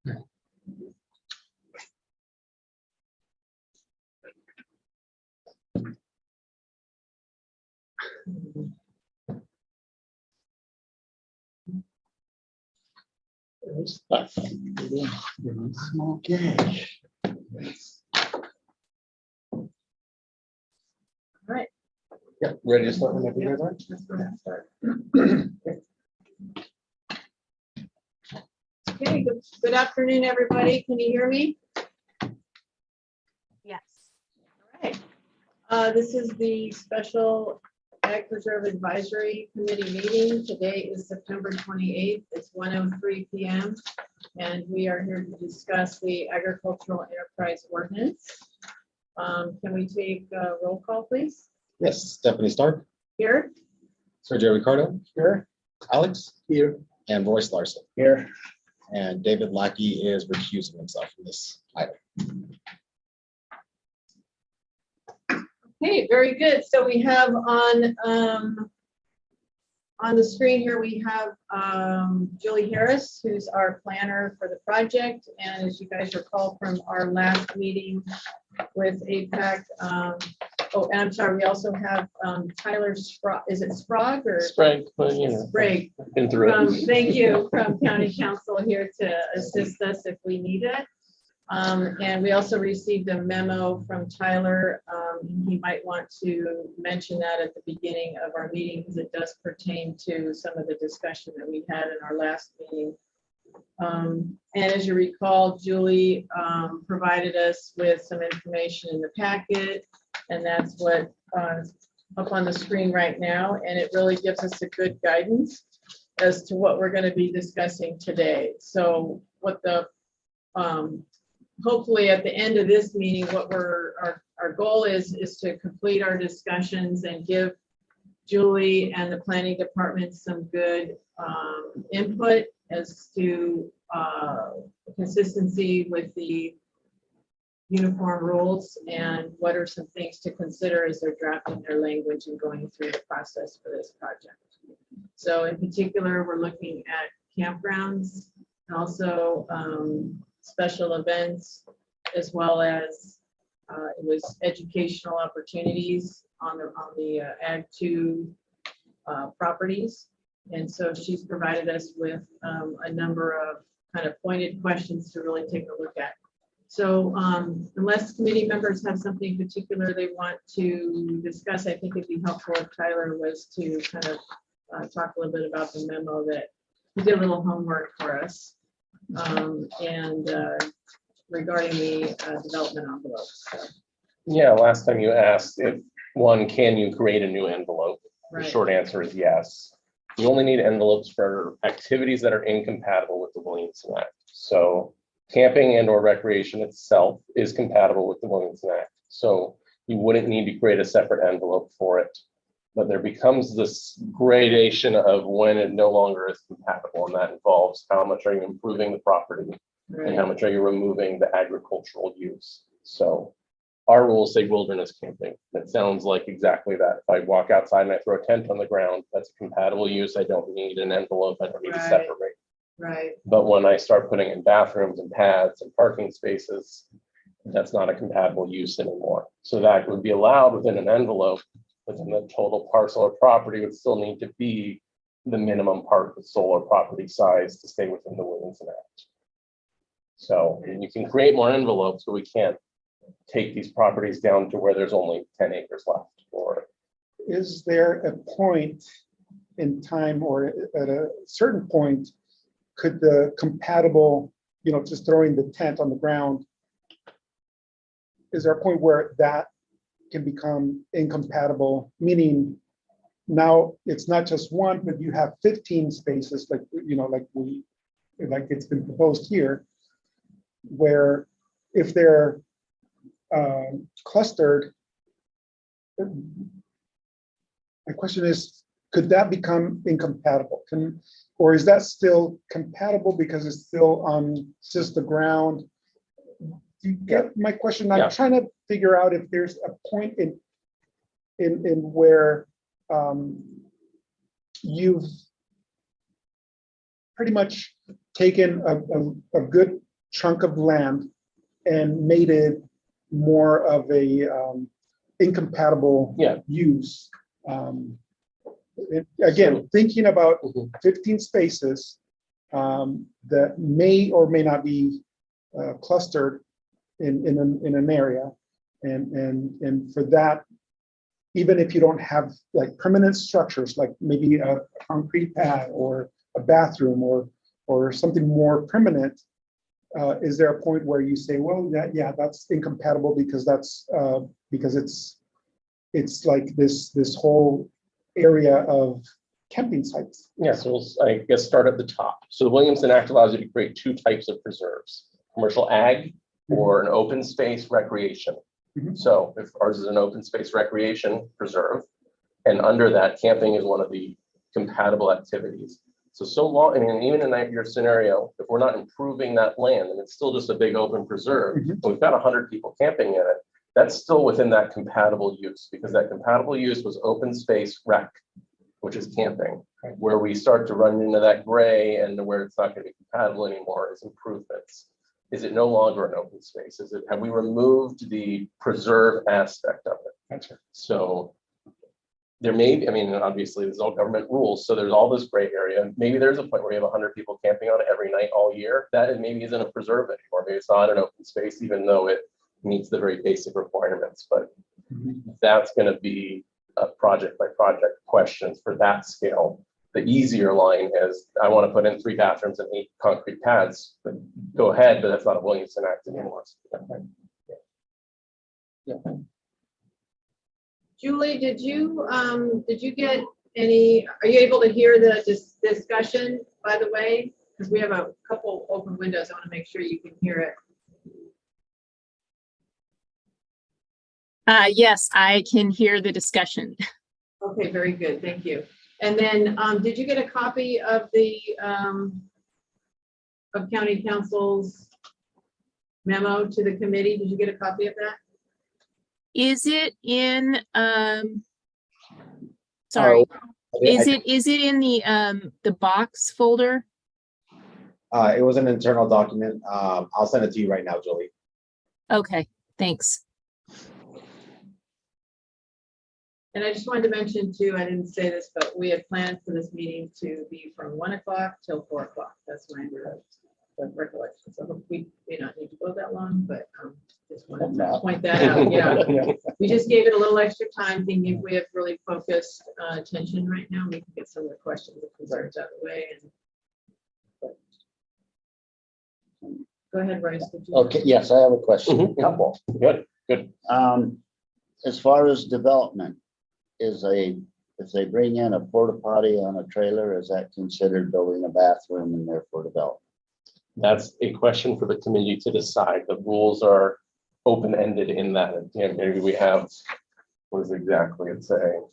Small cash. Right. Yeah, ready to start whenever you guys are? Let's go ahead and start. Okay, good afternoon, everybody. Can you hear me? Yes. All right. This is the special Ag Preserve Advisory Committee meeting. Today is September 28th. It's 1:03 p.m. And we are here to discuss the agricultural enterprise ordinance. Can we take a roll call, please? Yes, Stephanie Stark, Here. Sergio Ricardo. Here. Alex. Here. And Royce Larson. Here. And David Lackey is recusing himself from this item. Okay, very good. So we have on the screen here, we have Julie Harris, who's our planner for the project. And as you guys recall from our last meeting with APAC, oh, and I'm sorry, we also have Tyler Sprague, is it Sprague or? Sprague, but you know, Sprague. been through it. Thank you, from County Council here to assist us if we need it. And we also received a memo from Tyler. He might want to mention that at the beginning of our meeting because it does pertain to some of the discussion that we had in our last meeting. And as you recall, Julie provided us with some information in the packet, and that's what up on the screen right now. And it really gives us a good guidance as to what we're going to be discussing today. So what the hopefully at the end of this meeting, what our goal is to complete our discussions and give Julie and the planning department some good input as to consistency with the uniform rules and what are some things to consider as they're drafting their language and going through the process for this project. So in particular, we're looking at campgrounds and also special events, as well as it was educational opportunities on the Ag 2 properties. And so she's provided us with a number of kind of pointed questions to really take a look at. So unless committee members have something particular they want to discuss, I think it'd be helpful if Tyler was to kind of talk a little bit about the memo that he did a little homework for us. And regarding the development envelopes. So, Yeah, last time you asked if can you create a new envelope? right. The short answer is yes. You only need envelopes for activities that are incompatible with the Williamson Act. So camping and or recreation itself is compatible with the Williamson Act. So you wouldn't need to create a separate envelope for it. But there becomes this gradation of when it no longer is compatible, and that involves how much are you improving the property and how much are you removing the agricultural use. So our rules say wilderness camping. That sounds like exactly that. If I walk outside and I throw a tent on the ground, that's a compatible use. I don't need an envelope. I don't need to separate. Right. But when I start putting in bathrooms and pads and parking spaces, that's not a compatible use anymore. So that would be allowed within an envelope, but then the total parcel or property would still need to be the minimum part of solar property size to stay within the Williamson Act. So you can create more envelopes, but we can't take these properties down to where there's only 10 acres left. Or is there a point in time or at a certain point, could the compatible, just throwing the tent on the ground, is there a point where that can become incompatible, meaning now it's not just one, but you have 15 spaces, like it's been proposed here, where if they're clustered, my question is, could that become incompatible? Or is that still compatible because it's still on just the ground? Do you get my question? I'm trying to figure out if there's a point in where you've pretty much taken a good chunk of land and made it more of a incompatible Yeah. use. Again, thinking about Mhm. 15 spaces that may or may not be clustered in an area. And for that, even if you don't have like permanent structures, like maybe a concrete pad or a bathroom or something more permanent, is there a point where you say, well, yeah, that's incompatible because it's like this whole area of camping sites? Yeah, so I guess start at the top. So the Williamson Act allows you to create two types of preserves, commercial ag or an open space recreation. Mhm. So if ours is an open space recreation preserve, and under that, camping is one of the compatible activities. So long, I mean, even in your scenario, if we're not improving that land and it's still just a big open preserve, Mhm. and we've got 100 people camping in it, that's still within that compatible use, because that compatible use was open space rec, which is camping. Right. Where we start to run into that gray and where it's not going to be compatible anymore is improvements. Is it no longer an open space? Have we removed the preserve aspect of it? Gotcha. So there may be, I mean, obviously there's all government rules, so there's all this gray area. Maybe there's a point where you have 100 people camping on it every night all year. That maybe isn't a preserve anymore. Maybe it's not an open space, even though it meets the very basic requirements. But Mhm. that's going to be a project by project questions for that scale. The easier line is, I want to put in 3 bathrooms and 8 concrete pads, but go ahead, but that's not a Williamson Act anymore. Julie, did you get any, are you able to hear the discussion, by the way? Because we have a couple open windows. I want to make sure you can hear it. Yes, I can hear the discussion. Okay, very good. Thank you. And then, did you get a copy of the of county council's memo to the committee? Did you get a copy of that? Is it in, sorry, is it in the box folder? It was an internal document. I'll send it to you right now, Julie. Okay, thanks. And I just wanted to mention too, I didn't say this, but we had planned for this meeting to be from 1 o'clock till 4 o'clock. That's my recollection. So we may not need to go that long, but just wanted to point that out. Yeah, we just gave it a little extra time, thinking if we have really focused attention right now, we can get some of the questions and concerns out of the way. And go ahead, Bryce. Okay, yes, I have a question. Mhm. Couple. Good, good. As far as development, if they bring in a porta potty on a trailer, is that considered building a bathroom and therefore development? That's a question for the committee to decide. The rules are open-ended in that, you know, maybe we have, what is exactly it saying?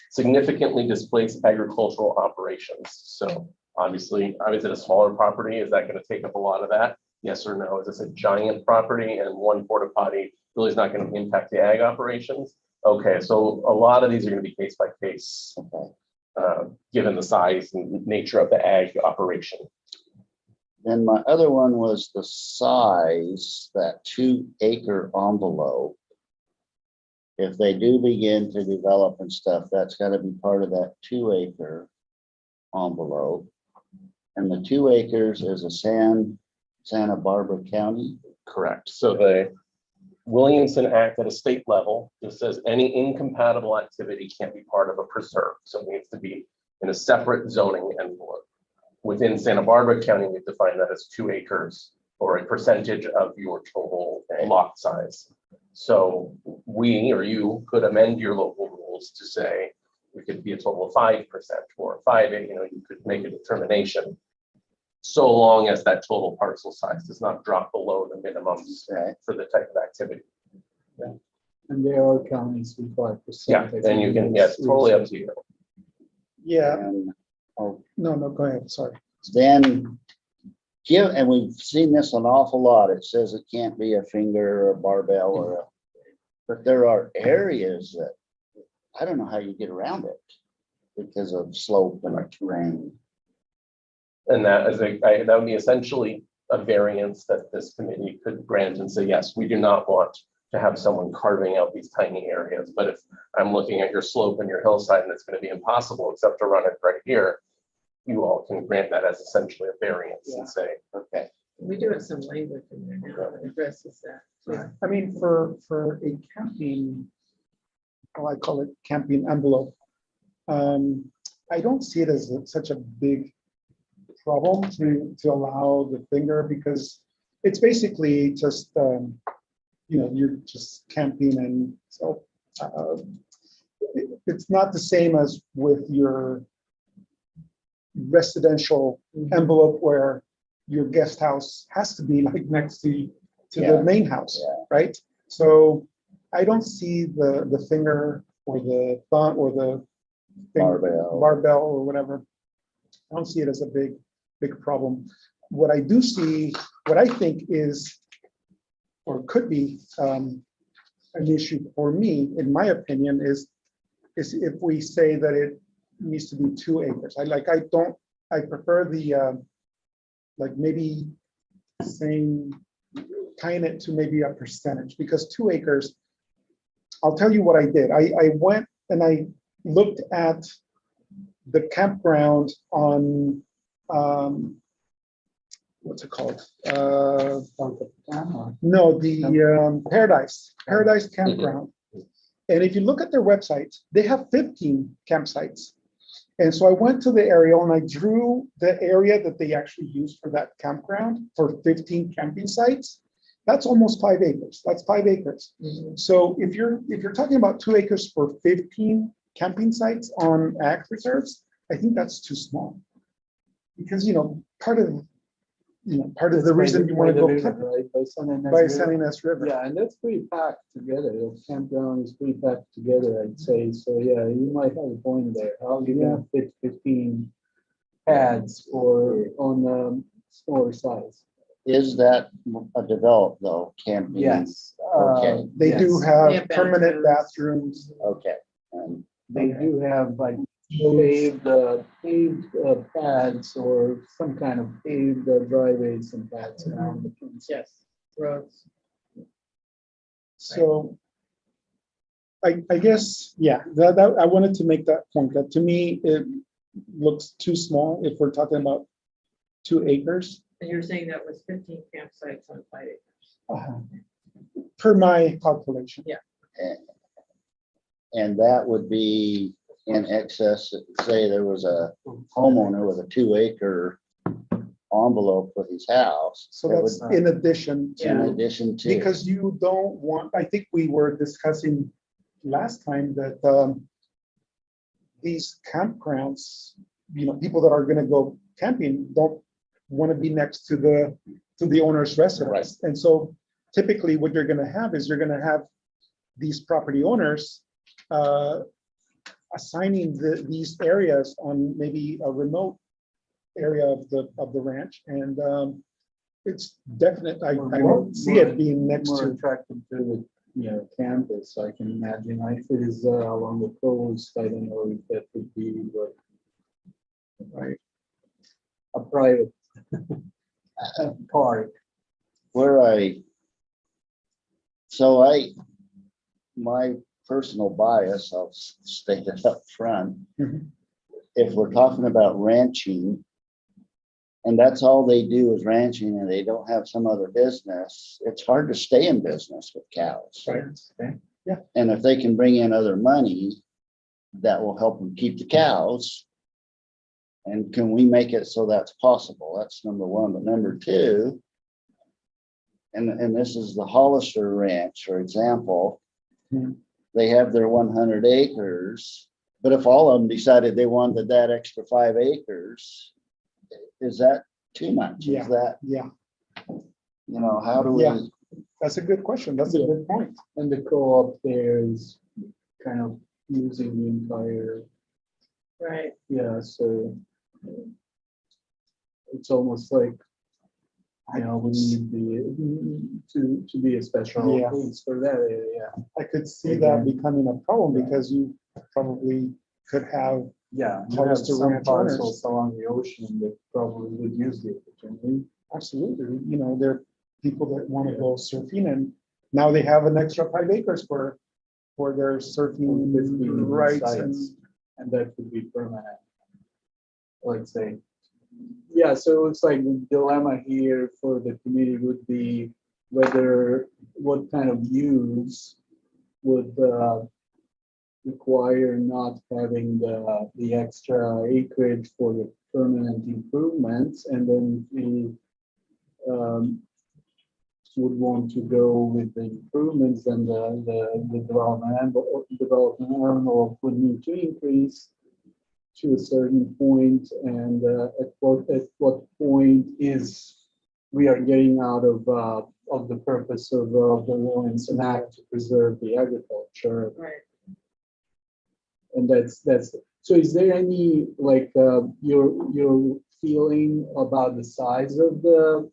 Significantly displaced agricultural operations. So obviously, is it a smaller property? Is that going to take up a lot of that? Yes or no? Is this a giant property and one porta potty really is not going to impact the ag operations? Okay, so a lot of these are going to be case by case, given the size and nature of the ag operation. Then my other one was the size, that 2-acre envelope. If they do begin to develop and stuff, that's got to be part of that 2-acre envelope. And the 2 acres is a Santa Barbara County. Correct. So the Williamson Act at a state level just says any incompatible activity can't be part of a preserve. So it needs to be in a separate zoning envelope. Within Santa Barbara County, we define that as 2 acres or a percentage of your total lot size. So we or you could amend your local rules to say it could be a total of 5% or 5, you know, you could make a determination. So long as that total parcel size does not drop below the minimums for the type of activity. And there are counties with 5%. Yeah, and you can, yeah, it's totally up to you. Yeah, And no, go ahead, sorry. then and we've seen this an awful lot. It says it can't be a finger or a barbell but there are areas that I don't know how you get around it because of slope and terrain. And that is that would be essentially a variance that this committee could grant and say, yes, we do not want to have someone carving out these tiny areas. But if I'm looking at your slope and your hillside and it's going to be impossible except to run it right here, you all can grant that as essentially a variance and say, Okay, We do have some language in there now that addresses that. too. I mean, for a camping, I call it camping envelope. I don't see it as such a big problem to allow the finger, because it's basically just, you're just camping, and so it's not the same as with your residential envelope where your guest house has to be like next to Yeah. the main house, Yeah. right? So I don't see the finger or the thumb or the barbell or whatever. I don't see it as a big problem. What I do see, what I think is, or could be an issue for me, in my opinion, is if we say that it needs to be 2 acres. I prefer the, like maybe saying, tying it to maybe a percentage, because 2 acres, I'll tell you what I did. I went and I looked at the campground on, what's it called? No, the Paradise Campground. And if you look at their website, they have 15 campsites. And so I went to the aerial and I drew the area that they actually use for that campground for 15 camping sites. That's almost 5 acres. That's 5 acres. So if you're talking about 2 acres for 15 camping sites on ag reserves, I think that's too small. Because, part of the reason you want to go Right, by San Ynez by River. San Ynez River. Yeah, and that's pretty packed together. The campground is pretty packed together, I'd say. So yeah, you might have a point there. How you gonna fit 15 pads on smaller size? is that a developed though, camping? Yes. Okay. They do yes. have They have permanent bathrooms. bathrooms. Okay, They do have like paved pads or some kind of paved driveways and pads around the place. Yes, roads. So I guess, yeah, that I wanted to make that point, that to me, it looks too small if we're talking about 2 acres. And you're saying that was 15 campsites on 5 acres. Per my calculation. and that would be in excess, say there was a homeowner with a 2 acre envelope with his house. So that that's would- in addition In to, addition to. because you don't want, I think we were discussing last time that these campgrounds, people that are gonna go camping don't want to be next to the owner's residence. And so typically what you're gonna have is you're gonna have these property owners assigning these areas on maybe a remote area of the ranch, and it's definite. I don't see it being next More to. attracted to the campus, I can imagine. If it is along the coast, I don't know if that would be like Right. a private park. My personal bias, I'll state it up front. Mhm. If we're talking about ranching, and that's all they do is ranching, and they don't have some other business, it's hard to stay in business with cows. Right. And if they can bring in other money, that will help them keep the cows. And can we make it so that's possible? That's number one. But number two, and this is the Hollister Ranch, for example. Hmm. They have their 100 acres, but if all of them decided they wanted that extra 5 acres, is that too much? Yeah. Is that, Yeah, how do we? Yeah. that's a good question. That's a good point. And the co-op there is kind of using the entire, Right. so it's almost like, we need to be a special Yeah. place for that area. I could see that becoming a problem because you probably could have, Yeah, you Tell have us to some ranch owners. parcels along the ocean that probably would use the opportunity. Absolutely, you know, there are people that want to go surfing and now they have an extra 5 acres for their surfing 15 rights and. sites, and that would be permanent. Let's say. Yeah, so it looks like the dilemma here for the committee would be whether, what kind of use would require not having the extra acreage for the permanent improvements, and then we would want to go with the improvements, and the development envelope would need to increase to a certain point, and at what point is we are getting out of the purpose of the Williamson Act to preserve the agriculture. Right. And that's, so is there any, like, your feeling about the size of the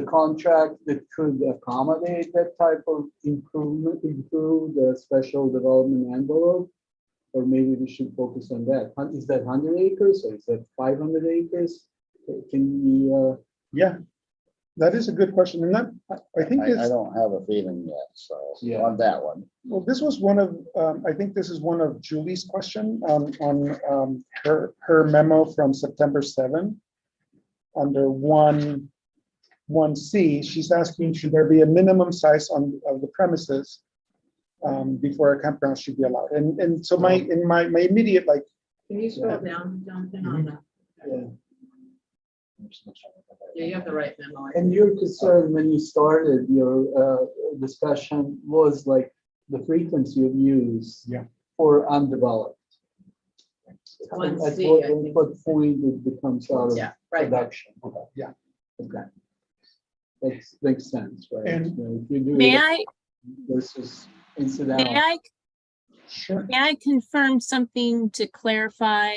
contract that could accommodate that type of improvement, improve the special development envelope? Or maybe we should focus on that. Is that 100 acres or is that 500 acres? Can we, Yeah, that is a good question, and that, I think I this, don't have a feeling yet, so Yeah. on that one. well, this was one of, I think this is one of Julie's question, on her memo from September 7. Under 1C, she's asking, should there be a minimum size of the premises before a campground should be allowed? And so my immediate, like, Can you scroll down, Jonathan, on that? yeah. Yeah, you have the right memo. And your concern when you started your discussion was like the frequency of use Yeah. for undeveloped. One At C, what I think. point it becomes out of Yeah, right. production. Yeah. Okay. That makes sense, right? And- You know, if you do May it I, versus may incidental. I, sure, may I confirm something to clarify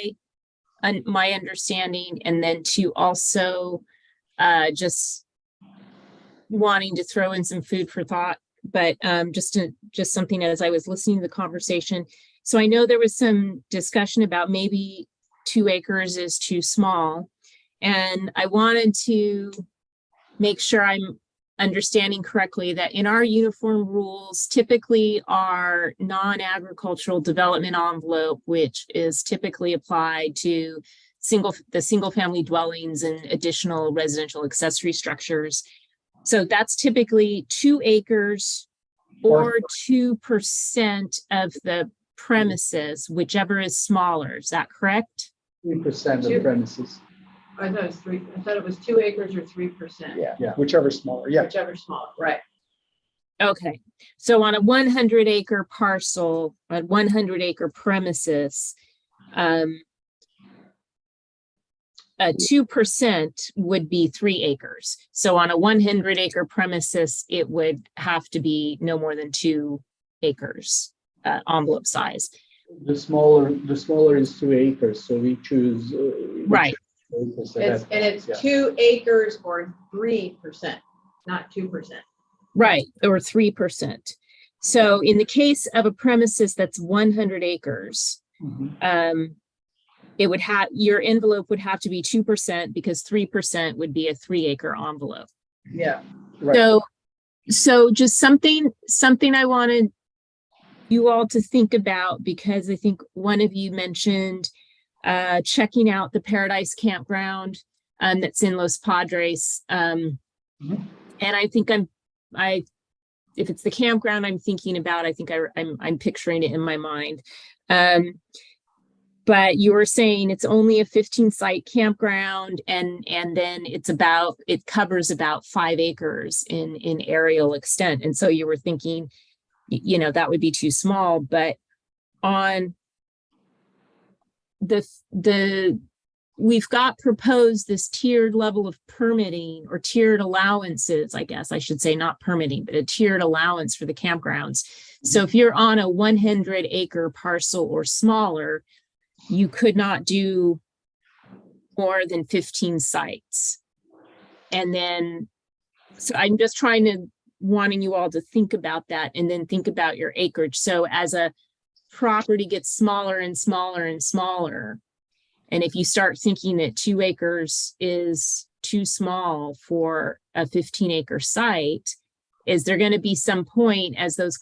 my understanding, and then to also just wanting to throw in some food for thought, but just something as I was listening to the conversation. So I know there was some discussion about maybe 2 acres is too small. And I wanted to make sure I'm understanding correctly that in our uniform rules, typically our non-agricultural development envelope, which is typically applied to the single family dwellings and additional residential accessory structures. So that's typically 2 acres or 2% of the premises, whichever is smaller. Is that correct? 3% of premises. I thought it was 3, I thought it was 2 acres or 3%. Yeah. whichever smaller, yeah. Whichever smaller, right. Okay, so on a 100 acre parcel, a 100 acre premises, a 2% would be 3 acres. So on a 100 acre premises, it would have to be no more than 2 acres, envelope size. The smaller is 2 acres, so we choose. Right. Acres, so It's, that- and it's yeah. 2 acres or 3%, not 2%. Right, or 3%. So in the case of a premises that's 100 acres, Mhm. it would have, your envelope would have to be 2% because 3% would be a 3 acre envelope. Yeah. Right. So just something I wanted you all to think about, because I think one of you mentioned checking out the Paradise Campground that's in Los Padres. And I think if it's the campground I'm thinking about, I think I'm picturing it in my mind. But you were saying it's only a 15 site campground, and then it covers about 5 acres in aerial extent. And so you were thinking, that would be too small, but on we've got proposed this tiered level of permitting, or tiered allowances, I guess I should say, not permitting, but a tiered allowance for the campgrounds. So if you're on a 100 acre parcel or smaller, you could not do more than 15 sites. And then, so I'm just wanting you all to think about that, and then think about your acreage. So as a property gets smaller and smaller and smaller, and if you start thinking that 2 acres is too small for a 15-acre site, is there going to be some point as those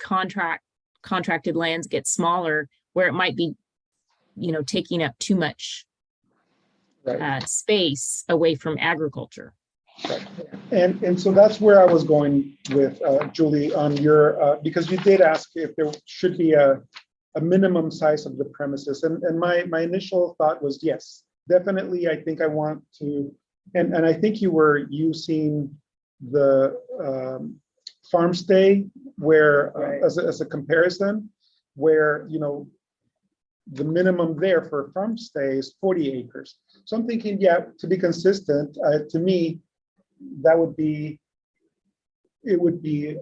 contracted lands get smaller where it might be, taking up too much space away from agriculture? And so that's where I was going with Julie on your, because you did ask if there should be a minimum size of the premises. And my initial thought was, yes, definitely. I think I want to, and I think you were using the farm stay where, as a comparison, where, the minimum there for farm stay is 40 acres. So I'm thinking, yeah, to be consistent, to me, it would be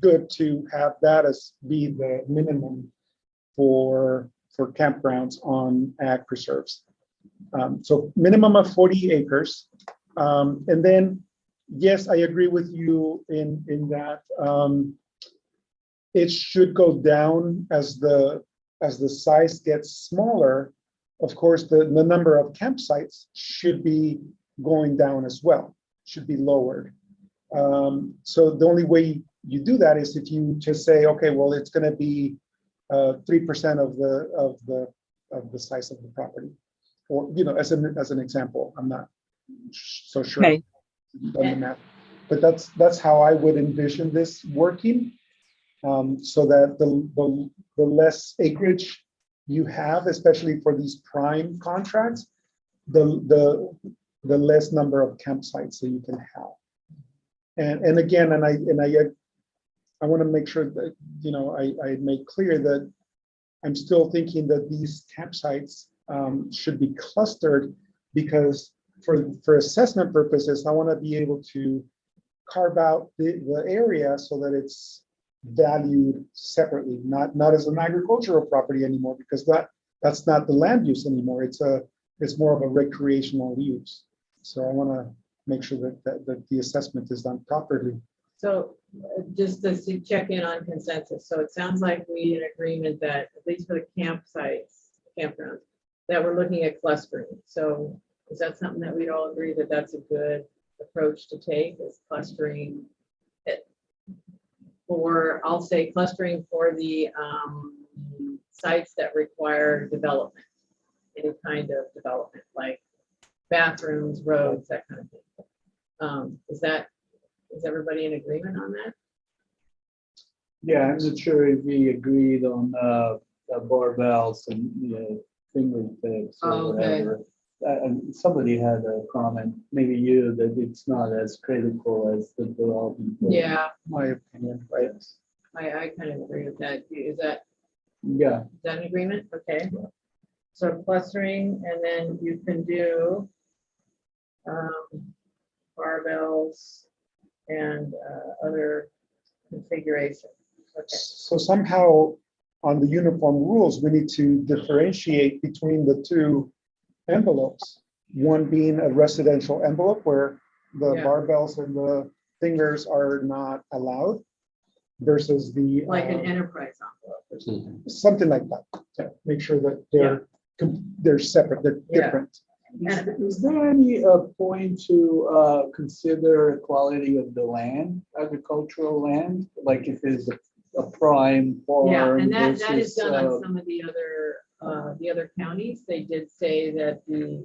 good to have that as be the minimum for campgrounds on ag preserves. So minimum of 40 acres. And then, yes, I agree with you in that it should go down as the size gets smaller. Of course, the number of campsites should be going down as well, should be lowered. So the only way you do that is if you just say, okay, well, it's going to be 3% of the size of the property, or as an example. I'm not so sure Okay. on the map, but that's how I would envision this working, so that the less acreage you have, especially for these prime contracts, the less number of campsites that you can have. And again, I want to make sure that I make clear that I'm still thinking that these campsites should be clustered, because for assessment purposes, I want to be able to carve out the area so that it's valued separately, not as an agricultural property anymore, because that's not the land use anymore. It's more of a recreational use. So I want to make sure that the assessment is done properly. So just to check in on consensus. So it sounds like we in agreement that at least for the campsites, campgrounds, that we're looking at clustering. So is that something that we'd all agree that that's a good approach to take, is clustering it? Or I'll say clustering for the sites that require development, any kind of development, like bathrooms, roads, that kind of thing. Is everybody in agreement on that? Yeah, I'm not sure if we agreed on barbells and fingertips or Oh, okay. whatever. And somebody had a comment, maybe you, that it's not as critical as the development. Yeah, My opinion, right? I kind of agree with that. Is Yeah, that an agreement? Okay. So clustering, and then you can do barbells and other configuration. Okay. So somehow on the uniform rules, we need to differentiate between the two envelopes. One being a residential envelope where the Yeah. barbells and the fingers are not allowed, versus the Like an enterprise envelope or something. something like that. To make sure that they're separate, they're Yeah. different. is there any point to consider quality of the land, agricultural land? Like if it's a prime farm? Yeah, and that is versus, done on some of the other counties. They did say that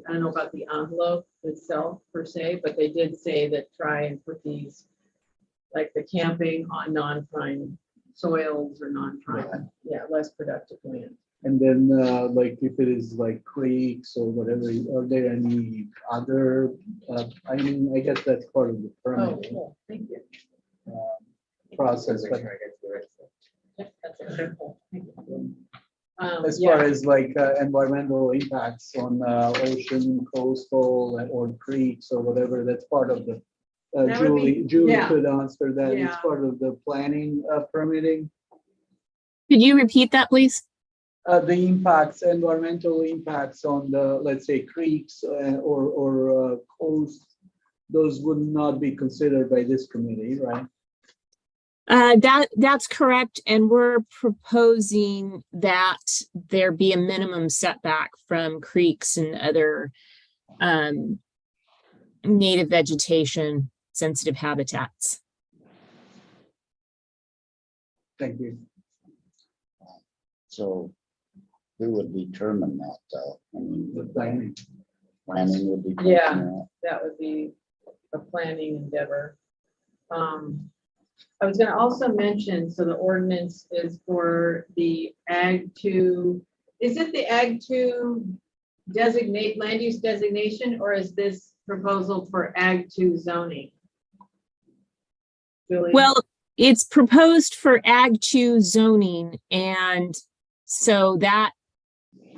I don't know about the envelope itself per se, but they did say that try and put these, like the camping on non-prime soils or non-prime, less productive land. And then, like, if it is like creeks or whatever, are there any other, I guess that's part of the Oh, permitting cool, thank you. process, but Yeah, that's okay, cool, thank you. as Yeah. far as like environmental impacts on ocean, coastal, or creeks or whatever, that's part of the, That would be- Julie yeah. could answer that, it's Yeah. part of the planning permitting. Could you repeat that, please? The impacts, environmental impacts on the, let's say, creeks or coast, those would not be considered by this committee, right? That's correct. And we're proposing that there be a minimum setback from creeks and other native vegetation, sensitive habitats. Thank you. So who would determine that though? I mean, The planning. planning would be. Yeah. That would be a planning endeavor. I was gonna also mention, so the ordinance is for the Ag 2, is it the Ag 2 designate, land use designation, or is this proposal for Ag 2 zoning? Julie? Well, it's proposed for Ag 2 zoning, and so that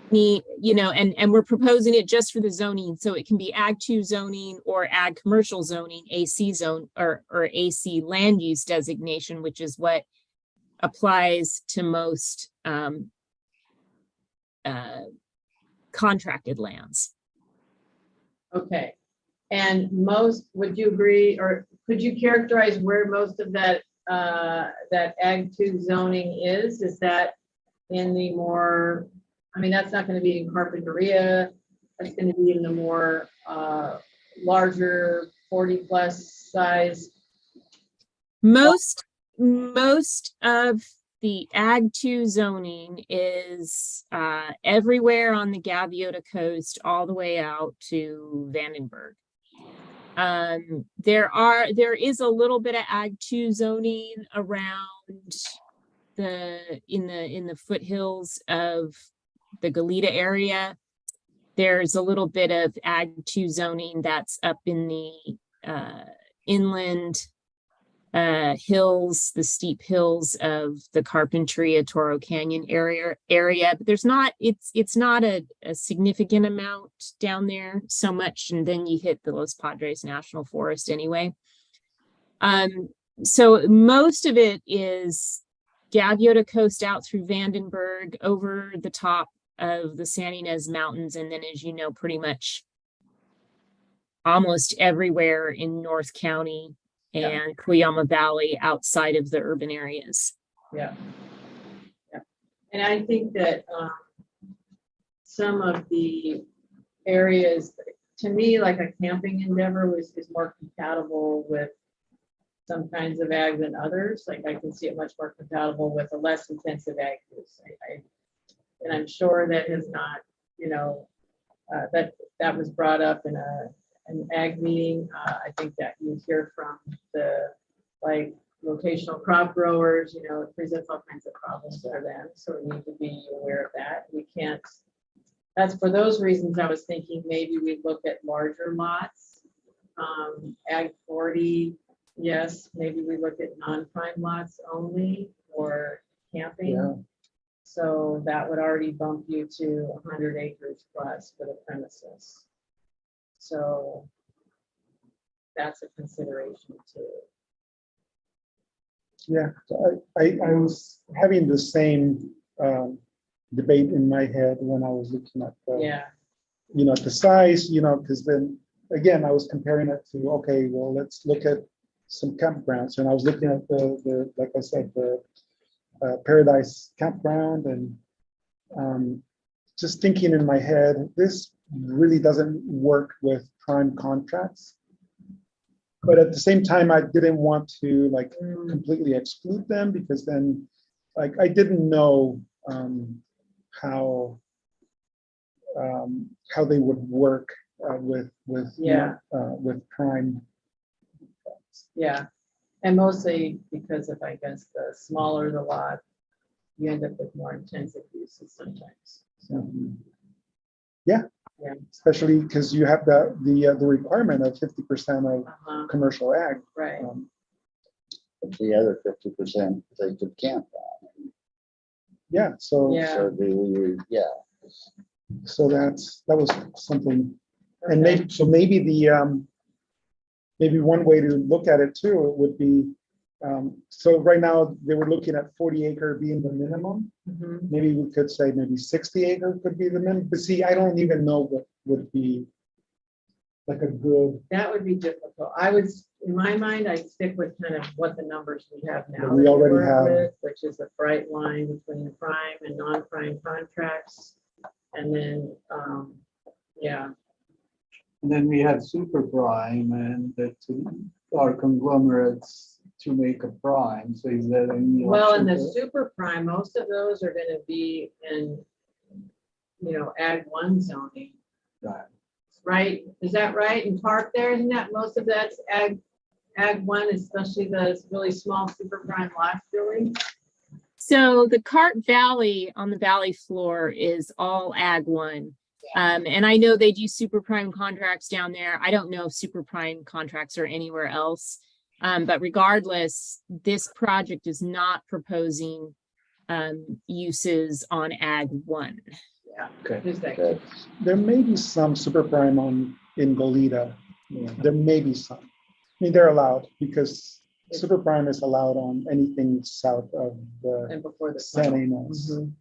and we're proposing it just for the zoning, so it can be Ag 2 zoning or ag commercial zoning, AC zone or AC land use designation, which is what applies to most contracted lands. Okay, and most, would you agree, or could you characterize where most of that, that Ag 2 zoning is? Is that in the more, I mean, that's not gonna be in Carpinteria, that's gonna be in the more, larger 40+ size? Most of the Ag 2 zoning is everywhere on the Gaviota coast, all the way out to Vandenberg. There is a little bit of Ag 2 zoning around in the foothills of the Goleta area. There's a little bit of Ag 2 zoning that's up in the inland hills, the steep hills of the Carpinteria Toro Canyon area, but there's not, it's not a significant amount down there so much, and then you hit the Los Padres National Forest anyway. So most of it is Gaviota Coast out through Vandenberg, over the top of the San Ynez Mountains, and then, as you know, pretty much almost everywhere in North County and Cuyama Valley outside of the urban areas. Yeah. Yeah. And I think that some of the areas, to me, like a camping endeavor is more compatible with some kinds of ag than others. Like I can see it much more compatible with a less intensive ag use. And I'm sure that has not, that was brought up in an ag meeting. I think that you hear from the rotational crop growers, it presents all kinds of problems for them. So we need to be aware of that. We can't, that's for those reasons I was thinking maybe we look at larger lots. Ag 40, yes, maybe we look at non-prime lots only or camping. Yeah. So that would already bump you to 100 acres plus for the premises. So that's a consideration too. Yeah, so I was having the same debate in my head when I was looking at Yeah, the size, because then again, I was comparing it to, okay, well, let's look at some campgrounds. And I was looking at the like I said, the Paradise Campground, and just thinking in my head, this really doesn't work with prime contracts. But at the same time, I didn't want to completely exclude them, because then I didn't know how they would work with prime. yeah. And mostly because of, I guess, the smaller the lot, you end up with more intensive uses sometimes. So, Yeah. Yeah. Especially because you have the requirement of 50% of commercial ag. Right. But the other 50% they could camp on. Yeah. So Yeah. So do we, so that was something. And Okay. maybe maybe one way to look at it too would be, so right now they were looking at 40 acre being the minimum. Mhm. Maybe we could say maybe 60 acre could be the minimum, but see, I don't even know what would be like a good. That would be difficult. I would, in my mind, I'd stick with kind of what the numbers we have now. That we that already work have. with, which is a bright line between prime and non-prime contracts. And then, yeah, And then we have super prime and that are conglomerates to make a prime. So is that any? Well, in the option for- super prime, most of those are gonna be in, ag one zoning, Right. right? Is that right? In Park there, isn't that, most of that's ag one, especially the really small super prime lots, really? So the Cart Valley on the valley floor is all Ag One. And I know they do super prime contracts down there. I don't know if super prime contracts are anywhere else. But regardless, this project is not proposing uses on Ag One. Yeah. Okay. Is that Okay. There may be some super prime in Goleta. Yeah. There may be some. I mean, they're allowed because super prime is allowed on anything south of the And before the. San summer. Ynez. Mhm.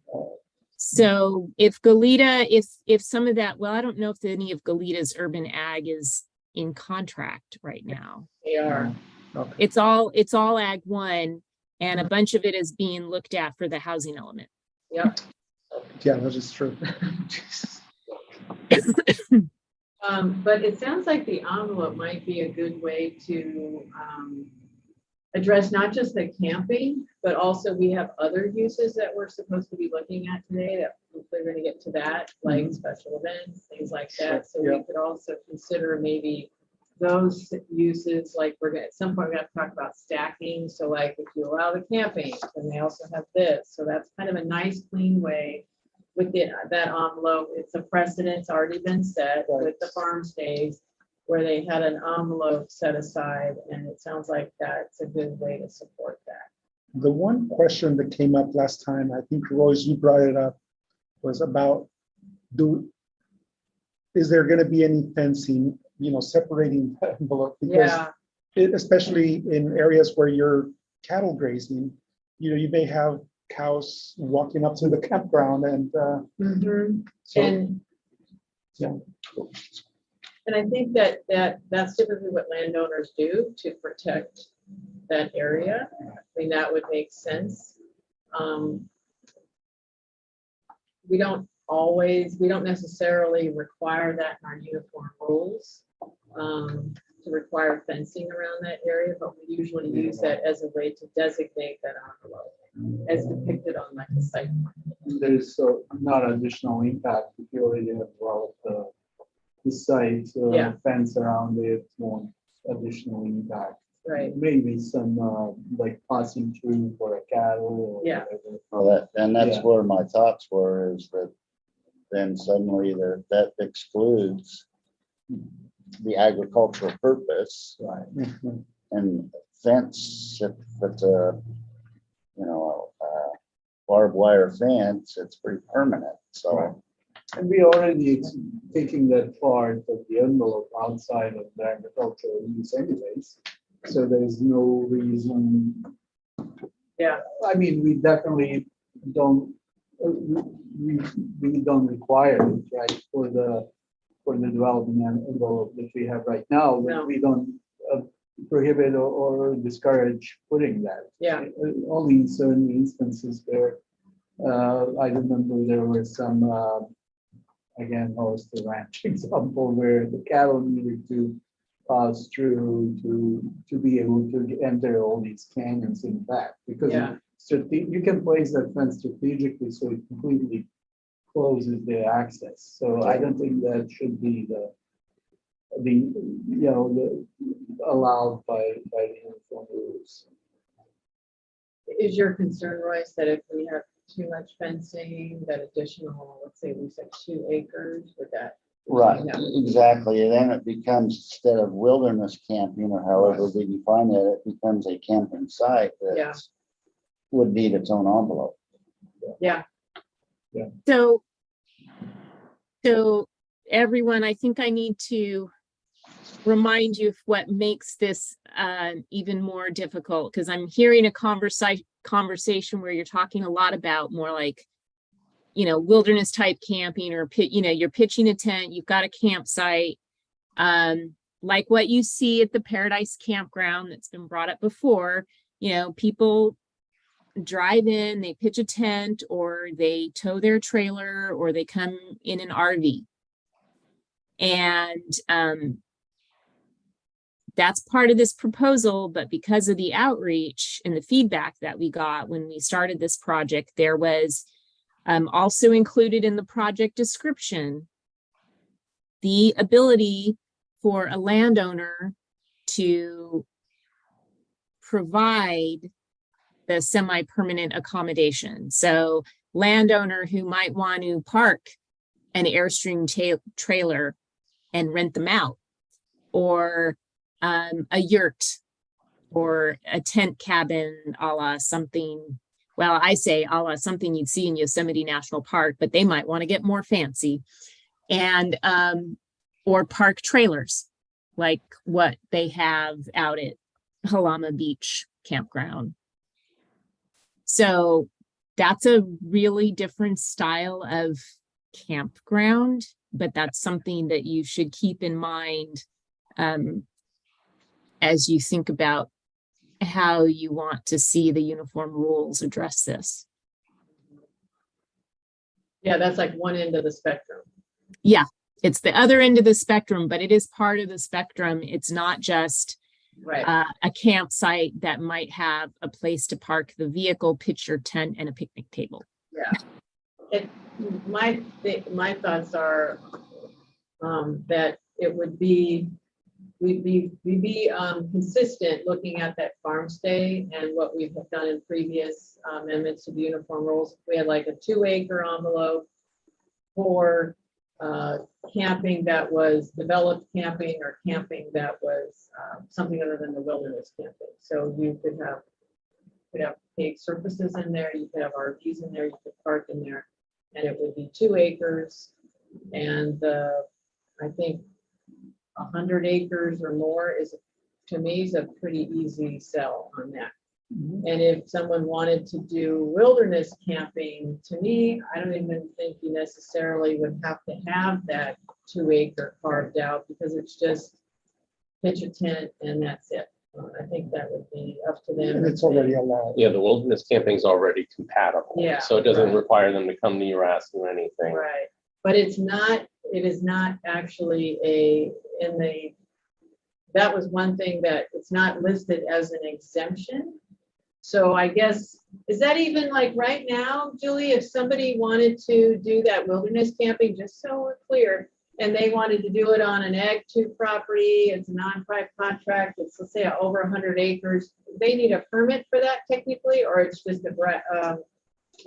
So if Goleta, if some of that, well, I don't know if any of Goleta's urban ag is in contract right now. They are. Okay. It's all Ag One, and a bunch of it is being looked at for the housing element. Yep. Yeah, that is true. But it sounds like the envelope might be a good way to address not just the camping, but also we have other uses that we're supposed to be looking at today that we're going to get to that, like special events, things like that. So we could also consider maybe those uses, like we're gonna, at some point, we're gonna talk about stacking. So like if you allow the camping, then they also have this. So that's kind of a nice, clean way with that envelope. It's a precedent's already been set with the farm stays where they had an envelope set aside, and it sounds like that's a good way to support that. The one question that came up last time, I think Royce, you brought it up, was about is there going to be any fencing, separating the envelope? Because Yeah, especially in areas where you're cattle grazing, you may have cows walking up to the campground and so, and yeah. And I think that's typically what landowners do to protect that area. I mean, that would make sense. We don't necessarily require that in our uniform rules, to require fencing around that area, but we usually use that as a way to designate that envelope as depicted on like the site plan. There's not additional impact if you already have developed the site, Yeah. fence around it, won't additional impact. Right, Maybe some like passing through for a cattle or Yeah. whatever. Well, that's Yeah. where my thoughts were, is that then suddenly that excludes the agricultural purpose Right. Mhm. and fence, if it's a barbed wire fence, it's pretty permanent, so. Right. And we already taking that part of the envelope outside of the agricultural use anyways. So there's no reason. Yeah. I mean, we definitely don't, we don't require it, right, for the development envelope that we have right now. No. We don't prohibit or discourage putting that. Yeah. Only in certain instances where I remember there were some, again, the ranch example where the cattle needed to pass through to be able to enter all these canyons in back, because Yeah. you can place that fence strategically so it completely closes the access. So I don't think that should be the allowed by the uniform rules. Is your concern, Royce, that if we have too much fencing, that additional, let's say we said 2 acres, would that? Right, Yeah. exactly, and then it becomes, instead of wilderness camping or however we define it, it becomes a camping site Yeah. that would need its own envelope. Yeah, So everyone, I think I need to remind you of what makes this even more difficult, because I'm hearing a conversation where you're talking a lot about more like, wilderness type camping, or you're pitching a tent, you've got a campsite, like what you see at the Paradise Campground that's been brought up before. People drive in, they pitch a tent, or they tow their trailer, or they come in an RV. And that's part of this proposal, but because of the outreach and the feedback that we got when we started this project, there was also included in the project description the ability for a landowner to provide the semi-permanent accommodation. So landowner who might want to park an Airstream trailer and rent them out, or a yurt, or a tent cabin a la something, well, I say a la something you'd see in Yosemite National Park, but they might want to get more fancy. And or park trailers like what they have out at Halama Beach Campground. So that's a really different style of campground, but that's something that you should keep in mind as you think about how you want to see the uniform rules address this. Yeah, that's like one end of the spectrum. Yeah, it's the other end of the spectrum, but it is part of the spectrum. It's not just Right. a campsite that might have a place to park the vehicle, pitch your tent, and a picnic table. Yeah. My thoughts are that it would be, we'd be consistent looking at that farm stay and what we've done in previous amendments to the uniform rules. We had like a 2-acre envelope for camping that was developed camping, or camping that was something other than the wilderness camping. So you could have paved surfaces in there, you could have RVs in there, you could park in there, and it would be 2 acres. And I think 100 acres or more is, to me, is a pretty easy sell on that. And if someone wanted to do wilderness camping, to me, I don't even think you necessarily would have to have that 2-acre carved out, because it's just pitch a tent and that's it. I think that would be up to them. And it's already allowed. Yeah, the wilderness camping is already compatible. Yeah, So it doesn't right. require them to come to you or ask you anything. Right, but it is not actually that was one thing that it's not listed as an exemption. So I guess, is that even like right now, Julie, if somebody wanted to do that wilderness camping, just so we're clear, and they wanted to do it on an Ag 2 property, it's a non-private contract, it's, let's say, over 100 acres, they need a permit for that technically, or it's just a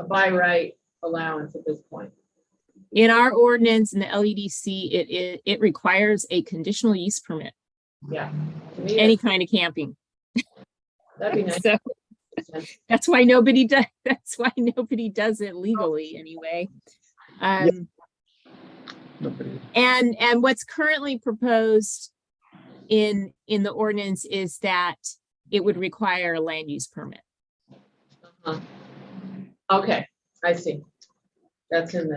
by right allowance at this point? In our ordinance in the LEDC, it requires a conditional use permit, Yeah. To me, any kind of camping. that'd be nice. So that's why nobody does. That's why nobody does it legally anyway. Nobody. And what's currently proposed in the ordinance is that it would require a land use permit. Uh-huh. Okay, I see. That's in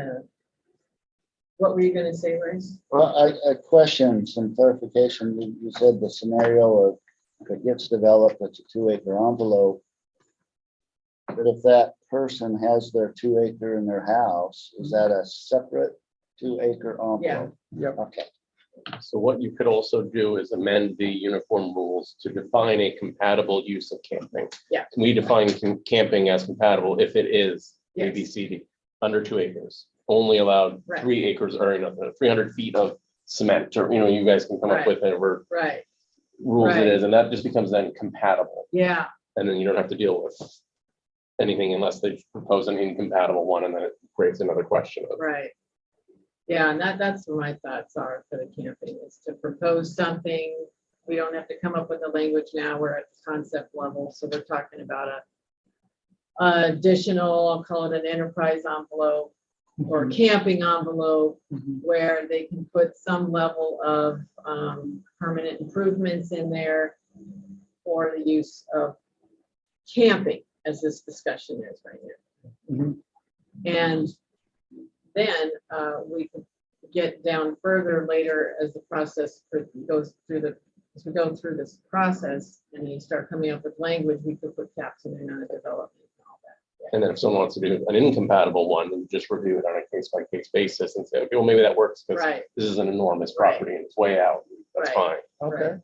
what were you gonna say, Grace? Well, a question, some clarification. You said the scenario of if it gets developed, it's a 2-acre envelope. But if that person has their 2-acre in their house, is that a separate 2-acre envelope? Yep. Okay. So what you could also do is amend the uniform rules to define a compatible use of camping. Yeah. We define camping as compatible if it is A, Yes. B, C, D, under 2 acres, only allowed Right. 3 acres or 300 feet of cement, or, you guys can come up Right. with whatever Right, rules it Right. is, and that just becomes then compatible. yeah, And then you don't have to deal with anything unless they propose an incompatible one, and then it creates another question of. right. Yeah, and that's what my thoughts are for the camping, is to propose something. We don't have to come up with the language now, we're at the concept level, so we're talking about a additional, I'll call it an enterprise envelope or camping envelope, where they can put some level of permanent improvements in there for the use of camping, as this discussion is right now. Mhm. And then we can get down further later as the process goes through as we go through this process and you start coming up with language, we could put caps in on a development and all that. And then if someone wants to do an incompatible one, then just review it on a case by case basis and say, okay, well, maybe that works because Right, this is an enormous Right. property and it's way out. That's Right. fine. Okay,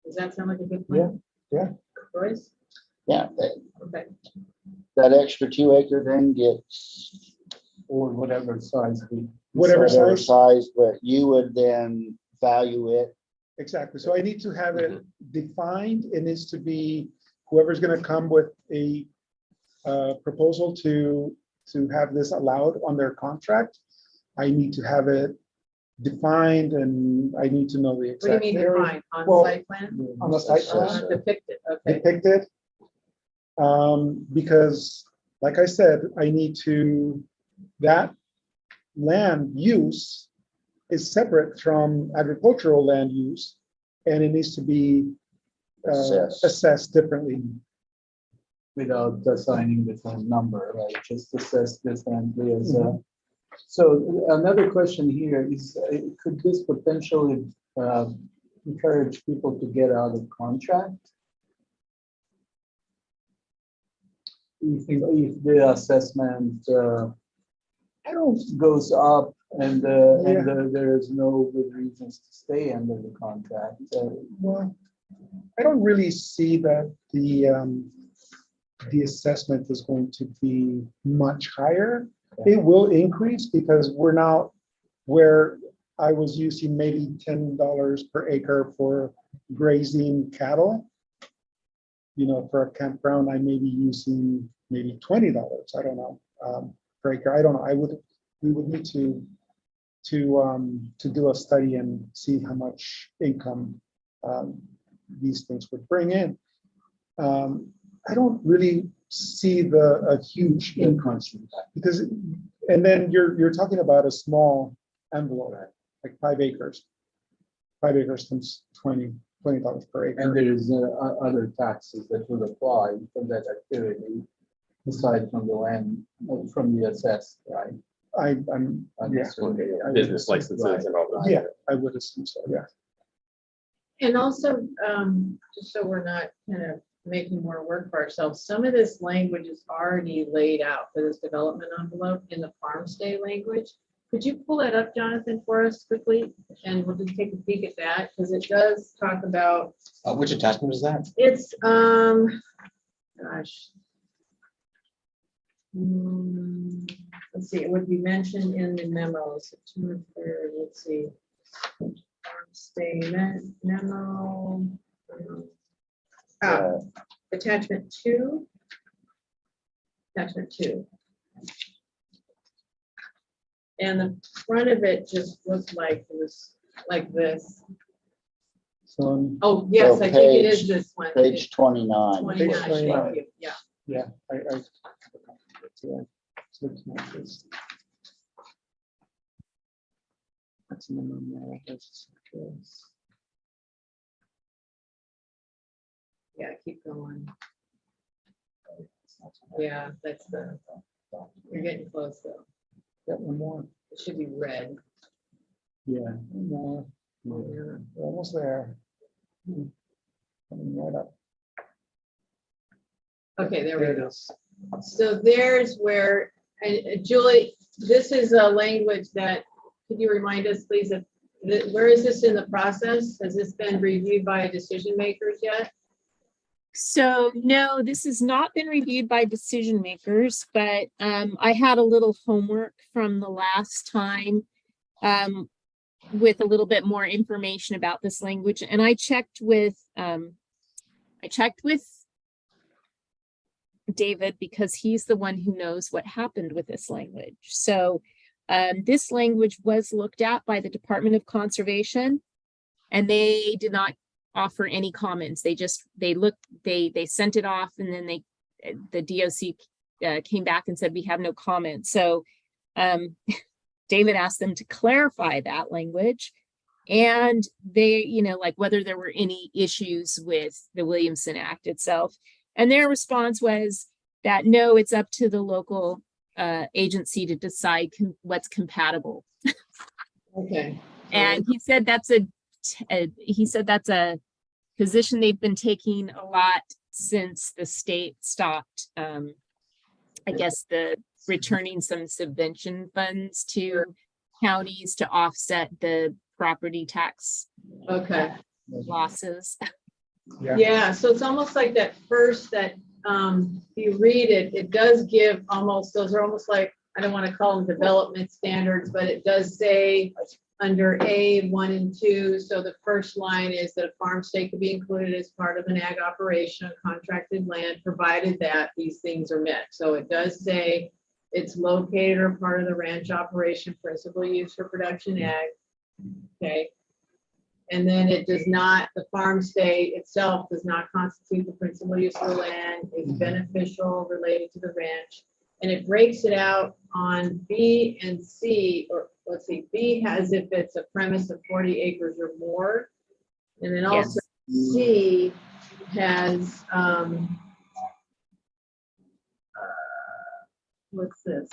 does that sound like a good plan? yeah. Royce? Yeah, Okay, that extra 2 acre then gets Or whatever size we. Whatever whatever size. size, but you would then value it. Exactly. So I need to have it defined. It needs to be whoever's gonna come with a proposal to have this allowed on their contract. I need to have it defined and I need to know the what do you exact mean area define, on Well, site plan? on the site Assess plan it. Depicted, okay, depicted. Because like I said, I need to, that land use is separate from agricultural land use. And it needs to be Assessed. assessed differently. Without assigning the same number, right? Just assess differently as a. So another question here is, could this potentially encourage people to get out of contract? If the assessment I don't, goes up and there is no good reasons to stay under the contract. well, I don't really see that the assessment is going to be much higher. It will increase because we're now where I was using maybe $10 per acre for grazing cattle. You know, for a campground, I may be using maybe $20, I don't know, per acre. I don't know. We would need to do a study and see how much income these things would bring in. I don't really see a huge increase because, and then you're talking about a small envelope, like 5 acres. 5 acres times $20 per And acre. there's other taxes that would apply for that activity aside from the land, from the assessed, right? I'm, yeah, Business licenses and all that. yeah, I would assume so, yeah. and also, just so we're not kind of making more work for ourselves, some of this language is already laid out for this development envelope in the farm stay language. Could you pull that up, Jonathan, for us quickly? And we'll just take a peek at that, because it does talk about, Which attachment is that? it's, gosh. Let's see, it would be mentioned in the memo, September 3rd, let's see. Farm stay memo. Attachment 2. Attachment 2. And the front of it just looked like it was like this. So, Oh, yes, So I think it is page- this one. Page 29. 29, Page 29. thank you, yeah. yeah, I looking at this. That's in the memo, that's this. Yeah, keep going. Yeah, that's the, you're getting close though. Got one more. It should be red. Yeah, one more. Yeah. We're almost there. Coming right up. Okay, there we There it go. is. So there's where, and Julie, this is a language that, could you remind us, please, of where is this in the process? Has this been reviewed by decision makers yet? So no, this has not been reviewed by decision makers, but I had a little homework from the last time with a little bit more information about this language, and I checked with David because he's the one who knows what happened with this language. So this language was looked at by the Department of Conservation, and they did not offer any comments. They sent it off, and then the DOC came back and said, we have no comments. So David asked them to clarify that language, and they, like whether there were any issues with the Williamson Act itself. And their response was that no, it's up to the local agency to decide what's compatible. Okay. And he said that's a position they've been taking a lot since the state stopped, I guess, the returning some subvention funds to counties to offset the property tax Okay. losses. Yeah, so it's almost like that first that, if you read it, it does give almost, those are almost like, I don't want to call them development standards, but it does say under A1 and 2, so the first line is that a farm stay could be included as part of an ag operation on contracted land, provided that these things are met. So it does say it's located or part of the ranch operation, principal use for production ag. Okay. And then it does not, the farm stay itself does not constitute the principal use of the land, it's beneficial related to the ranch. And it breaks it out on B and C, or let's see, B has if it's a premise of 40 acres or more. And then also C has, what's this?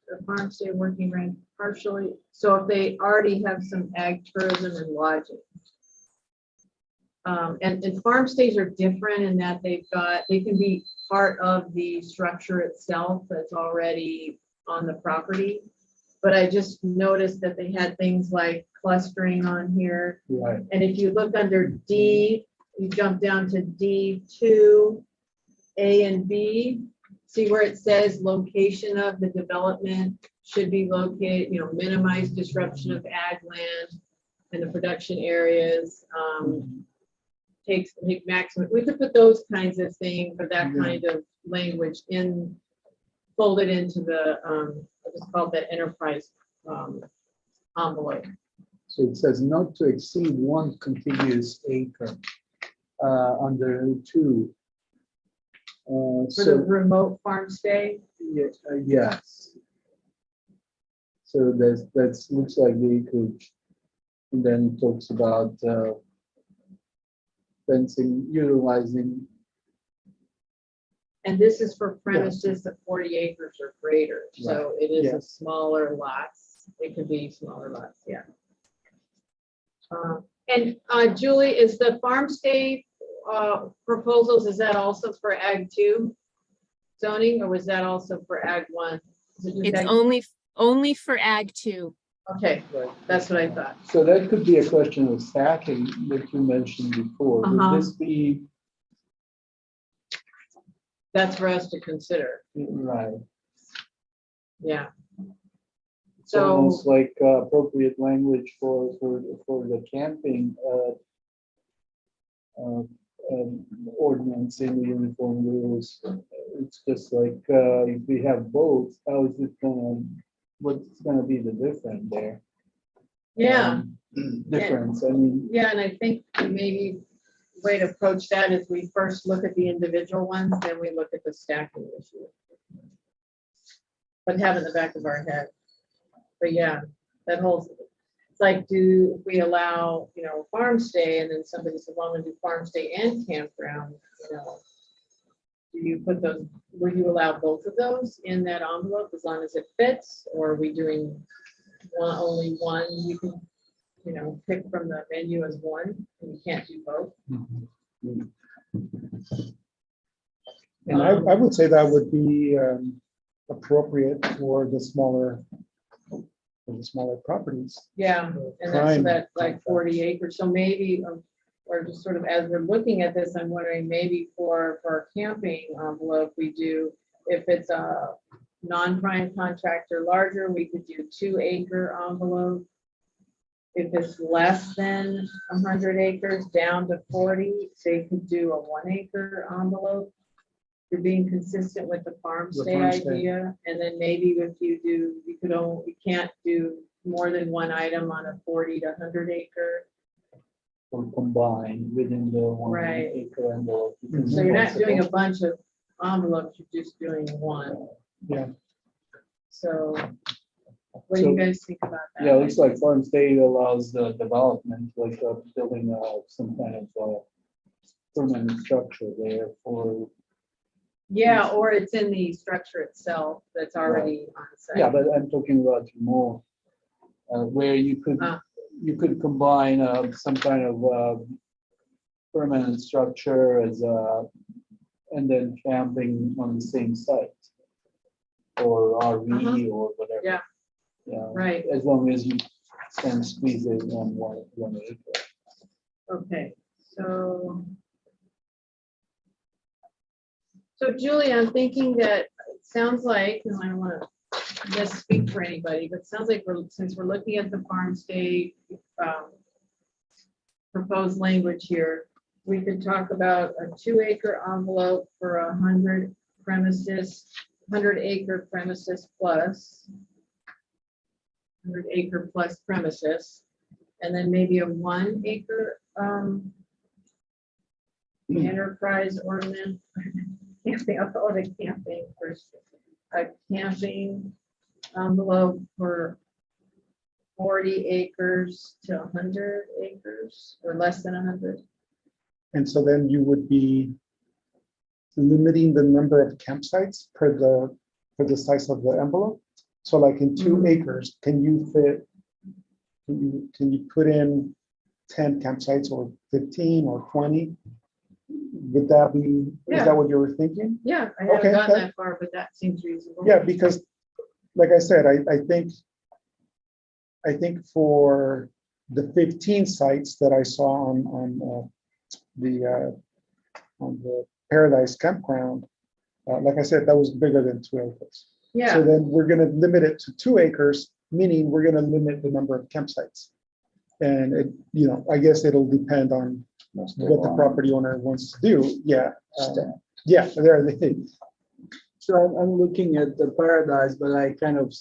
The farm stay working ranch partially, so if they already have some ag tourism and lodging. And farm stays are different in that they can be part of the structure itself that's already on the property. But I just noticed that they had things like clustering on here. Right. And if you look under D, you jump down to D2, A and B, see where it says location of the development should be located, minimize disruption of ag land and the production areas. Take maximum, we could put those kinds of things or that kind of language folded into the, it's called the enterprise envelope. So it says not to exceed 1 contiguous acre under 2. For the So, remote farm stay, yes. So that's looks like the acreage. And then it talks about fencing, utilizing. and this is for premises of 40 acres or greater, so it is a Yes. smaller lots. It could be smaller lots, yeah. And Julie, is the farm stay proposals, is that also for Ag 2 zoning, or was that also for Ag 1? Is it just It's Ag- only for Ag 2. Okay, that's what I thought. So that could be a question of stacking that you mentioned before. Uh-huh. Would this be That's for us to consider, right? yeah. It's So, almost like appropriate language for the camping ordinance in the uniform rules. It's just like if we have both, how is it what's gonna be the difference there? yeah, Difference, I mean, yeah, and I think maybe way to approach that is we first look at the individual ones, then we look at the stacking issue. But have in the back of our head. But yeah, that whole, it's like, do we allow, farm stay, and then somebody says, well, I'm gonna do farm stay and campground, do you put those, would you allow both of those in that envelope as long as it fits, or are we doing only one? You can, pick from the menu as one, and you can't do both. And I would say that would be appropriate for the smaller properties. Yeah, and that's Prime. that like 40 acres, so maybe, or just sort of as we're looking at this, I'm wondering maybe for our camping envelope, we do, if it's a non-prime contractor larger, we could do 2 acre envelope. If it's less than 100 acres, down to 40, so you could do a 1 acre envelope. You're being consistent with the farm The stay farm stay. idea, and then maybe if you can't do more than one item on a 40 to 100 acre. or combined within the 1 Right. acre envelope. because So you're not most of doing them- a bunch of envelopes, you're just doing one. Yeah. So what do you So- guys think about that? Yeah, it looks like farm stay allows the development, like building some kind of permanent structure there for, Yeah, or it's in the structure itself that's already on site. yeah, but I'm talking about more where you could Ah. combine some kind of permanent structure as a, and then camping on the same site. Or RV or whatever. Yeah. Yeah, Right. as long as you can squeeze it on one acre. Okay, so. So Julie, I'm thinking that it sounds like, and I don't want to just speak for anybody, but it sounds like since we're looking at the farm state proposed language here, we could talk about a 2-acre envelope for 100 premises, 100-acre premises plus 100-acre plus premises, and then maybe a 1-acre enterprise ordinance. Camping, I'll call it a camping first. A camping envelope for 40 acres to 100 acres or less than 100. And so then you would be limiting the number of campsites per the size of the envelope. So like in 2 acres, can you fit, can you put in 10 campsites or 15 or 20? Would that be, Yeah. is that what you were thinking? Yeah, I haven't Okay, gotten that- that far, but that seems reasonable. Yeah, because like I said, I think for the 15 sites that I saw on the Paradise Campground, like I said, that was bigger than 2 acres. So Yeah, then we're gonna limit it to 2 acres, meaning we're gonna limit the number of campsites. And it, you know, I guess it'll depend on what the property owner wants to do. Yeah. Yeah, there they. So I'm looking at the Paradise, but I kind of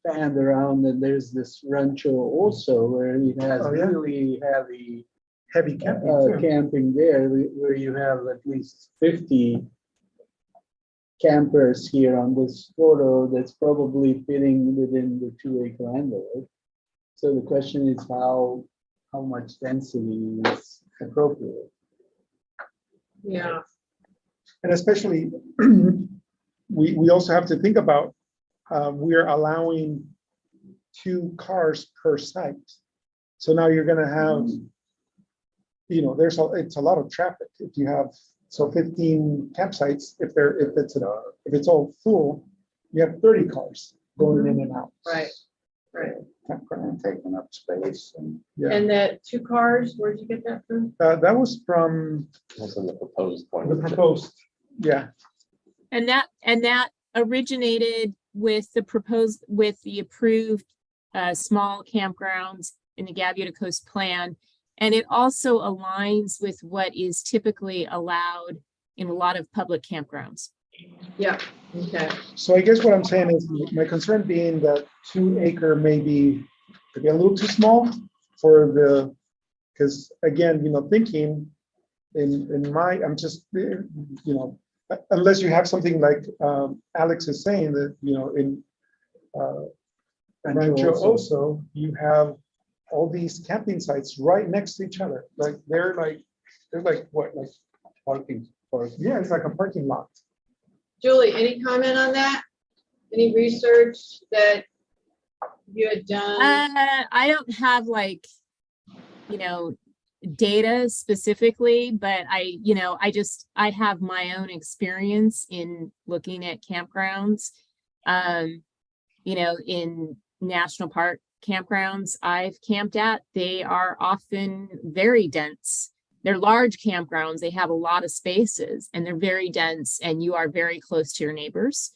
panned around and there's this rancho also where it has Oh, yeah? really heavy Heavy camping too. camping there, where you have at least 50 campers here on this photo that's probably fitting within the 2-acre envelope. So the question is how much density is appropriate? yeah, And especially, we also have to think about, we're allowing 2 cars per site. So now you're gonna have, you know, it's a lot of traffic. If you have, so 15 campsites, if it's all full, you have 30 cars going in and out. right, right. And taking up space and. Yeah, And that 2 cars, where'd you get that from? that was from What's in the proposed one? the proposed, yeah. And that originated with the approved small campgrounds in the Gaviota Coast Plan. And it also aligns with what is typically allowed in a lot of public campgrounds. Yeah, okay, So I guess what I'm saying is my concern being that 2-acre could be a little too small for because again, you know, thinking I'm just, you know, unless you have something like Alex is saying that, you know, in Rancho Oso, you have all these camping sites right next to each other. Like they're like what, like Parking. yeah, it's like a parking lot. Julie, any comment on that? Any research that you had done? I don't have data specifically, but I have my own experience in looking at campgrounds. In national park campgrounds I've camped at, they are often very dense. They're large campgrounds. They have a lot of spaces and they're very dense and you are very close to your neighbors.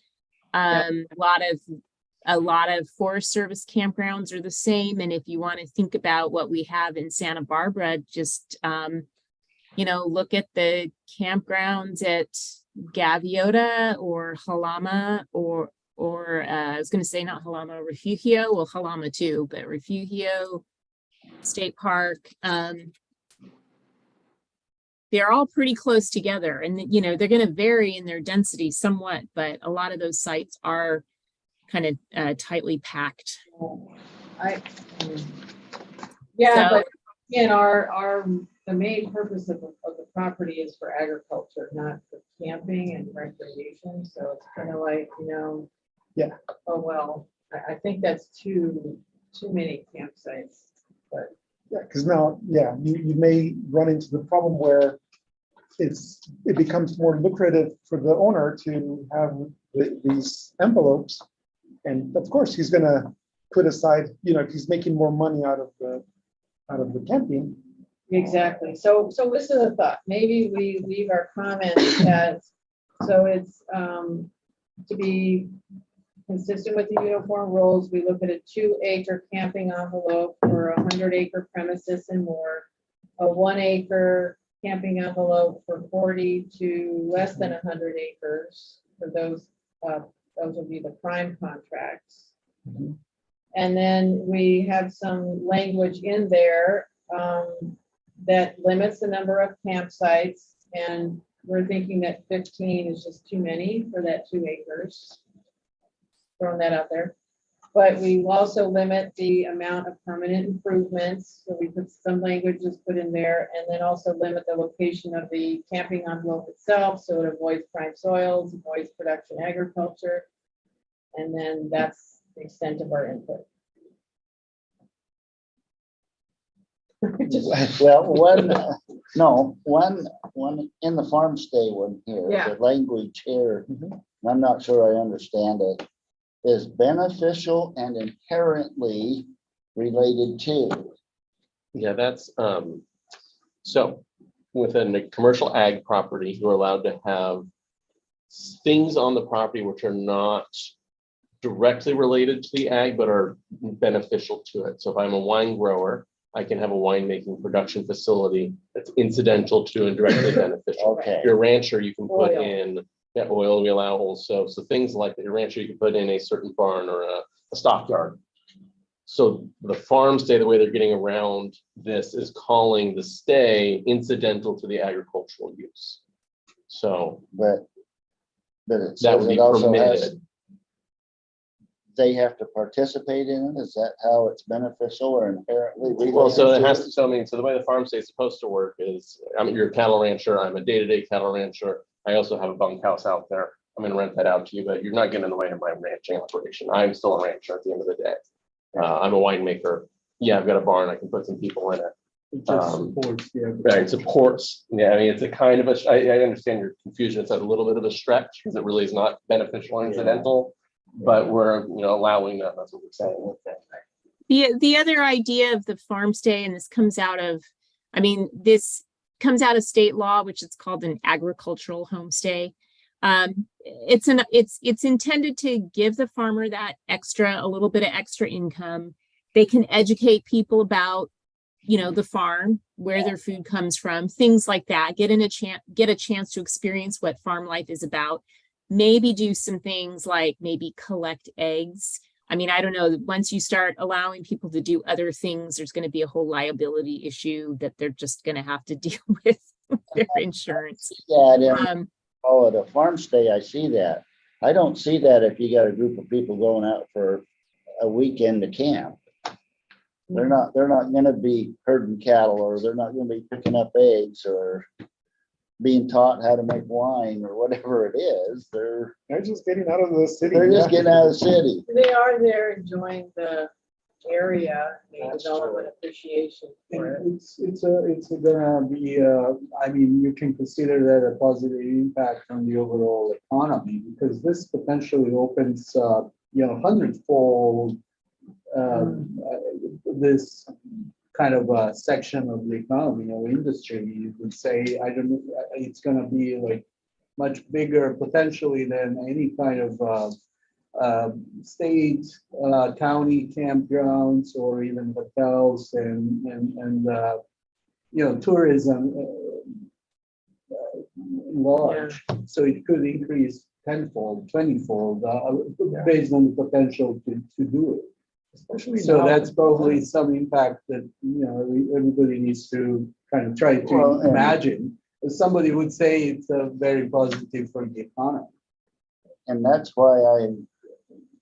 A lot of Forest Service campgrounds are the same. And if you want to think about what we have in Santa Barbara, just, look at the campgrounds at Gaviota or Halama or I was going to say not Halama, Refugio, well, Halama too, but Refugio State Park. They're all pretty close together and, they're going to vary in their density somewhat, but a lot of those sites are kind of tightly packed. Yeah, So- but again, the main purpose of the property is for agriculture, not for camping and recreation. So it's kind of like, Yeah. oh, well, I think that's too many campsites, but Yeah, because now, yeah, you may run into the problem where it becomes more lucrative for the owner to have these envelopes. And of course, he's gonna put aside, if he's making more money out of the camping. Exactly. So this is a thought. Maybe we leave our comments as, so it's to be consistent with the uniform rules. We look at a 2-acre camping envelope for a 100-acre premises and more, a 1-acre camping envelope for 40 to less than 100 acres for those will be the prime contracts. Mhm. And then we have some language in there that limits the number of campsites, and we're thinking that 15 is just too many for that 2 acres. Throwing that out there. But we will also limit the amount of permanent improvements, so we put some language is put in there, and then also limit the location of the camping envelope itself, so it avoids prime soils, avoids production agriculture. And then that's the extent of our input. Just- Well, one in the farm stay one here, Yeah. the language here, Mhm. I'm not sure I understand it, is beneficial and inherently related to. Yeah, that's, so within a commercial ag property, you're allowed to have things on the property which are not directly related to the ag, but are beneficial to it. So if I'm a wine grower, I can have a winemaking production facility that's incidental to and directly beneficial. Okay, If you're a rancher, you can put Oil. in, yeah, oil we allow also. So things like that, your rancher, you can put in a certain barn or a stockyard. So the farm stay, the way they're getting around this is calling the stay incidental to the agricultural use. So but it that says would be it also has, permitted. they have to participate in it. Is that how it's beneficial or inherently related? Well, so it to has to, so I mean, so the way the farm stay is supposed to work is, you're a cattle rancher, I'm a day-to-day cattle rancher. I also have a bunkhouse out there. I'm gonna rent that out to you, but you're not getting in the way of my ranching operation. I'm still a rancher at the end of the day. I'm a winemaker. Yeah, I've got a barn. I can put some people in it. It just Um, supports the Right, it supports, yeah, I mean, it's a kind of a, I understand your confusion. It's a little bit of a stretch because it really is not beneficial or incidental. But we're, allowing that. That's what we're saying. The other idea of the farm stay, and this comes out of, this comes out of state law, which is called an agricultural homestay. It's intended to give the farmer that a little bit of extra income. They can educate people about, the farm, where their food comes from, things like that. Get a chance to experience what farm life is about. Maybe do some things like maybe collect eggs. I don't know, once you start allowing people to do other things, there's going to be a whole liability issue that they're just going to have to deal with their insurance. Yeah, I Um, didn't call it a farm stay. I see that. I don't see that if you got a group of people going out for a weekend to camp. They're not gonna be herding cattle, or they're not gonna be picking up eggs or being taught how to make wine or whatever it is. They're just getting out of the city. just yeah. getting out of the city. They are there enjoying the area, they That's develop true. an appreciation for it. It's gonna be, you can consider that a positive impact on the overall economy, because this potentially opens, hundredfold, this kind of a section of the economy or industry. You could say, I don't know, it's gonna be like much bigger potentially than any kind of state, county campgrounds or even hotels and tourism large. So it could increase tenfold, 20-fold, based on the potential to do it. Especially So now. that's probably some impact that, everybody needs to kind of try to Well, and- imagine. Somebody would say it's very positive for the economy. And that's why I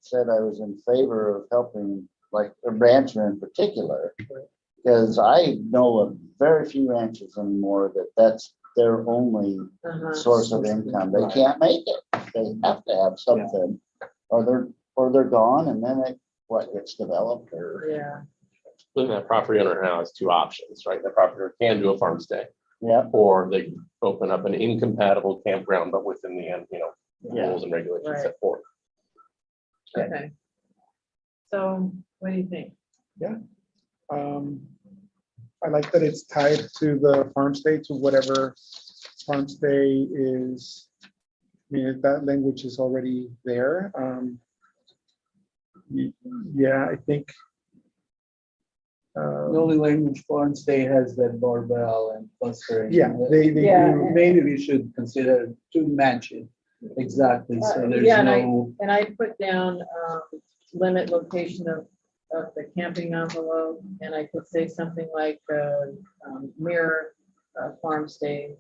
said I was in favor of helping, like a rancher in particular. Because I know of very few ranchers anymore that's their only Uh-huh. source of income. They can't make it. They have to have something, or they're gone, and then what gets developed or. Yeah. then that property owner now has two options, right? That property owner can do a farm stay, Yep, or they can open up an incompatible campground, but within the, Yeah. rules and regulations Right. set forth. Okay. So what do you think? I like that it's tied to the farm stay, to whatever farm stay is. I mean, that language is already there. Yeah, I think. The only language farm stay has that barbell and clustering. Yeah, they Yeah. do. Maybe we should consider to match it exactly, so there's Yeah, and no. And I put down, limit location of the camping envelope, and I could say something like, mirror, farm stay.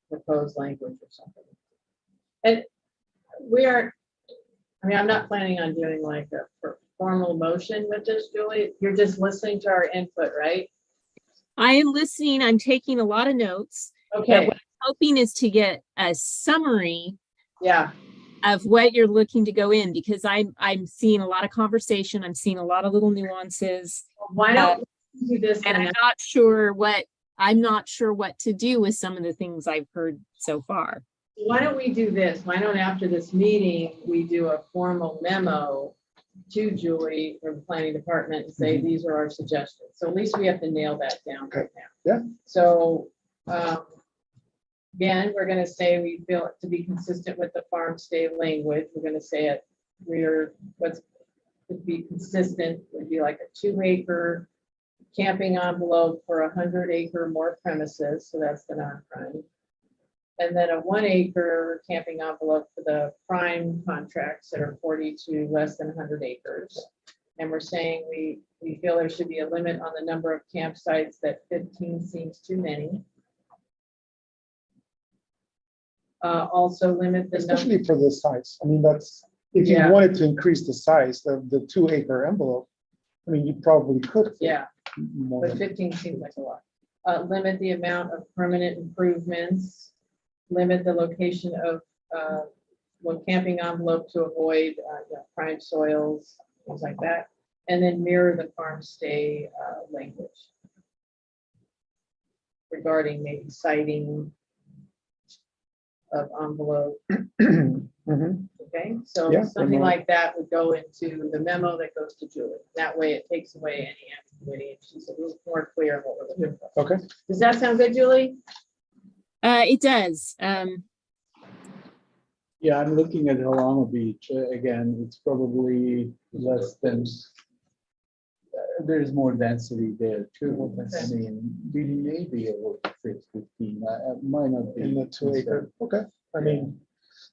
Proposed language or something. And we are, I mean, I'm not planning on doing like a formal motion with this, Julie. You're just listening to our input, right? I am listening, I'm taking a lot of notes. Okay, what Hoping is to get a summary yeah, of what you're looking to go in, because I'm seeing a lot of conversation, I'm seeing a lot of little nuances, why don't we do this? and then? I'm not sure what to do with some of the things I've heard so far. Why don't we do this? Why don't after this meeting, we do a formal memo to Julie from the planning department and say, these are our suggestions. So at least we have to nail that down right now. Yeah. So, again, we're gonna say we feel it to be consistent with the farm stay language. We're gonna say it, what's to be consistent would be like a 2-acre camping envelope for 100-acre more premises, so that's the non-prime. And then a 1-acre camping envelope for the prime contracts that are 40 to less than 100 acres. And we're saying we feel there should be a limit on the number of campsites, that 15 seems too many. Also limit the number. Especially for this size. I mean, that's, if you Yeah. wanted to increase the size of the 2-acre envelope, I mean, you probably could. fit Yeah, more but than- 15 seems like a lot. Limit the amount of permanent improvements. Limit the location of camping envelope to avoid prime soils, things like that. And then mirror the farm stay language regarding maybe citing of envelope. Mhm. Okay, so Yeah, something remote. like that would go into the memo that goes to Julie. That way it takes away any ambiguity, and she's a little more clear of what we're looking for. Okay, Does that sound good, Julie? It does. Yeah, I'm looking at Halama Beach, again, it's probably less than. There's more density there too. I mean, we may be able to fit 15, might not be. in the 2-acre, okay. I mean,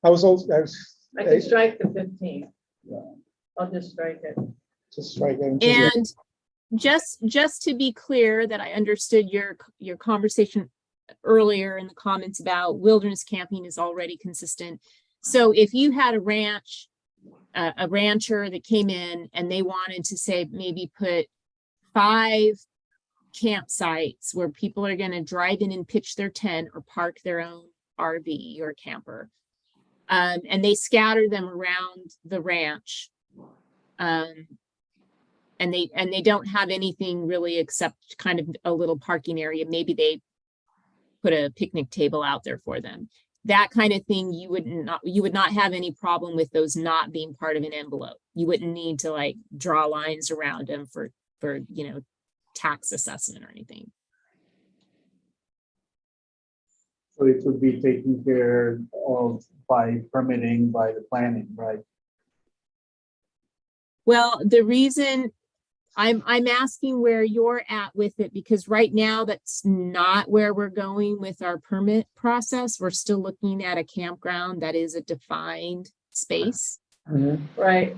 I was I can strike the 15. Yeah. I'll just strike it. just strike that. into the- And just to be clear that I understood your conversation earlier in the comments about wilderness camping is already consistent. So if you had a rancher that came in and they wanted to say, maybe put 5 campsites where people are going to drive in and pitch their tent or park their own RV or camper. And they scatter them around the ranch. And they don't have anything really except kind of a little parking area. Maybe they put a picnic table out there for them. That kind of thing, you would not have any problem with those not being part of an envelope. You wouldn't need to like draw lines around them for tax assessment or anything. So it would be taken care of by permitting, by the planning, right? Well, the reason I'm asking where you're at with it, because right now that's not where we're going with our permit process. We're still looking at a campground that is a defined space. Mhm. Right.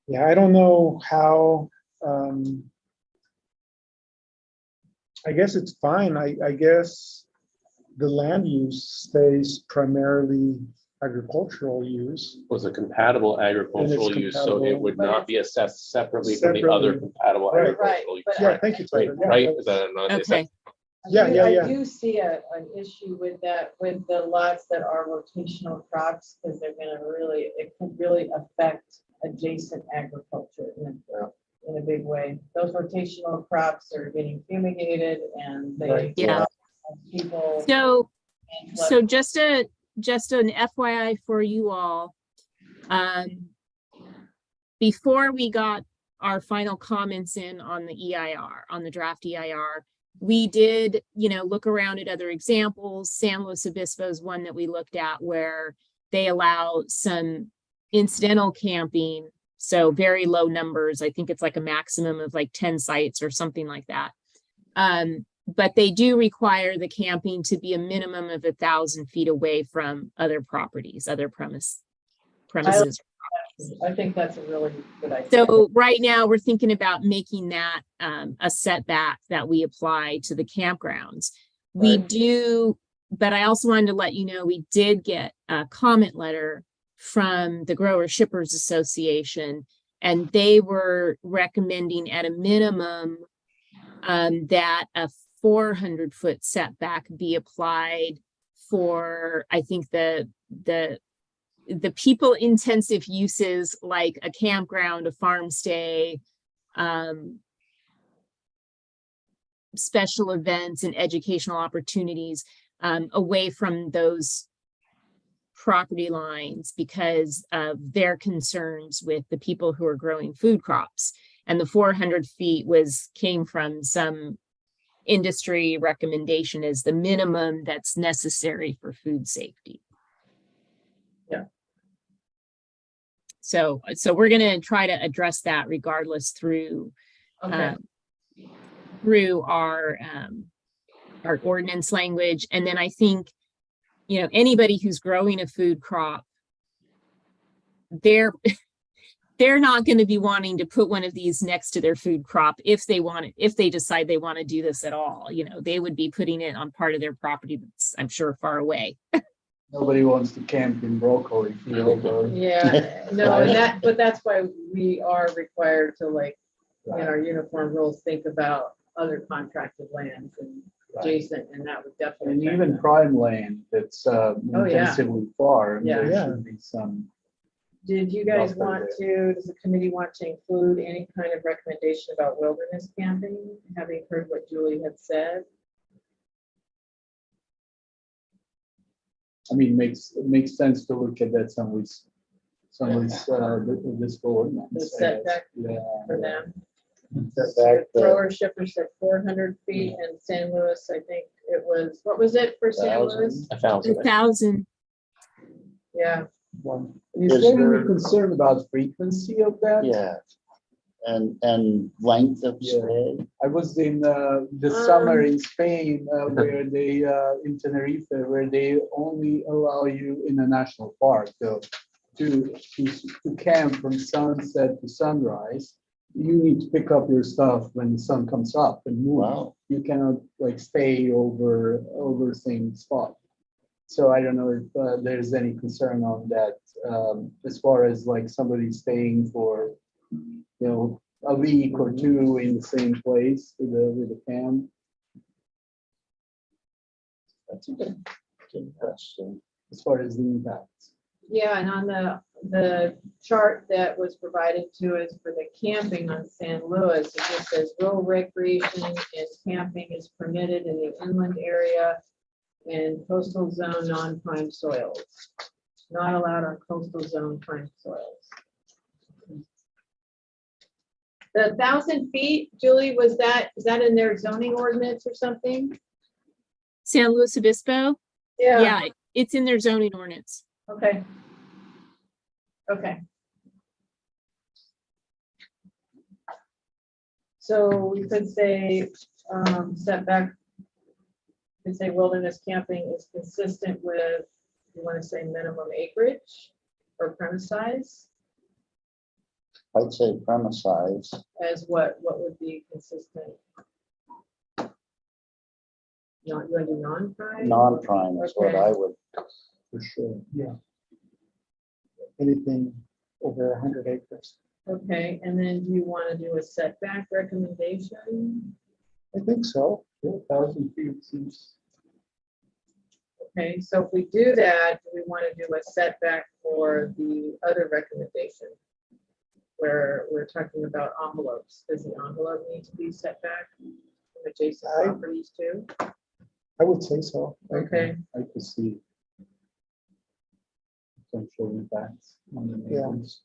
Yeah, I don't know how, I guess it's fine. I guess the land use stays primarily agricultural use. Was a compatible agricultural use, so it compatible. would not be assessed separately from the other Separately. compatible Right. agricultural. use. Right, Yeah, thank you, Right, Tyler. Yeah, right? that's- Is that not? is Okay, Yeah. I do see an issue with that, with the lots that are rotational crops, because it could really affect adjacent agriculture in a big way. Those rotational crops are getting fumigated and they. Yeah. People. So just an FYI for you all. Before we got our final comments in on the EIR, on the draft EIR, we did, look around at other examples. San Luis Obispo is one that we looked at where they allow some incidental camping. So very low numbers. I think it's like a maximum of like 10 sites or something like that. But they do require the camping to be a minimum of 1,000 feet away from other properties, other premises. I think that's a really good idea. So right now we're thinking about making that a setback that we apply to the campgrounds. We Right. do, but I also wanted to let you know, we did get a comment letter from the Grower Shippers Association, and they were recommending at a minimum that a 400-foot setback be applied for, I think, the people intensive uses like a campground, a farm stay, special events and educational opportunities away from those property lines because of their concerns with the people who are growing food crops. And the 400 feet came from some industry recommendation as the minimum that's necessary for food safety. Yeah. So we're going to try to address that regardless through Okay. through our ordinance language. And then I think, anybody who's growing a food crop, they're not going to be wanting to put one of these next to their food crop if they decide they want to do this at all. They would be putting it on part of their property that's, I'm sure, far away. Nobody wants to camp in broccoli field or. Yeah, no, but that's why we are required to, like, in our uniform rules, think about other contracted lands and adjacent, and that would definitely. And affect even that. prime land that's intensively farmed, Yeah. there Yeah. should be some. Did you guys Buffer want to, does the committee want to include any kind of recommendation about wilderness camping, having heard what Julie had said? I mean, it makes sense to look at that some ways, this ordinance. The I guess. setback Yeah. For them? Setback, Grower Shipper said 400 feet, and San Luis, I think it was, what was it for San 1,000. Luis? 1,000. 1,000. Yeah, Is Is there any there- concern about frequency of that? Yeah. And length of Yeah. stay. I was in the summer in Spain where they in Tenerife where they only allow you in a national park to camp from sunset to sunrise. You need to pick up your stuff when the sun comes up and move. Wow. You cannot like stay over same spot. So I don't know if there's any concern on that as far as like somebody staying for a week or two in the same place with the camp. That's a good question. As far as the impacts. yeah, and on the chart that was provided to us for the camping on San Luis, it just says rural recreation and camping is permitted in the inland area and coastal zone non-prime soils. Not allowed on coastal zone prime soils. The 1,000 feet, Julie, is that in their zoning ordinance or something? San Luis Obispo? Yeah. Yeah, it's in their zoning ordinance. Okay. Okay. So we could say setback, we could say wilderness camping is consistent with, you want to say minimum acreage or premise size, I'd say premise size. as what would be consistent? Not really non-prime? Non-prime is what Okay. I would. For sure, yeah. Anything over 100 acres. Okay, and then do you want to do a setback recommendation? I think so. 1,000 feet seems. Okay, so if we do that, do we want to do a setback for the other recommendation? where we're talking about envelopes. Does the envelope need to be set back from adjacent properties too? I would say so. Okay, I could see potential impacts on the Yeah. neighbors.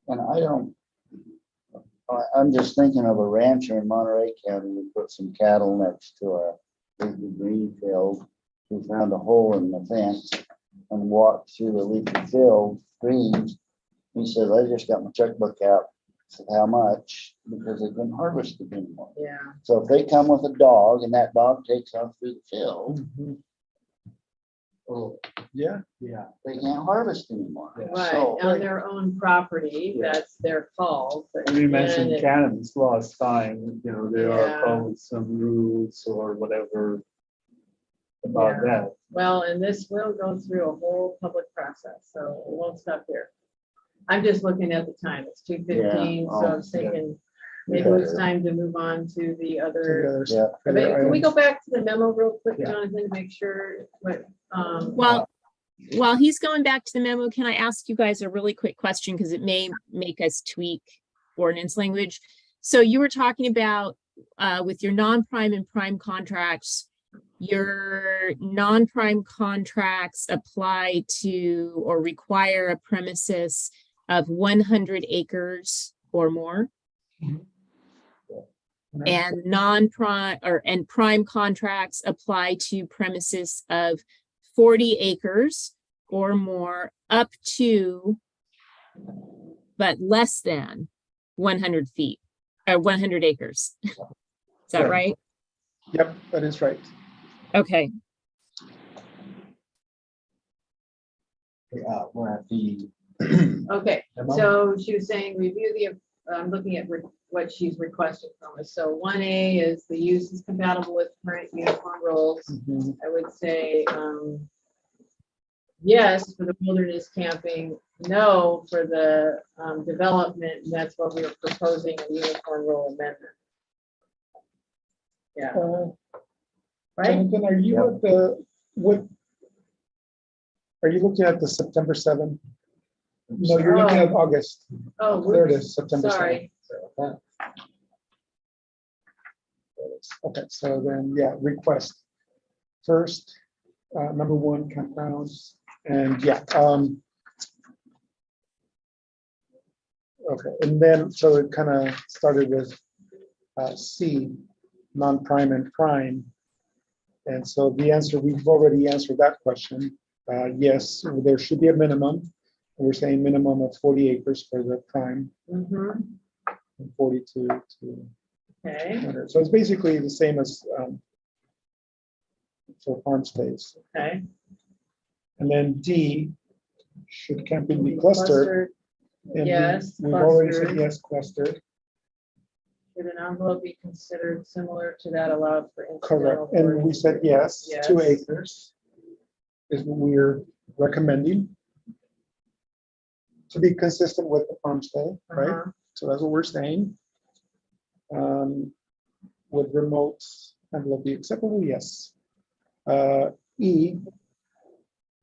And I'm just thinking of a rancher in Monterey County who put some cattle next to a leafy green field. He found a hole in the fence and walked through the leafy field, greens. He said, I just got my checkbook out. I said, how much? Because they couldn't harvest it anymore. yeah, So if they come with a dog and that dog takes off through the field, Mhm. Oh, Yeah, yeah. they can't harvest anymore. right, So, on their own property, Yeah. that's their call. But And we mentioned then it- cannabis last time, there are Yeah. probably some rules or whatever about Yeah. that. Well, and this will go through a whole public process, so it won't stop there. I'm just looking at the time, it's 2:15, so I was Yeah. thinking maybe it's time to move on to the other. together. yeah, Can we go back to the memo real quick, Yeah. Jonathan, to make sure what, Well, while he's going back to the memo, can I ask you guys a really quick question? Because it may make us tweak ordinance language. So you were talking about with your non-prime and prime contracts, your non-prime contracts apply to or require a premises of 100 acres or more. And non-prime and prime contracts apply to premises of 40 acres or more up to, but less than 100 feet, or 100 acres. Is that Right. right? Yep, that is right. Okay, We're at the. okay, memo. so she was saying, review I'm looking at what she's requesting from us. So 1A is the use is compatible with current uniform rules. Mhm. I would say, yes, for the wilderness camping, no for the development, and that's what we were proposing, a uniform rule amendment. Yeah, right? Jonathan, are you Yep. at are you looking at the September 7th? No, you're looking at August. Oh, There it whoops, is, September 7th. sorry. Okay, so then, yeah, request. First, number one, campgrounds, and yeah. Okay, and then, so it kind of started with C, non-prime and prime. And so the answer, we've already answered that question. Yes, there should be a minimum. We're saying minimum of 40 acres for the prime, Mhm, and 42 to okay, 100. So it's basically the same as for farm space. okay. And then D, should camping be clustered? And Yes, we've already said clustered. yes, clustered. Should an envelope be considered similar to that allowed for incidental? Correct. And we said yes, 2 Yes. acres is what we're recommending to be consistent with the farm stay, right? Uh-huh. So that's what we're saying. Would remote envelope be acceptable? Yes. E,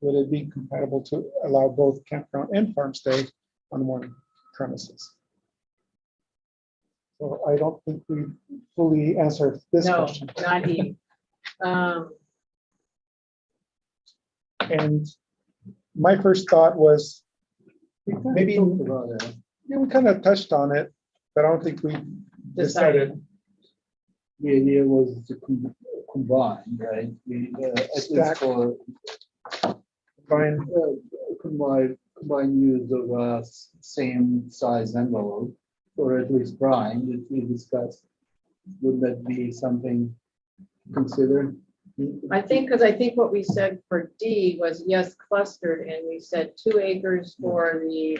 would it be compatible to allow both campground and farm stay on one premises? So I don't think we fully answered this No, question. not E. And my first thought was, maybe, Talked about that. yeah, we kind of touched on it, but I don't think we decided. The idea was to combine, right? At least Stack. for Fine, combine use of same size envelope, or at least prime that we discussed. Would that be something considered? I think what we said for D was yes, clustered, and we said 2 acres for the,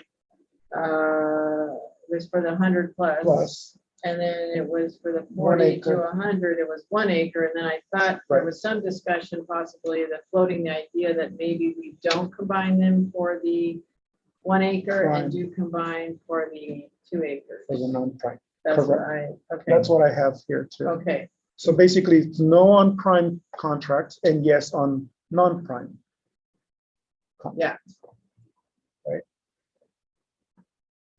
was for the 100 plus. plus, And then it was for the 1 40 to acre. 100, it was 1 acre. And then I thought there Right. was some discussion possibly that floating the idea that maybe we don't combine them for the 1 acre Prime. and do combine for the 2 acres. for the non-prime. That's what correct. okay, That's what I have here too. okay, So basically, it's no on prime contracts and yes on non-prime. Yeah. Right.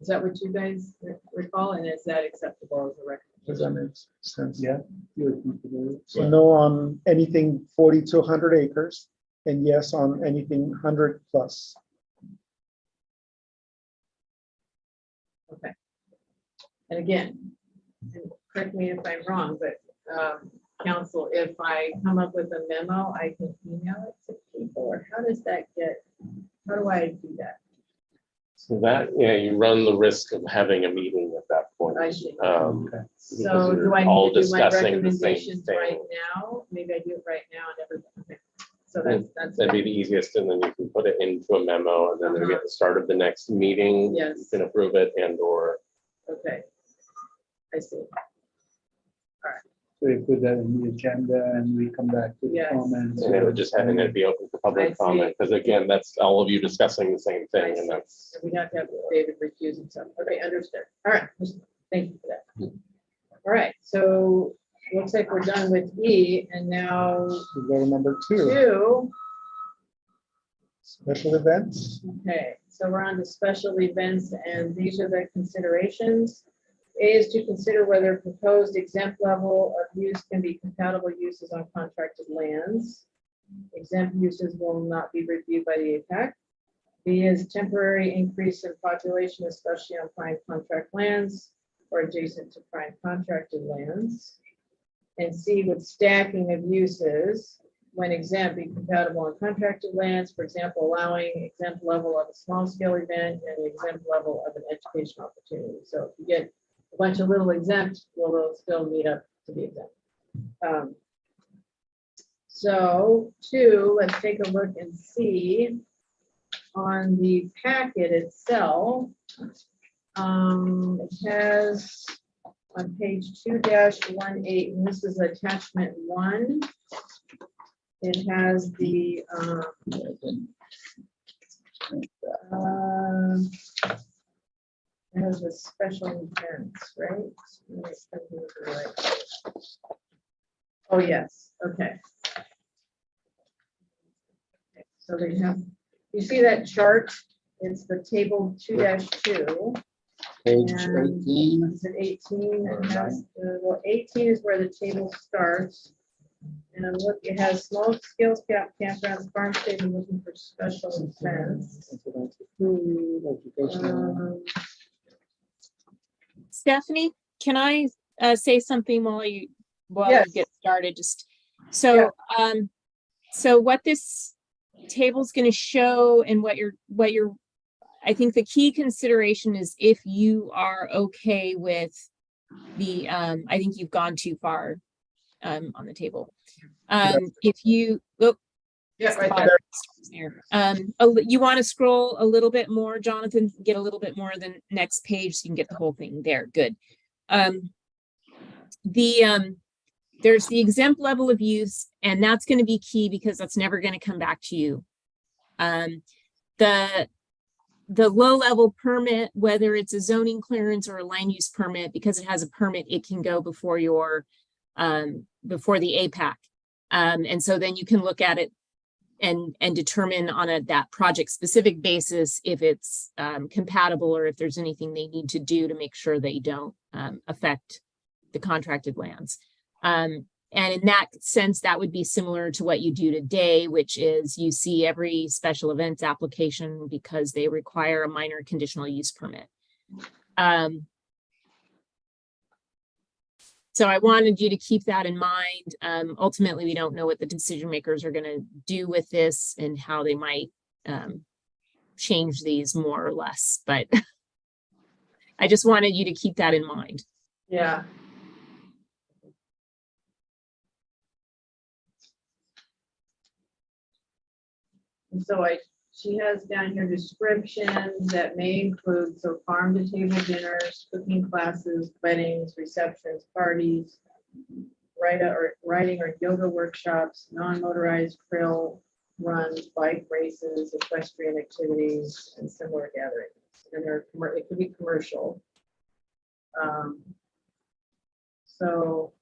Is that what you guys recall? And is that acceptable as a Does recommendation? that make sense? Yeah. you're comfortable. So no on anything 40 to 100 acres, and yes on anything 100 plus. Okay. And again, and correct me if I'm wrong, but council, if I come up with a memo, I can email it to people, or how does that get, how do I do that? So that, yeah, you run the risk of having a meeting at that point. I see. Because So do you're I all need to do my discussing the same recommendations right thing. now? Maybe I do it right now and everything. Okay. So that's. That'd be the easiest, and then you can put it into a memo, and then maybe at the start of the next meeting, you Yes. can approve it and or. Okay. I see. So we put that in the agenda and we come back to the Yes. comments. And it would just have, and it'd be open for I public see. comment, because again, that's all of you discussing the same I thing, see. and that's. We have to have David recuse himself. Okay, understood. All right. Thank you for that. All right, so looks like we're done with E, and now We go to number 2, 2. special events. Okay, so we're on to special events, and these are the considerations. A is to consider whether proposed exempt level of use can be compatible uses on contracted lands. Exempt uses will not be reviewed by the APAC. B is temporary increase in population, especially on prime contract lands or adjacent to prime contracted lands. And C, would stacking of uses when exempt be compatible on contracted lands, for example, allowing exempt level of a small scale event and exempt level of an educational opportunity. So if you get a bunch of little exempt, well, they'll still meet up to be exempt. So 2, let's take a look and see on the packet itself. It has on page 2-18, and this is attachment 1. It has the it has the special events, right? Oh, yes, okay. So they have, you see that chart? It's the table 2-2. Page And 18. Is it 18? It has, well, 18 is where the table starts. And look, it has small scale campgrounds, farm state, and looking for special events. Stephanie, can I say something while you Yes. get started? Just so so what this table's going to show and what you're I think the key consideration is if you are okay with the I think you've gone too far on the table. If you look Yeah, right there. you want to scroll a little bit more, Jonathan, get a little bit more of the next page so you can get the whole thing there. Good. There's the exempt level of use, and that's going to be key because that's never going to come back to you. The low level permit, whether it's a zoning clearance or a land use permit, because it has a permit, it can go before your before the APAC. And so then you can look at it and determine on that project specific basis if it's compatible or if there's anything they need to do to make sure they don't affect the contracted lands. And in that sense, that would be similar to what you do today, which is you see every special events application because they require a minor conditional use permit. So I wanted you to keep that in mind. Ultimately, we don't know what the decision makers are going to do with this and how they might change these more or less, but I just wanted you to keep that in mind. Yeah. And so she has down here descriptions that may include, so farm to table dinners, cooking classes, weddings, receptions, parties, writing or yoga workshops, non-motorized trail runs, bike races, equestrian activities, and similar gatherings. And it could be commercial. So.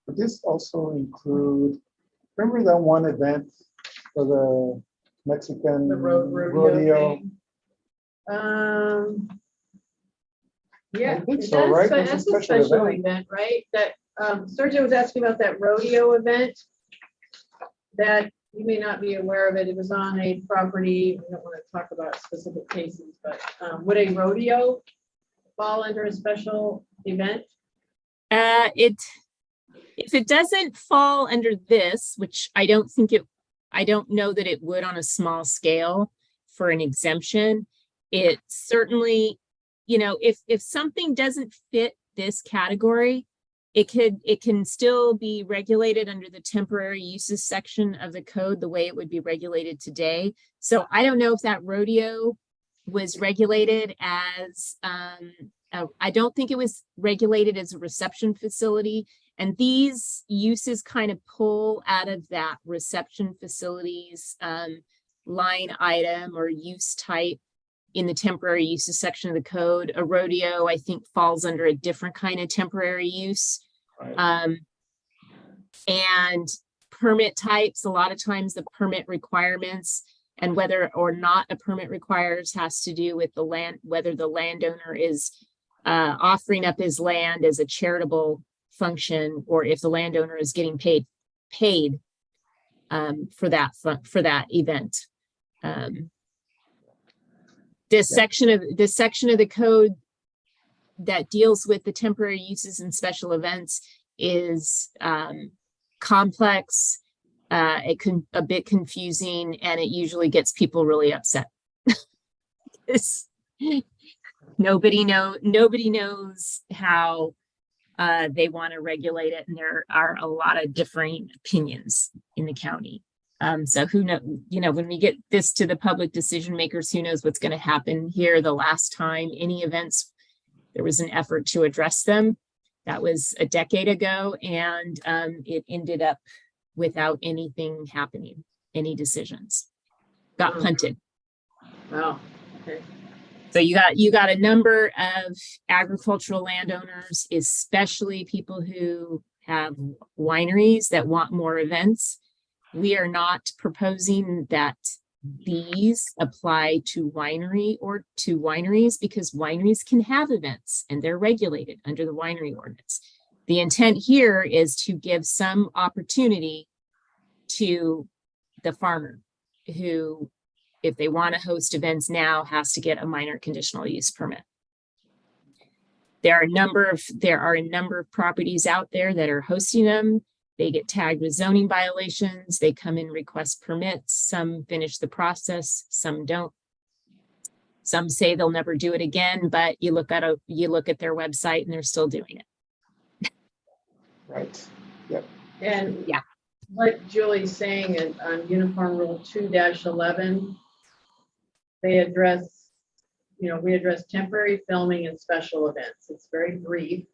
Would this also include, remember that one event for the Mexican The rodeo rodeo? thing. Yeah. think it so, does, right? but That's a That's a special special event. event, right? That, Sergio was asking about that rodeo event. That you may not be aware of it. It was on a property. We don't want to talk about specific cases, but would a rodeo fall under a special event? If it doesn't fall under this, which I don't think it, I don't know that it would on a small scale for an exemption. It certainly, if something doesn't fit this category, it can still be regulated under the temporary uses section of the code, the way it would be regulated today. So I don't know if that rodeo was regulated as, I don't think it was regulated as a reception facility. And these uses kind of pull out of that reception facilities line item or use type in the temporary uses section of the code. A rodeo, I think, falls under a different kind of temporary use. Right. And permit types, a lot of times the permit requirements and whether or not a permit requires has to do with the land, whether the landowner is offering up his land as a charitable function, or if the landowner is getting paid for that event. This section of the code that deals with the temporary uses and special events is complex, a bit confusing, and it usually gets people really upset. Nobody knows how they want to regulate it, and there are a lot of differing opinions in the county. So who knows, when we get this to the public decision makers, who knows what's going to happen here. The last time any events, there was an effort to address them. That was a decade ago, and it ended up without anything happening, any decisions. Got punted. Wow. Okay. So you got a number of agricultural landowners, especially people who have wineries that want more events. We are not proposing that these apply to wineries because wineries can have events and they're regulated under the winery ordinance. The intent here is to give some opportunity to the farmer who, if they want to host events now, has to get a minor conditional use permit. There are a number of properties out there that are hosting them. They get tagged with zoning violations. They come in, request permits. Some finish the process, some don't. Some say they'll never do it again, but you look at their website and they're still doing it. Right. And Yeah. Like Julie's saying, on Uniform Rule 2-11, they address, we address temporary filming and special events. It's very brief.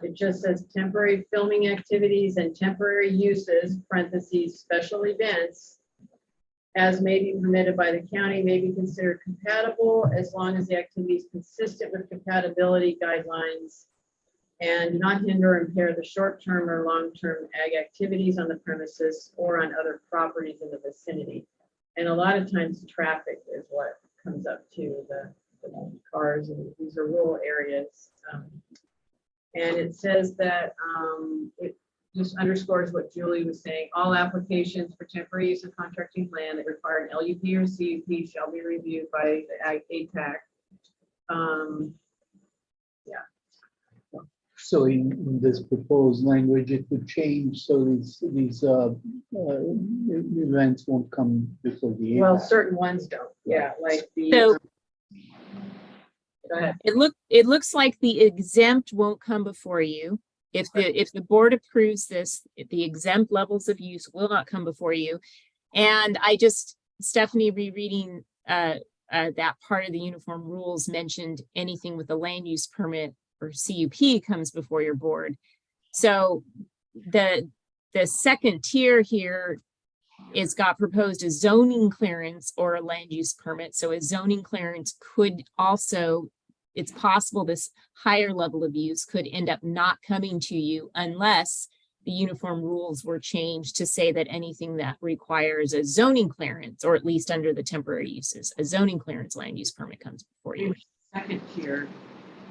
It just says temporary filming activities and temporary uses, parentheses, special events, as may be permitted by the county, may be considered compatible as long as the activity is consistent with compatibility guidelines and do not hinder or impair the short-term or long-term ag activities on the premises or on other properties in the vicinity. And a lot of times traffic is what comes up to the cars, and these are rural areas. And it says that it just underscores what Julie was saying. All applications for temporary use of contracting land that require an LUP or CUP shall be reviewed by the APAC. So in this proposed language, it would change, so these events won't come before the. Well, APAC. certain ones don't. Yeah, like the. So Go ahead. it looks like the exempt won't come before you. If the board approves this, the exempt levels of use will not come before you. And Stephanie, rereading that part of the uniform rules mentioned anything with a land use permit or CUP comes before your board. So the second tier here is got proposed a zoning clearance or a land use permit. So a zoning clearance could also, it's possible this higher level of use could end up not coming to you unless the uniform rules were changed to say that anything that requires a zoning clearance, or at least under the temporary uses, a zoning clearance land use permit comes before you. Second tier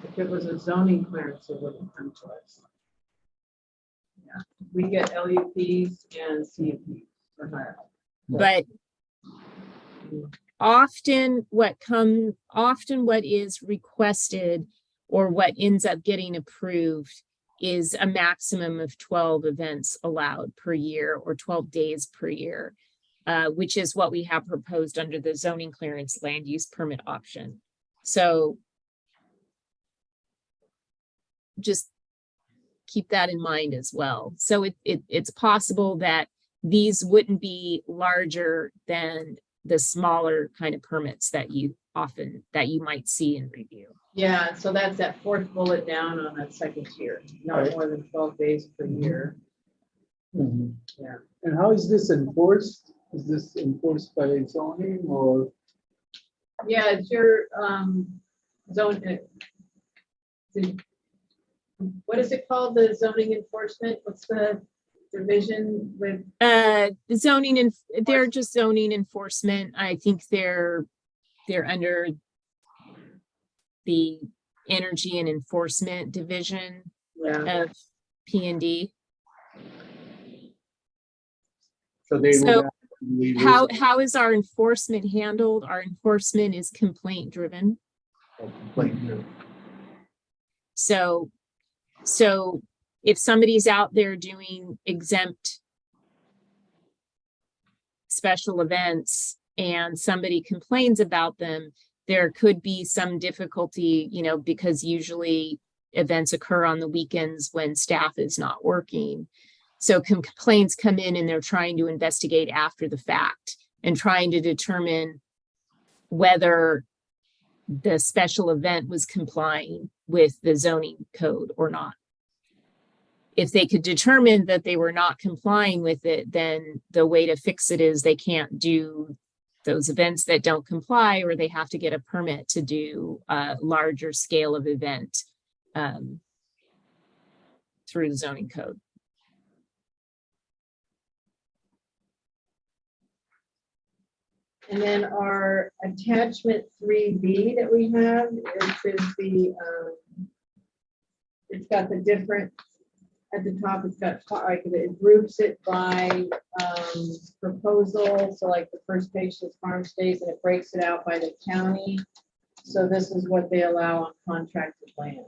If it was a zoning clearance, it wouldn't come to us. Yeah, we get LUPs and CUPs for hire. But often what is requested or what ends up getting approved is a maximum of 12 events allowed per year or 12 days per year, which is what we have proposed under the zoning clearance land use permit option. So just keep that in mind as well. So it's possible that these wouldn't be larger than the smaller kind of permits that you might see in review. Yeah, so that's that fourth bullet down on that second tier, not Right. more than 12 days per year. Mhm. Yeah. And how is this enforced? Is this enforced by zoning or? Yeah, it's your zone. What is it called? The zoning enforcement? What's the division with? Zoning and they're just zoning enforcement. I think they're under the energy and enforcement division Yeah, of P&D. So they So would actually How is our enforcement handled? Our enforcement is complaint driven. complain. So if somebody's out there doing exempt special events and somebody complains about them, there could be some difficulty, because usually events occur on the weekends when staff is not working. So complaints come in and they're trying to investigate after the fact and trying to determine whether the special event was complying with the zoning code or not. If they could determine that they were not complying with it, then the way to fix it is they can't do those events that don't comply, or they have to get a permit to do a larger scale of event through the zoning code. and then our attachment 3B that we have, is the, it's got the different, at the top, it's got, like, it groups it by proposal. So like the first page is farm stays and it breaks it out by the county. So this is what they allow on contracted land.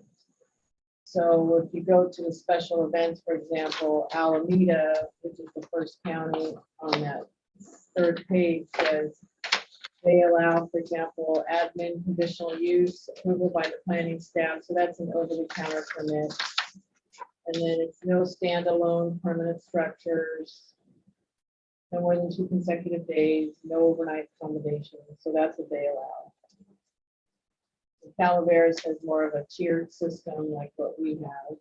So if you go to the special events, for example, Alameda, which is the first county on that third page, says they allow, for example, admin conditional use approval by the planning staff. So that's an over-the-counter permit. And then it's no standalone permanent structures, no more than 2 consecutive days, no overnight accommodation. So that's what they allow. Calaveras has more of a tiered system like what we have.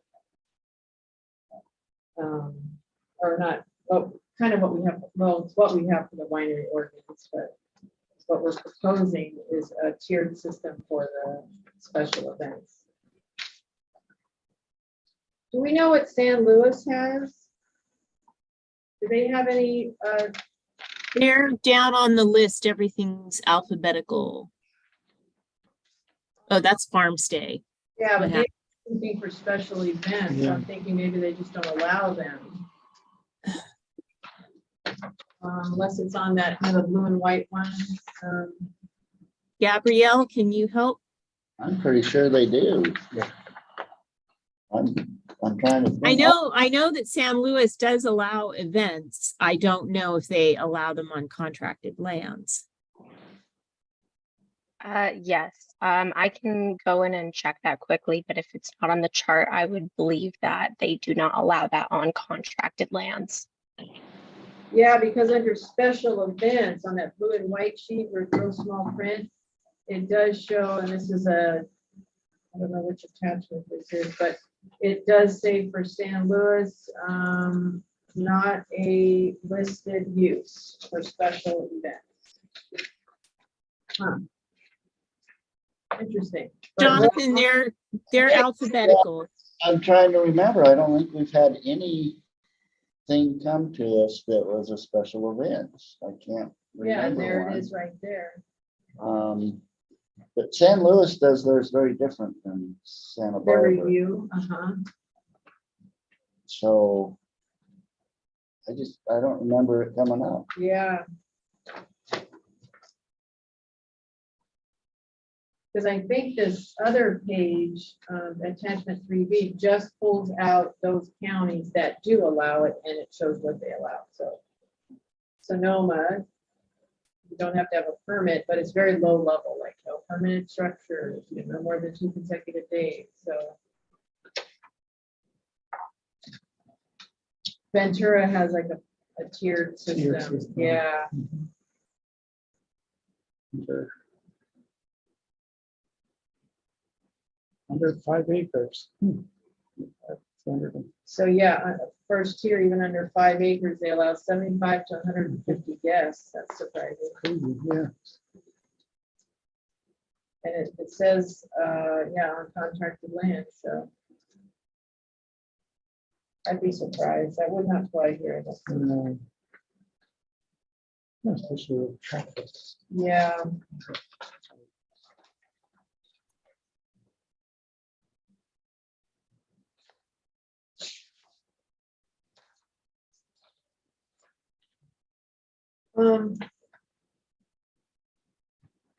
Or not, well, kind of what we have, well, it's what we have for the winery ordinance, but what we're proposing is a tiered system for the special events. Do we know what San Luis has? Do they have any, They're down on the list. Everything's alphabetical. Oh, that's farm stay. yeah, but Yeah. they're looking for special events. So I'm thinking maybe they just don't allow them. Unless it's on that kind of blue and white one. Gabrielle, can you help? I'm pretty sure they do. I'm trying to. I think. know that San Luis does allow events. I don't know if they allow them on contracted lands. Yes, I can go in and check that quickly, but if it's not on the chart, I would believe that they do not allow that on contracted lands. Yeah, because under special events on that blue and white sheet where it's real small print, it does show, and this is a, I don't know which attachment this is, but it does say for San Luis, not a listed use for special events. Huh. Interesting. But Jonathan, they're alphabetical. I'm trying to remember. I don't think we've had anything come to us that was a special event. I can't yeah, and remember there one. it is right there. But San Luis does theirs very different than Santa Their Barbara. review, So I don't remember it coming up. yeah. Because I think this other page, attachment 3B, just pulls out those counties that do allow it, and it shows what they allow, so. Sonoma, you don't have to have a permit, but it's very low level, like no permanent structures, no more than 2 consecutive days, so. Ventura has like a tiered Tiered system, system. yeah. Under 5 acres. That's under the- So yeah, first tier, even under 5 acres, they allow 75 to 150 guests. That's surprising. Crazy, yeah. And it says, yeah, on contracted land, so. I'd be surprised. I would not fly here. Yeah, especially with traffic. Yeah.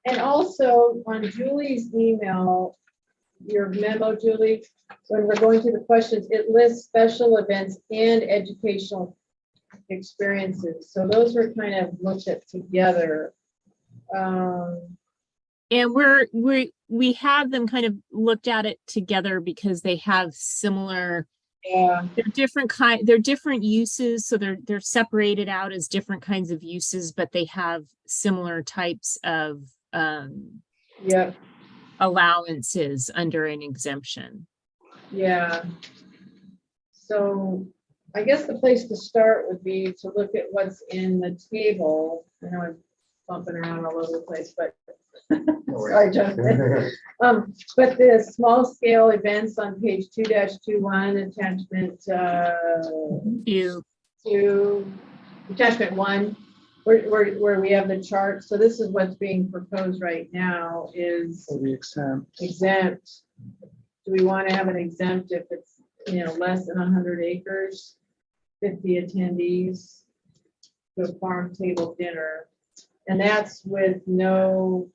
And also on Julie's email, your memo, Julie, when we're going through the questions, it lists special events and educational experiences. So those were kind of looked at together. And we have them kind of looked at it together because they have similar, Yeah, they're different uses, so they're separated out as different kinds of uses, but they have similar types of yeah, allowances under an exemption. yeah. So I guess the place to start would be to look at what's in the table. I know I'm bumping around all over the place, but sorry, Justin. But the small scale events on page 2-21, attachment You, to attachment 1, where we have the chart. So this is what's being proposed right now is For the exempt. exempt. Do we want to have an exempt if it's, less than 100 acres, 50 attendees, to a farm table dinner? And that's with no,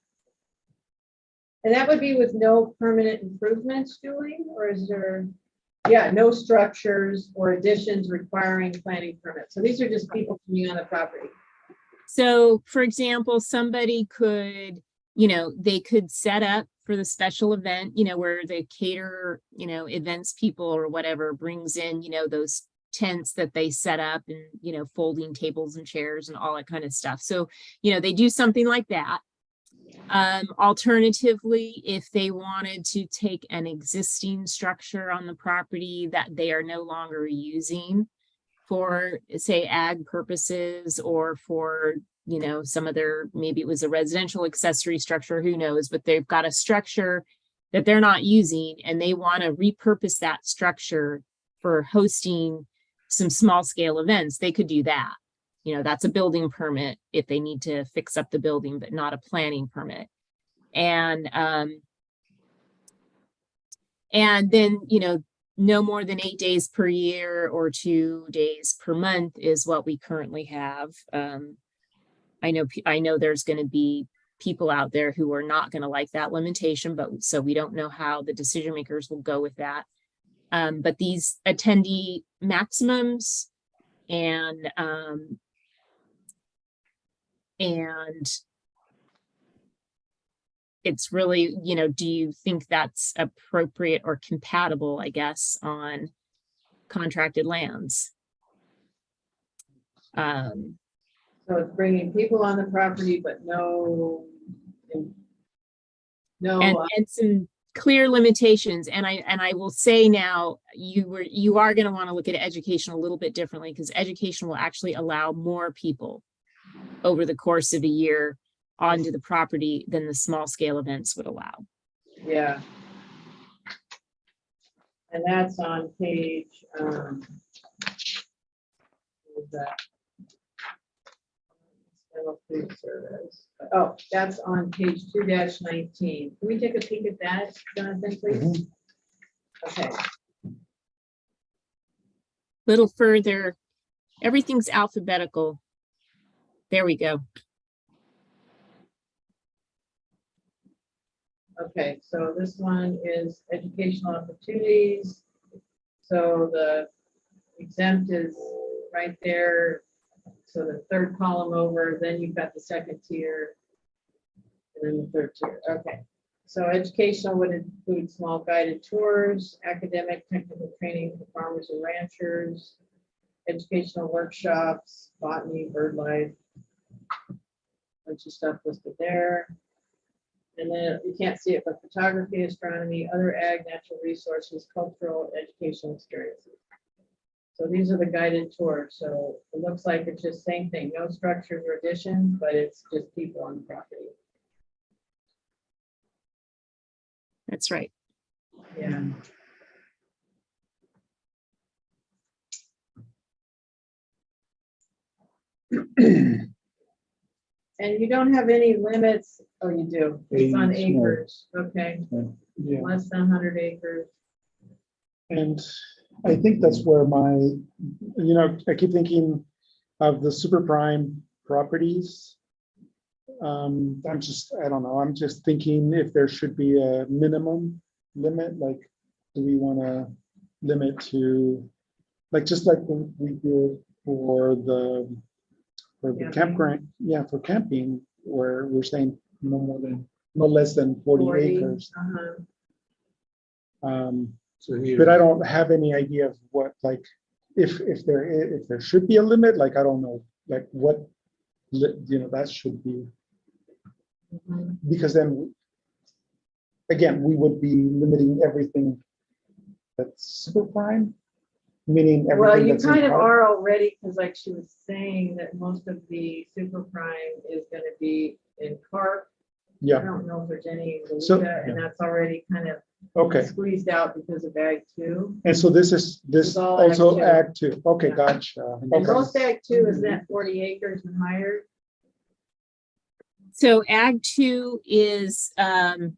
and that would be with no permanent improvements, Julie, or is there? Yeah, no structures or additions requiring planning permits. So these are just people coming on the property. so for example, somebody could, they could set up for the special event, where the caterer, events people or whatever brings in, those tents that they set up and, folding tables and chairs and all that kind of stuff. So, they do something like that. Alternatively, if they wanted to take an existing structure on the property that they are no longer using for, say, ag purposes or for, some other, maybe it was a residential accessory structure, who knows, but they've got a structure that they're not using and they want to repurpose that structure for hosting some small scale events, they could do that. That's a building permit if they need to fix up the building, but not a planning permit. And then, no more than 8 days per year or 2 days per month is what we currently have. I know there's going to be people out there who are not going to like that limitation, but so we don't know how the decision makers will go with that. But these attendee maximums and it's really, do you think that's appropriate or compatible, I guess, on contracted lands? So it's bringing people on the property, but no, And some clear limitations. And I will say now, you are going to want to look at education a little bit differently, because education will actually allow more people over the course of a year onto the property than the small scale events would allow. yeah. And that's on page, what is that? Animal food service. Oh, that's on page 2-19. Can we take a peek at that, Jonathan, please? Okay, Little further, everything's alphabetical. There we go. okay, so this one is educational opportunities. So the exempt is right there. So the third column over, then you've got the second tier. And then the third tier, okay. So educational would include small guided tours, academic, technical training for farmers and ranchers, educational workshops, botany, bird life. Bunch of stuff listed there. And then you can't see it, but photography, astronomy, other ag, natural resources, cultural, educational experiences. So these are the guided tours. So it looks like it's just same thing, no structures or additions, but it's just people on the property. That's right. Yeah. And you don't have any limits, oh, you do, it's on Acres, no. acres, okay, Yeah, less than 100 acres. and I think that's where I keep thinking of the super prime properties. I don't know, I'm just thinking if there should be a minimum limit, like, do we want to limit to, like, just like we did for the Camping. campground, yeah, for camping, where we're saying no less than 40 acres. So here. But I don't have any idea of what, like, if there should be a limit, like, I don't know, like, what, that should be, Mhm. because then, again, we would be limiting everything that's super prime, meaning Well, everything you that's in kind of park. are already, because like she was saying that most of the super prime is gonna be in carp. I Yeah, don't know if there's any in So- Volusia, and that's already kind of okay, squeezed out because of ag two. and so this It's all ag also too. ag too, okay, Yeah. gotcha. And Okay. most ag two is that 40 acres and higher. So Ag 2 is a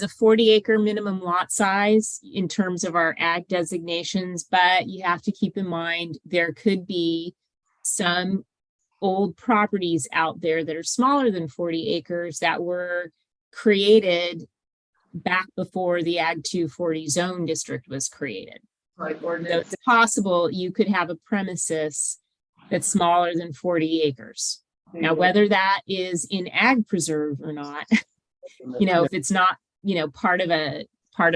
40 acre minimum lot size in terms of our ag designations, but you have to keep in mind there could be some old properties out there that are smaller than 40 acres that were created back before the Ag 2 40 zone district was created. Like So ordinance. it's possible you could have a premises that's smaller than 40 acres. Now, whether that is in ag preserve or not, if it's not, part of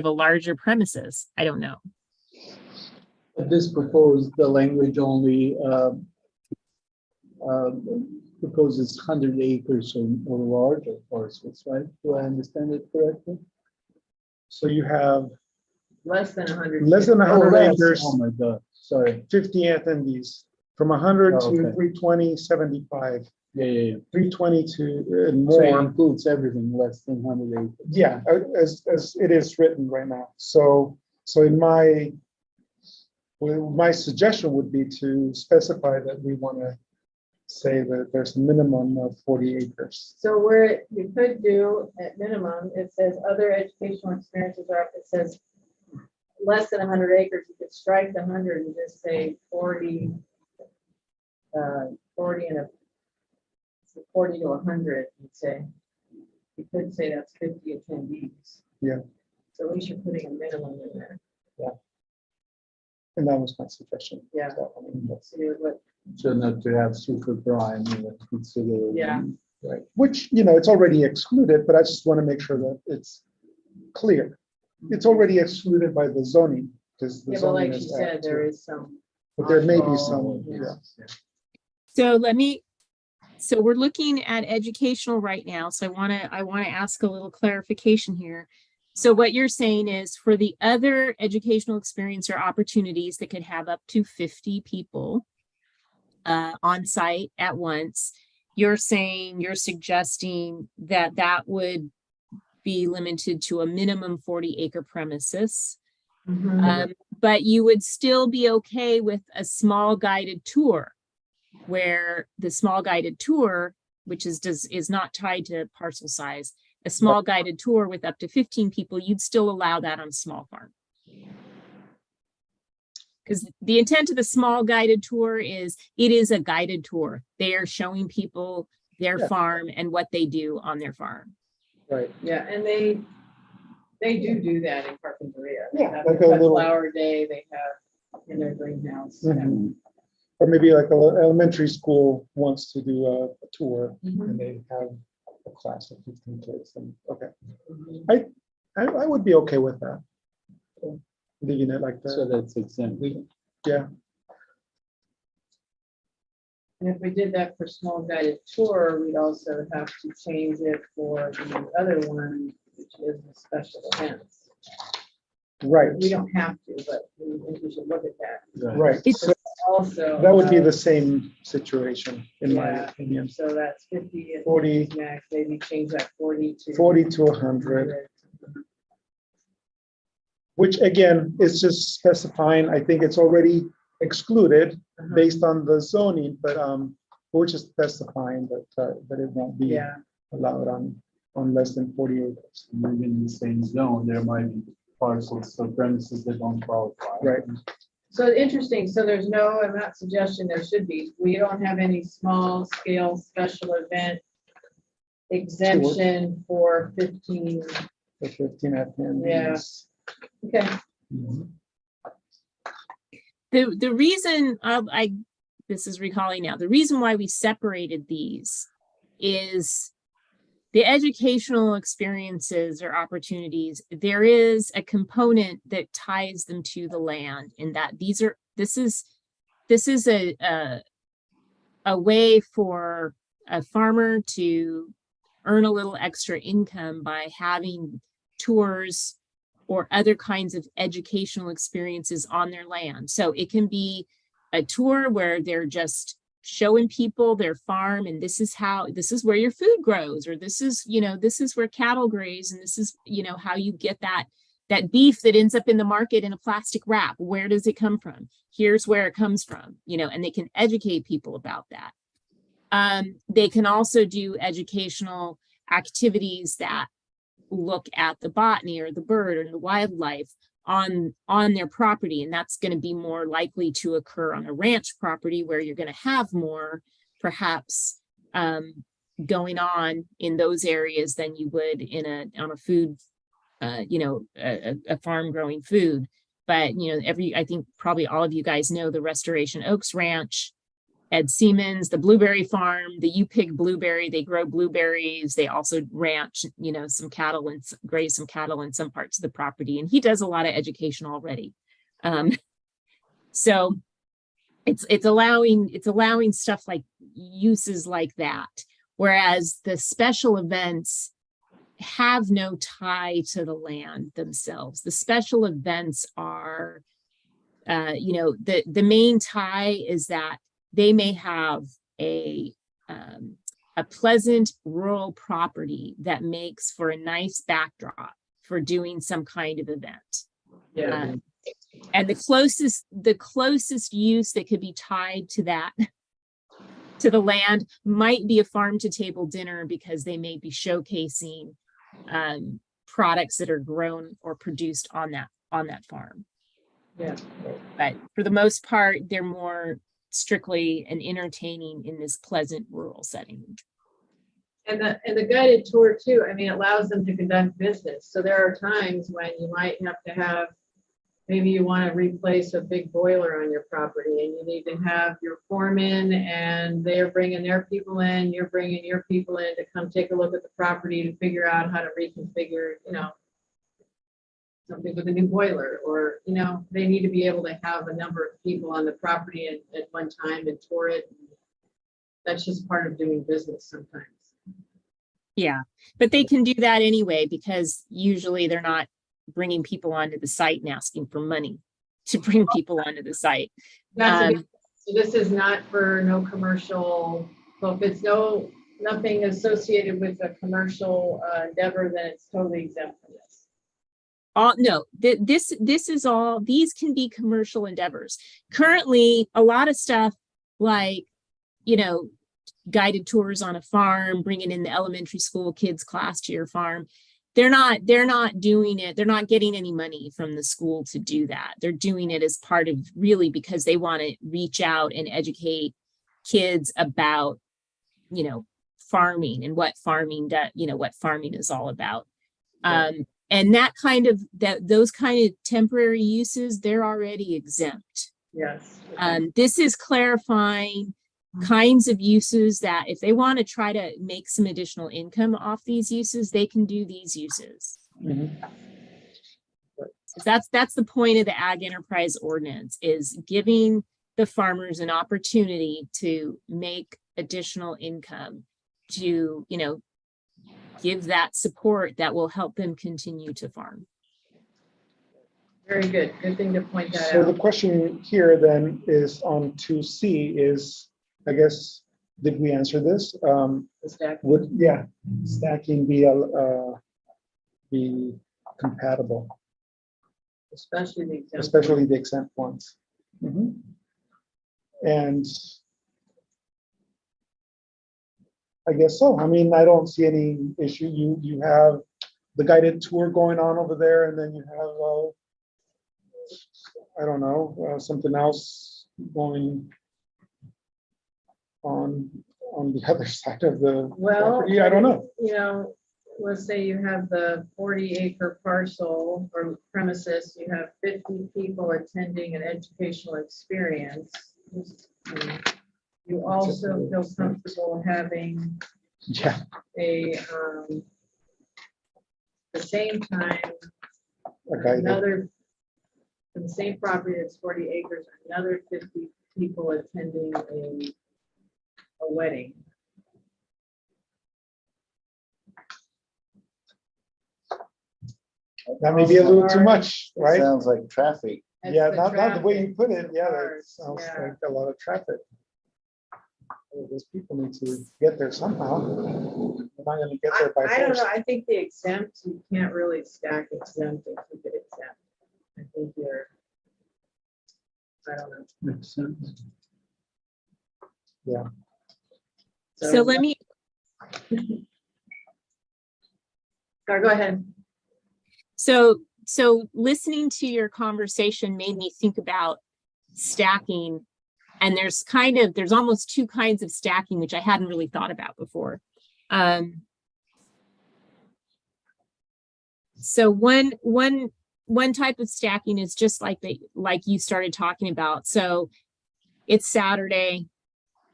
a larger premises, I don't know. But this proposed, the language only proposes 100 acres or larger parcels, right? Do I understand it correctly? So you have Less than 100. less than 100 less. acres, Oh, my God, sorry. 50 attendees, from 100 Oh, to okay. 320, 75, Yeah. 320 to and So it more. includes everything less than 100 acres. Yeah, as it is written right now. So in my suggestion would be to specify that we want to say that there's a minimum of 40 acres. So where you could do at minimum, it says other educational experiences are up, it says less than 100 acres, you could strike the 100 and just say 40, 40 and 40 to 100, you'd say. You could say that's 50 attendees. Yeah. So at least you're putting a minimum in there. And that was my suggestion. Yeah. So, I mean, Let's see what, So not to have super prime, consider. Yeah. Right, which, it's already excluded, but I just want to make sure that it's clear. It's already excluded by the zoning, because the yeah, but like zoning she is said, ag there too. is some. But there may be oddball, some, yeah. yeah. So we're looking at educational right now. So I want to ask a little clarification here. So what you're saying is for the other educational experience or opportunities that could have up to 50 people on site at once, you're suggesting that would be limited to a minimum 40 acre premises. Mhm. But you would still be okay with a small guided tour where the small guided tour, which is not tied to parcel size, a small guided tour with up to 15 people, you'd still allow that on a small farm. Because the intent of the small guided tour is, it is a guided tour. They are showing people their Yeah. farm and what they do on their farm. Right. Yeah, and they do that in Carpinteria. They Yeah, have like the a cut little- flower day, they have in their greenhouse. Mhm. Or maybe like a elementary school wants to do a tour Mhm. and they have a class of 15 kids and, okay. Mhm. I would be okay with that. Leaving it like So that. that's exempt. Yeah, And if we did that for small guided tour, we'd also have to change it for the other one, which is the special events. right, We don't have to, but we think we should look at that. right. It's- So Also. that would be the same situation, in my Yeah. opinion. So that's 50. and 40. Max, maybe change that 40 to. 40 to 100, which again, is just specifying, I think it's already excluded Uh-huh. based on the zoning, but we're just specifying that it won't be Yeah, allowed on less than 40 acres. Maybe in the same zone, there might be parcels or premises that don't qualify. Right. so interesting. So there's no, I'm not suggesting there should be. We don't have any small scale special event exemption for 15. The 15 attendees. Yeah. Okay. Mhm. The reason this is recalling now, the reason why we separated these is the educational experiences or opportunities. There is a component that ties them to the land, in that this is a way for a farmer to earn a little extra income by having tours or other kinds of educational experiences on their land. So it can be a tour where they're just showing people their farm, and this is where your food grows, or this is where cattle graze, and this is, how you get that beef that ends up in the market in a plastic wrap. Where does it come from? Here's where it comes from, and they can educate people about that. They can also do educational activities that look at the botany or the bird or the wildlife on their property, and that's going to be more likely to occur on a ranch property, where you're going to have more perhaps going on in those areas than you would on a food, a farm growing food. But I think probably all of you guys know the Restoration Oaks Ranch, Ed Siemens, the blueberry farm, the U-Pig Blueberry. They grow blueberries. They also ranch, some cattle and graze some cattle in some parts of the property. And he does a lot of education already. So it's allowing stuff like uses like that. Whereas the special events have no tie to the land themselves. The special events are, the main tie is that they may have a pleasant rural property that makes for a nice backdrop for doing some kind of event. Yeah. And the closest use that could be tied to that, to the land, might be a farm to table dinner, because they may be showcasing products that are grown or produced on that farm. Yeah. But for the most part, they're more strictly and entertaining in this pleasant rural setting. And the guided tour too, I mean, allows them to conduct business. So there are times when you might have to have, maybe you want to replace a big boiler on your property, and you need to have your foreman, and they're bringing their people in, you're bringing your people in to come take a look at the property to figure out how to reconfigure, something with a new boiler, or, they need to be able to have a number of people on the property at one time and tour it. That's just part of doing business sometimes. Yeah, but they can do that anyway, because usually they're not bringing people onto the site and asking for money to bring people onto the site. That's so this is not for no commercial, so if it's nothing associated with a commercial endeavor, then it's totally exempt from this. No, this is all, these can be commercial endeavors. Currently, a lot of stuff like you know, guided tours on a farm, bringing in the elementary school kids class to your farm. They're not doing it. They're not getting any money from the school to do that. They're doing it as part of really because they want to reach out and educate kids about, you know, farming and what farming what farming is all about. And those kind of temporary uses, they're already exempt. Yes. This is clarifying kinds of uses that if they want to try to make some additional income off these uses, they can do these uses. Mhm. That's the point of the ag enterprise ordinance, is giving the farmers an opportunity to make additional income, to, you know, give that support that will help them continue to farm. Very good. Good thing to point that So the out. question here then is on 2C is, I guess, did we answer this? The stack. Would, stacking be compatible, Especially the exempt. especially the exempt ones? Mhm. And I guess so. I mean, I don't see any issue. You have the guided tour going on over there, and then you have, I don't know, something else going on the other side of the Well, property. I don't know. you know, let's say you have the 40-acre parcel or premises, you have 50 people attending an educational experience. You also feel comfortable having Yeah, the same time, a guided. another, the same property that's 40 acres, another 50 people attending a wedding. That may be a little too much, right? Sounds like traffic. That's Yeah, the not the way you traffic put it. Yeah, that part, sounds yeah. like a lot of traffic. Well, those people need to get there somehow. They're not gonna get there by I don't force. know, I think the exempt, you can't really stack exempt and keep it exempt. I think you're, I don't know. Makes sense. So let me, Go ahead. so listening to your conversation made me think about stacking. And there's almost two kinds of stacking, which I hadn't really thought about before. So one type of stacking is just like you started talking about. So it's Saturday.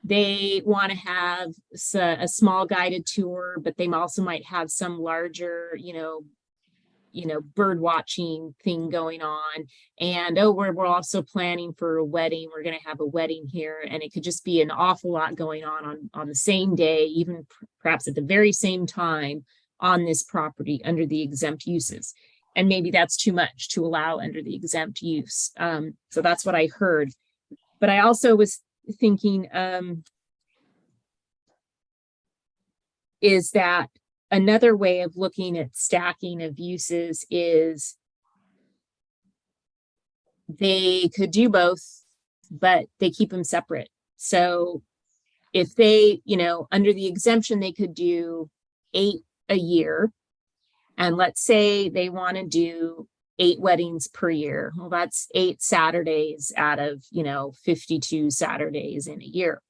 They want to have a small guided tour, but they also might have some larger, bird watching thing going on. And we're also planning for a wedding. We're going to have a wedding here, and it could just be an awful lot going on the same day, even perhaps at the very same time on this property under the exempt uses. And maybe that's too much to allow under the exempt use. So that's what I heard. But I also was thinking, is that another way of looking at stacking of uses is they could do both, but they keep them separate. So if they, under the exemption, they could do 8 a year. And let's say they want to do 8 weddings per year. Well, that's 8 Saturdays out of, 52 Saturdays in a year.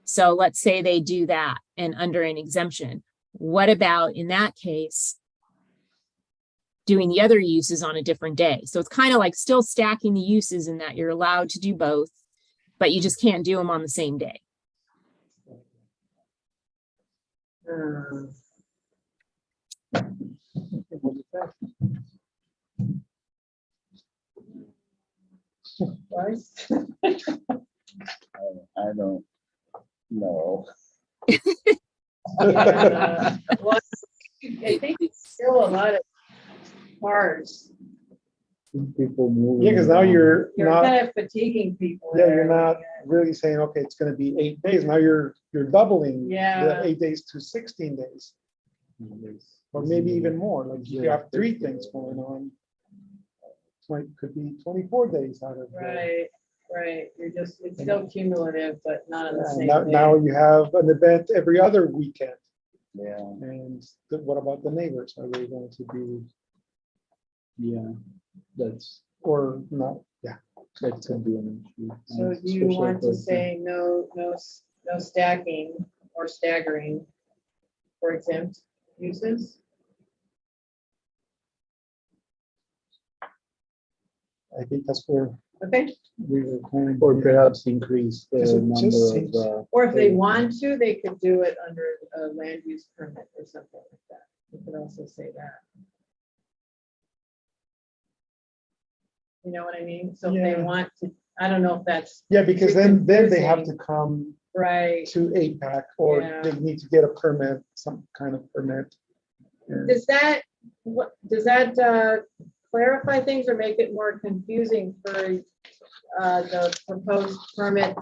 So let's say they do that and under an exemption. What about in that case, doing the other uses on a different day? So it's kind of like still stacking the uses in that you're allowed to do both, but you just can't do them on the same day. I don't know. Well, I think it's still a lot of cars. People moving. Yeah, because now you're You're not, kind of fatiguing people. yeah, there. you're not really saying, okay, it's gonna be 8 days. Now you're doubling Yeah. the 8 days to 16 days, or maybe even more. Like if you have 3 things going on, could be 24 days out of the Right. Right, it's still cumulative, but not on the same Now, day. now you have an event every other weekend. Yeah, And what about the neighbors? Are they going to be, Yeah, that's, or not? Yeah. that could be an issue. So do you especially want to for- say no stacking or staggering for exempt uses? I think that's where Okay, we were going. Or perhaps increase the Because it just number seems- of, or if they want to, they could do it under a land use permit or something like that. You could also say that. You know what I mean? So if they Yeah. want to, I don't know if that's Yeah, because too then they have to confusing. come right. to APAC, or Yeah. they need to get a permit, some kind of permit. And Does that, does that clarify things or make it more confusing for the proposed permit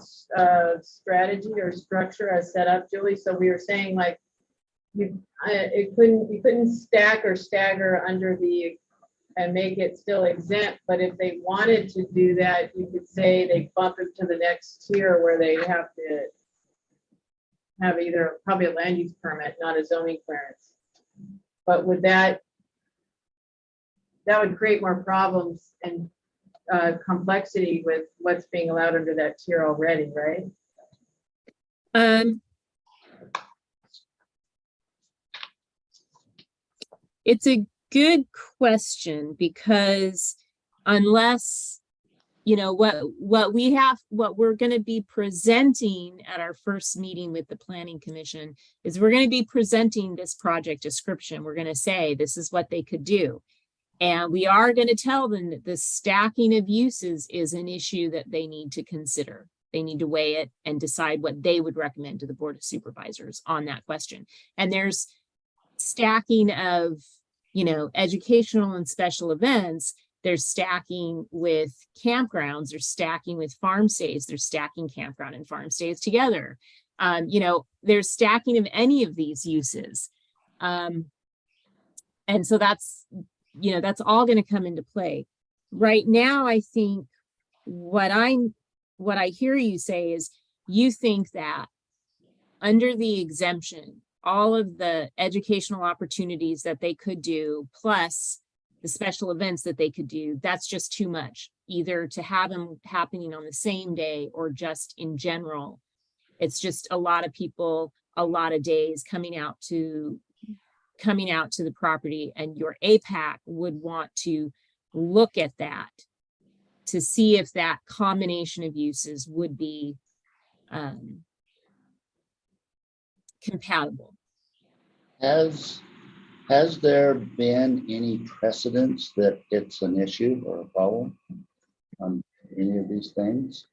strategy or structure as set up, Julie? So we were saying like, you couldn't stack or stagger under the, and make it still exempt, but if they wanted to do that, you could say they bump it to the next tier where they have to have either probably a land use permit, not a zoning clearance. But would that would create more problems and complexity with what's being allowed under that tier already, right? It's a good question because unless, what we're going to be presenting at our first meeting with the Planning Commission is we're going to be presenting this project description. We're going to say, this is what they could do. And we are going to tell them that the stacking of uses is an issue that they need to consider. They need to weigh it and decide what they would recommend to the Board of Supervisors on that question. And there's stacking of, educational and special events. They're stacking with campgrounds, they're stacking with farm stays, they're stacking campground and farm stays together. There's stacking of any of these uses. And so that's all going to come into play. Right now, I think what I hear you say is you think that under the exemption, all of the educational opportunities that they could do, plus the special events that they could do, that's just too much, either to have them happening on the same day or just in general. It's just a lot of people, a lot of days coming out to the property, and your APAC would want to look at that to see if that combination of uses would be compatible. Has there been any precedence that it's an issue or a problem on any of these things?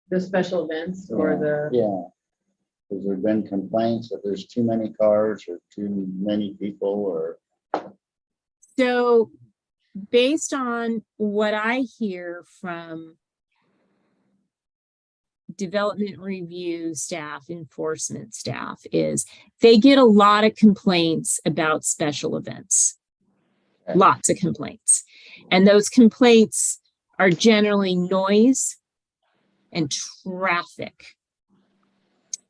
The special events or the, Yeah. Has there been complaints that there's too many cars or too many people or? So based on what I hear from development review staff, enforcement staff, is they get a lot of complaints about special events. Okay. Lots of complaints. And those complaints are generally noise and traffic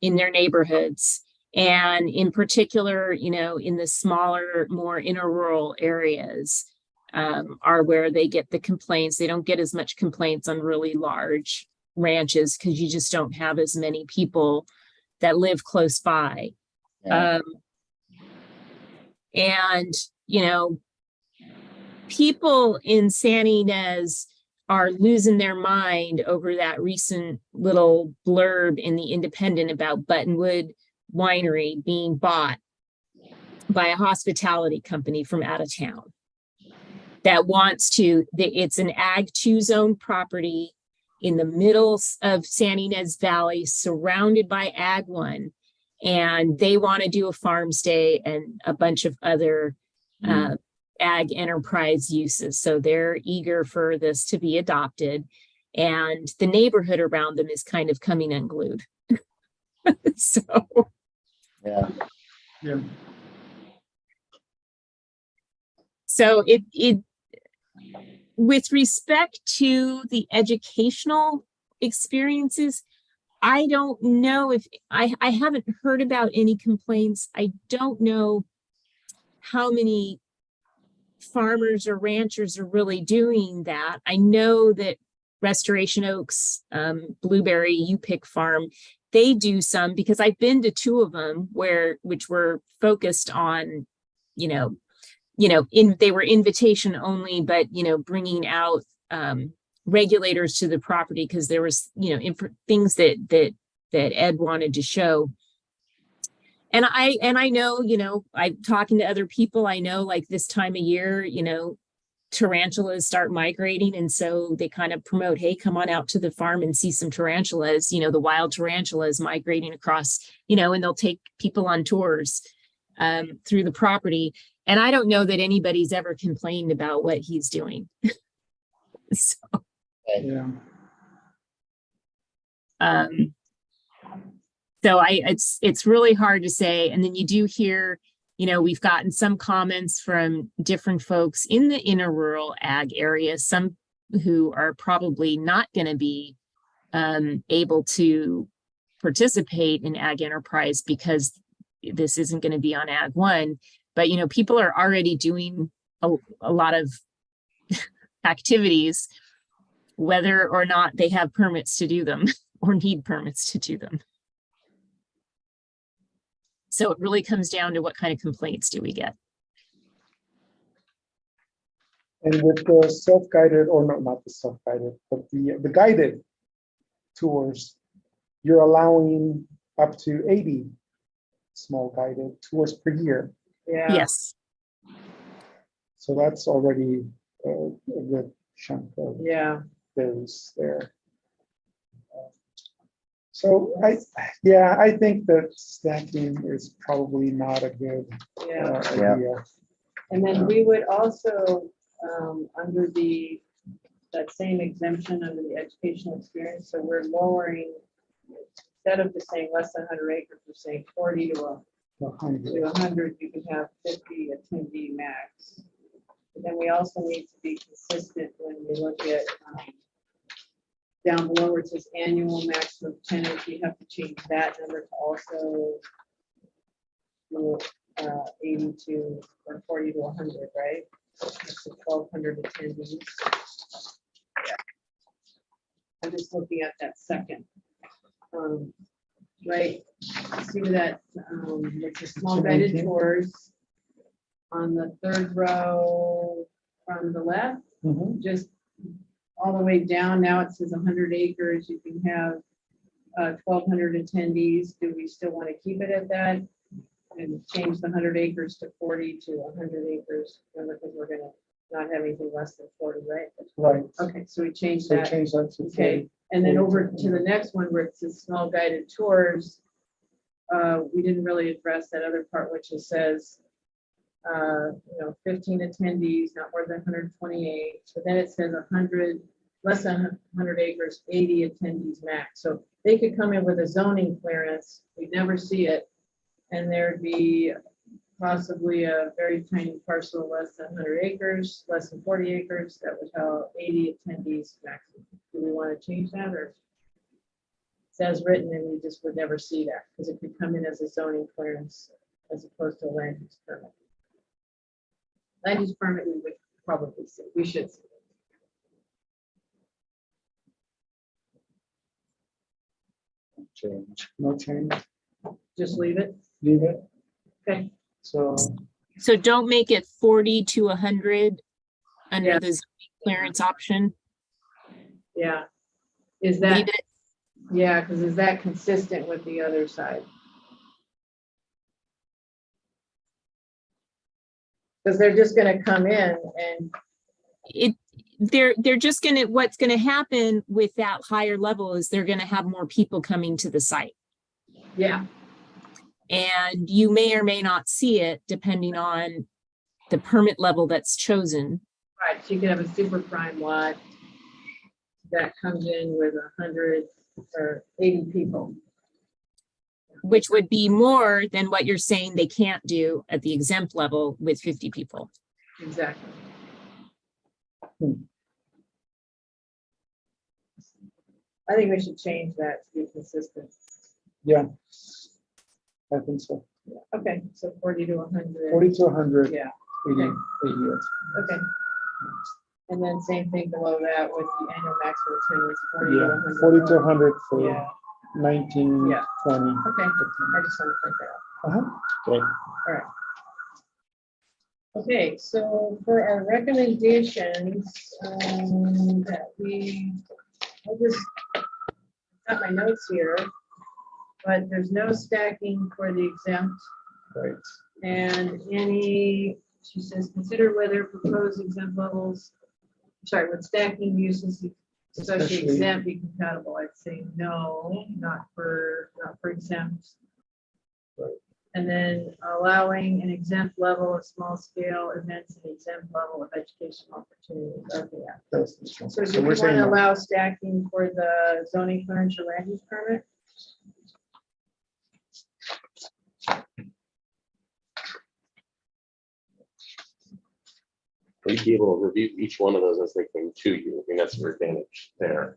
in their neighborhoods. And in particular, in the smaller, more inner rural areas are where they get the complaints. They don't get as much complaints on really large ranches because you just don't have as many people that live close by. Yeah. And, people in San Ynez are losing their mind over that recent little blurb in the Independent about Buttonwood Winery being bought by a hospitality company from out of town that wants to, it's an Ag 2 zone property in the middle of San Ynez Valley, surrounded by Ag 1. And they want to do a farm stay and a bunch of other ag enterprise uses. So they're eager for this to be adopted. And the neighborhood around them is kind of coming unglued. So Yeah. Yeah. So with respect to the educational experiences, I don't know if I haven't heard about any complaints. I don't know how many farmers or ranchers are really doing that. I know that Restoration Oaks, Blueberry, You Pick Farm, they do some because I've been to two of them which were focused on, they were invitation only, but bringing out regulators to the property because there was things that Ed wanted to show. And I know, I'm talking to other people. I know like this time of year, tarantulas start migrating. And so they kind of promote, hey, come on out to the farm and see some tarantulas, the wild tarantulas migrating across, and they'll take people on tours through the property. And I don't know that anybody's ever complained about what he's doing. So, Yeah. so it's really hard to say. And then you do hear, we've gotten some comments from different folks in the inner rural ag area, some who are probably not going to be able to participate in ag enterprise because this isn't going to be on Ag 1. But, people are already doing a lot of activities, whether or not they have permits to do them or need permits to do them. So it really comes down to what kind of complaints do we get. And with the self-guided, or no, not the self-guided, but the guided tours, you're allowing up to 80 small guided tours per year. Yeah. Yes. So that's already a good chunk of Yeah. those there. So I think that stacking is probably not a good Yeah. idea. And then we would also, under that same exemption under the educational experience, so we're lowering, instead of just saying less than 100 acres, we're saying 40 to 100, you can have 50 attendee max. But then we also need to be consistent when we look at down below where it says annual maximum tenants, you have to change that number to also 80 to or 40 to 100, right? That's 1,200 attendees. Yeah. I'm just looking at that second. Right, see that it's a small guided tours on the third row from the left, just all the way down. Now it says 100 acres. You can have 1,200 attendees. Do we still want to keep it at that and change the 100 acres to 40 to 100 acres? Remember, because we're going to not have anything less than 40, right? Right. Okay, so we changed So that. change that to Okay, and then over to the next one where it says small guided tours, we didn't really address that other part, which it says, 15 attendees, not more than 128. But then it says 100, less than 100 acres, 80 attendees max. So they could come in with a zoning clearance, we'd never see it, and there'd be possibly a very tiny parcel, less than 100 acres, less than 40 acres, that would have 80 attendees maximum. Do we want to change that, or it's as written and we just would never see that because it could come in as a zoning clearance as opposed to a land use permit? Land use permit we would probably see, we should see. change. No change. Just leave it. Leave it. Okay. So So don't make it 40 to 100 under Yeah. the zoning clearance option. Yeah. Is that, Leave it. yeah, because is that consistent with the other side? Because they're just going to come in and They're just gonna, what's gonna happen with that higher level is they're gonna have more people coming to the site. yeah, And you may or may not see it depending on the permit level that's chosen. right. So you could have a super prime lot that comes in with 100 or 80 people. Which would be more than what you're saying they can't do at the exempt level with 50 people. Exactly. I think we should change that to be consistent. Yeah. I think so. Okay, so 40 to 100. 40 to 100, Yeah, 80, okay. 80 years. okay. And then same thing below that with the annual maximum attendance, 40 to Yeah, 100. 40 to 100 for Yeah, 19, Yeah. 20. okay. I just want to point that out. Uh-huh. Okay. Okay, so for our recommendations, that I'll just got my notes here, but there's no stacking for the exempt. Right. And she says, consider whether proposed exempt levels, would stacking uses associated Especially- exempt be compatible? I'd say no, not for exempt. Right. And then allowing an exempt level of small scale events and exempt level of educational opportunities. Okay, yeah. That's the strong- So do So we we're want saying to no. allow stacking for the zoning clearance or land use permit? We'd be able to review each one of those as they came to you. I mean, that's your advantage there.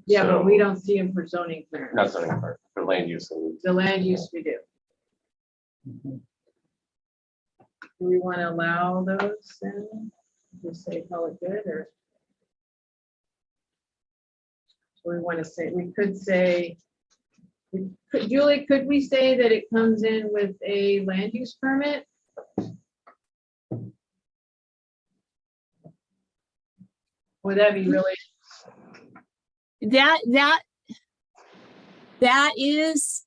Yeah, but we So- don't see them for zoning clearance. Not zoning part, for land use and The land use we do. Mhm. Do we want to allow those then? Just say call it good or? Or we want to say, we could say, Julie, could we say that it comes in with a land use permit? Would that be really, That is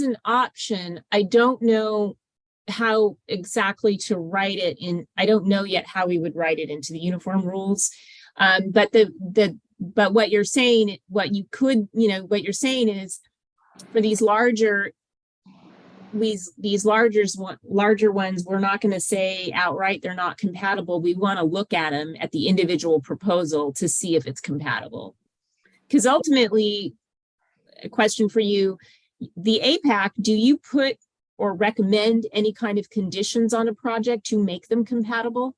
an option. I don't know how exactly to write it in. I don't know yet how we would write it into the uniform rules. But but what you're saying, what you're saying is for these larger ones, we're not going to say outright they're not compatible. We want to look at them at the individual proposal to see if it's compatible. Because ultimately, a question for you, the APAC, do you put or recommend any kind of conditions on a project to make them compatible?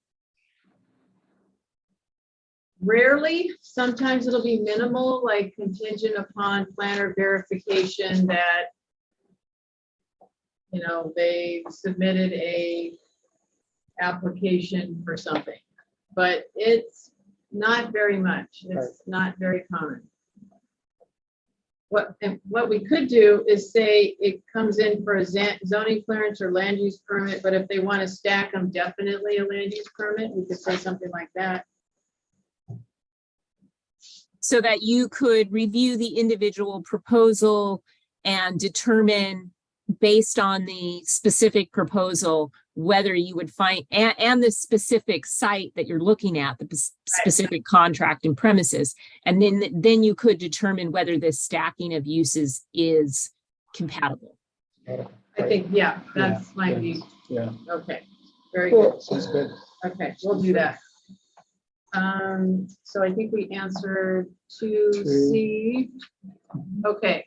rarely, sometimes it'll be minimal, like contingent upon planner verification that they submitted a application for something, but it's not very much. It's not very common. What we could do is say it comes in for a zoning clearance or land use permit, but if they want to stack them, definitely a land use permit. We could say something like that. So that you could review the individual proposal and determine based on the specific proposal whether you would find and the specific site that you're looking at, the specific contract and premises, and then you could determine whether this stacking of uses is compatible. I think, yeah, that's might be, Yeah. okay, very good. Sounds good. Okay, we'll do that. So I think we answered 2C. Okay.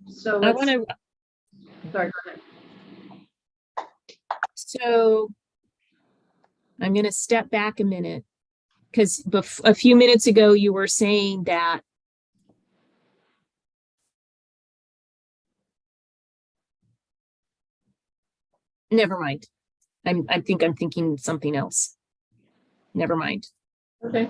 So I let's, want to, sorry, go ahead. so I'm going to step back a minute because a few minutes ago you were saying that never mind. I think I'm thinking something else. Never mind. Okay.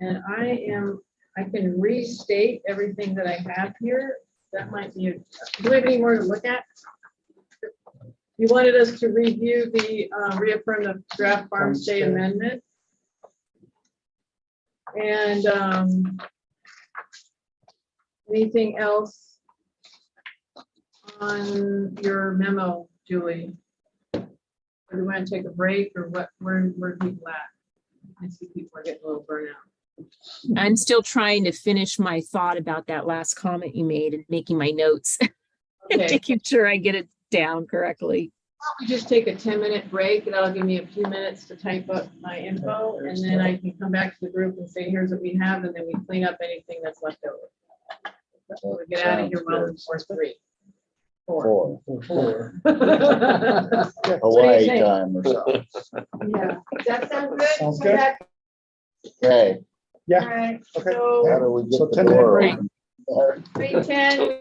And I can restate everything that I have here. That might be, do we have any more to look at? You wanted us to review reaffirm the draft farm stay amendment. And anything else on your memo, Julie? Or do we want to take a break or what, where are people at? I see people are getting a little burnt out. I'm still trying to finish my thought about that last comment you made and making my notes, and Okay, making sure I get it down correctly. we just take a 10-minute break and that'll give me a few minutes to type up my info and then I can come back to the group and say, here's what we have, and then we clean up anything that's left over. We'll get out of here well before 3. 4. 4, Four. Hawaii think? time or something. Yeah, does that sound good? Sounds for good. that? Okay, All Yeah, right, okay. so how do we So get the 10-minute door break. open? 3:10,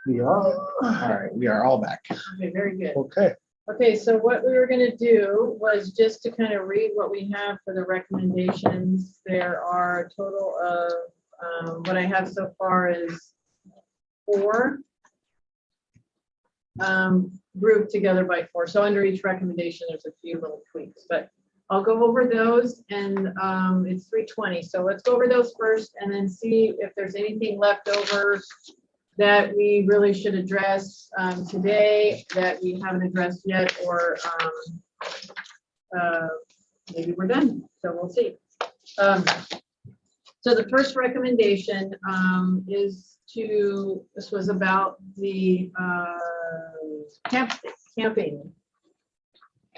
We are, All right, we are all back. Okay, very good. okay. Okay, so what we were gonna do was just to kind of read what we have for the recommendations. There are a total of, what I have so far is 4. Grouped together by 4. So under each recommendation, there's a few little tweaks, but I'll go over those and it's 3:20. So let's go over those first and then see if there's anything left over that we really should address today that we haven't addressed yet, or maybe we're done. So we'll see. So the first recommendation is this was about the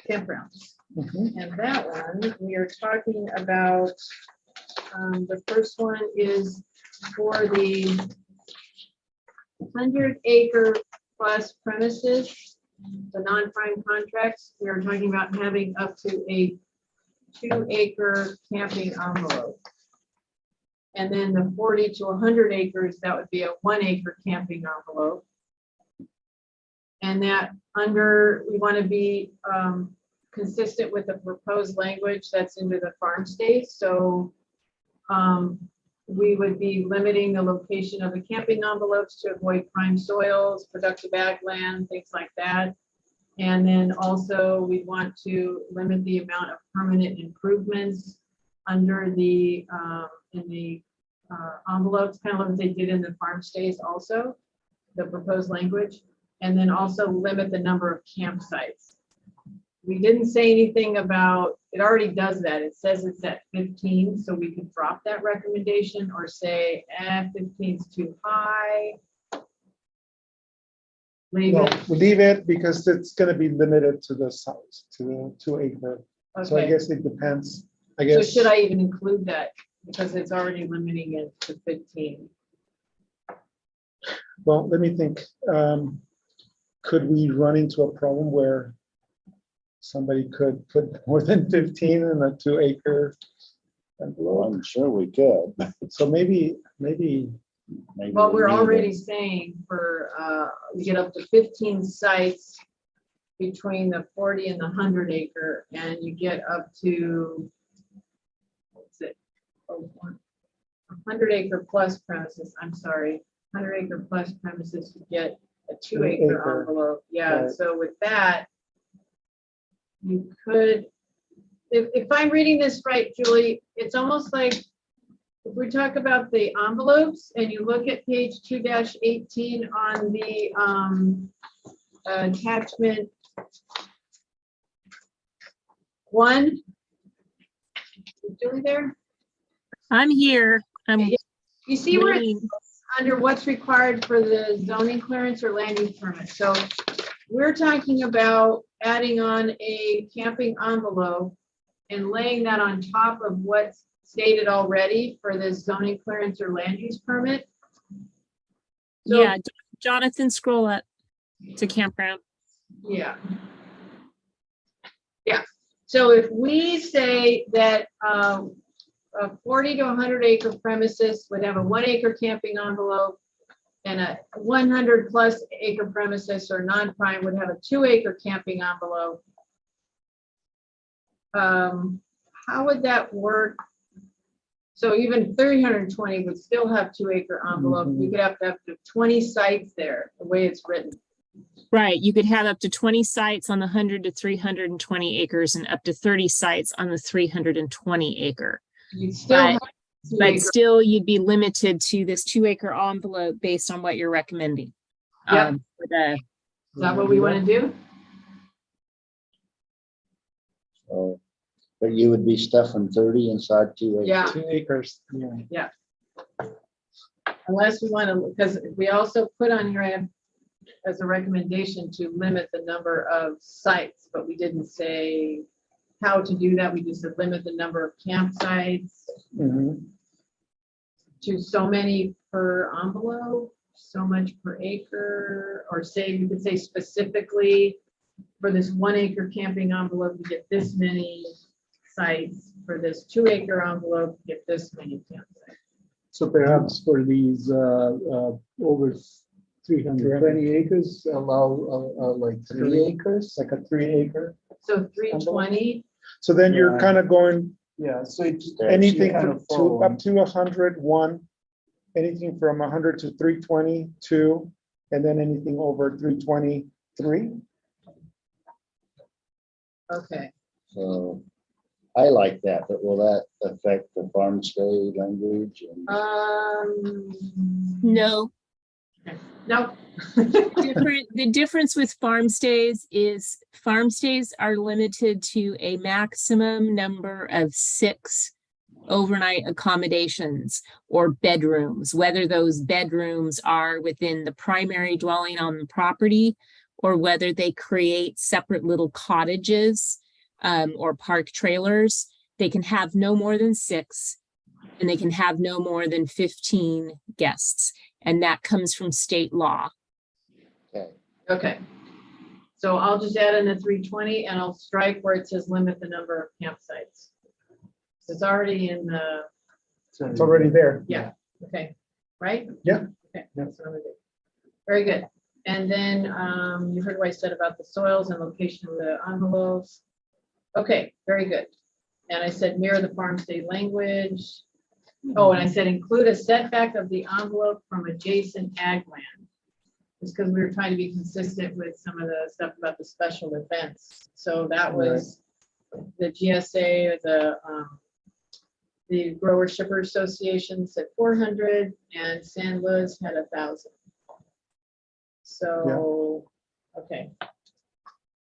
campgrounds. Mhm. And that one, we are talking about, the first one is for the 100-acre plus premises, the non-prime contracts. We are talking about having up to a 2-acre camping envelope. And then the 40 to 100 acres, that would be a 1-acre camping envelope. And that we want to be consistent with the proposed language that's into the farm state. So we would be limiting the location of the camping envelopes to avoid prime soils, productive ag land, things like that. And then also we want to limit the amount of permanent improvements under the in the envelopes, kind of like they did in the farm stays also, the proposed language. And then also limit the number of campsites. We didn't say anything about, it already does that. It says it's at 15, so we could drop that recommendation or say, 15 is too high. Leave No, it. we leave it because it's gonna be limited to the size, to the 2-acre. So I Okay, guess it depends, I so guess. should I even include that? Because it's already limiting it to 15. Well, let me think. Could we run into a problem where somebody could put more than 15 in a 2-acre Well, envelope? I'm sure we could. So maybe, Maybe Well, we we're need already it. saying for, we get up to 15 sites between the 40 and the 100-acre, and you get up to, what's it? 100-acre plus premises, I'm sorry, 100-acre plus premises, you get a 2-acre Acre. envelope. Yeah, Right. so with that, you could, if I'm reading this right, Julie, it's almost like if we talk about the envelopes and you look at page 2-18 on the attachment 1. Is Julie there? I'm here. I'm You see where it's waiting. under what's required for the zoning clearance or land use permit. So we're talking about adding on a camping envelope and laying that on top of what's stated already for this zoning clearance or land use permit. So- Yeah, Jonathan, scroll up to campground. Yeah. Yeah, so if we say that a 40 to 100-acre premises would have a 1-acre camping envelope, and a 100+ acre premises or non-prime would have a 2-acre camping envelope, how would that work? So even 320 would still have 2-acre envelope. You could have up to 20 sites there, the way it's written. Right, you could have up to 20 sites on the 100 to 320 acres and up to 30 sites on the 320 acre. You'd still have But 2-acre. still, you'd be limited to this 2-acre envelope based on what you're recommending. Yep. For the, Is that what we want to do? So, but you would be stuffing 30 inside 2 acres. Yeah. 2 acres. Yeah. Unless we want to, because we also put on here as a recommendation to limit the number of sites, but we didn't say how to do that. We just said limit the number of campsites Mhm. to so many per envelope, so much per acre, or say, you could say specifically for this 1-acre camping envelope, you get this many sites. For this 2-acre envelope, you get this many campsites. So perhaps for these over 320 acres allow, like 3 acres? Like a 3 acre. So 320, So then you're Yeah. kind of going Yeah, so it's. anything kind from of to up to 101, anything from 100 to 322, and then anything over 323. okay. So I like that, but will that affect the farm stay language? And No, No. the difference with farm stays is farm stays are limited to a maximum number of 6 overnight accommodations or bedrooms, whether those bedrooms are within the primary dwelling on the property or whether they create separate little cottages or park trailers. They can have no more than 6 and they can have no more than 15 guests. And that comes from state law. okay, Okay. So I'll just add in the 320 and I'll strike where it says limit the number of campsites. It's already in the, It's already there. yeah, okay, right? Yeah. Okay, that's what I'm gonna do. Very good. And then you heard what I said about the soils and location of the envelopes. Okay, very good. And I said mirror the farm state language. Oh, and I said include a setback of the envelope from adjacent ag land. Just because we were trying to be consistent with some of the stuff about the special events. So that was the GSA, the Grower Shipper Association said 400 and San Luis had 1,000. So, okay.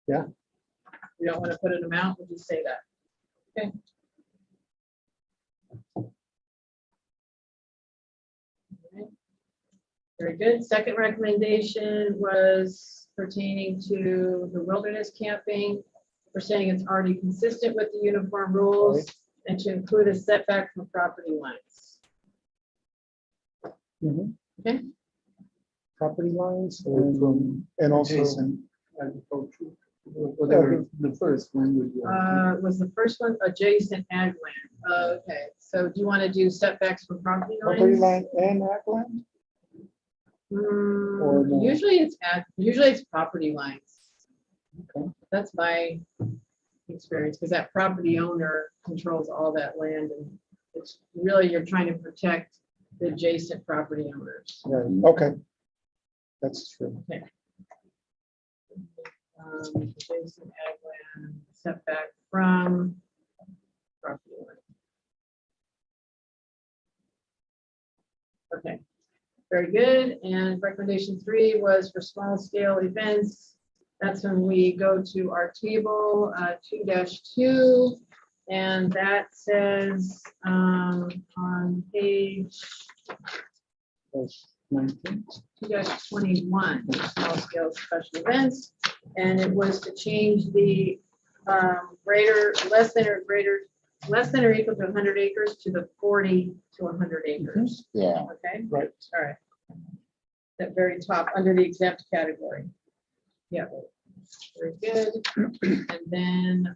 Yeah. We don't want to put an amount, we'll just say that. Okay. Alright. Very good. Second recommendation was pertaining to the wilderness camping. We're saying it's already consistent with the uniform rules and to include a setback from property lines. Mhm. Okay. Property lines From and also, adjacent agriculture, whatever the first one would be. Was the first one adjacent ag land? Okay, so do you want to do setbacks from property property lines? line and ag land? Or no? Usually it's property lines. Okay. That's my experience, because that property owner controls all that land, and it's really, you're trying to protect the adjacent property owners. Right, okay. That's true. Adjacent ag land setback from property line. Okay, very good. And recommendation 3 was for small scale events. That's when we go to our table 2-2, and that says on page That's 19. 2-21, small scale special events, and it was to change the less than or equal to 100 acres to the 40 to 100 acres. yeah, Okay, Right. all right. That very top under the exempt category. Yeah, very good. And then,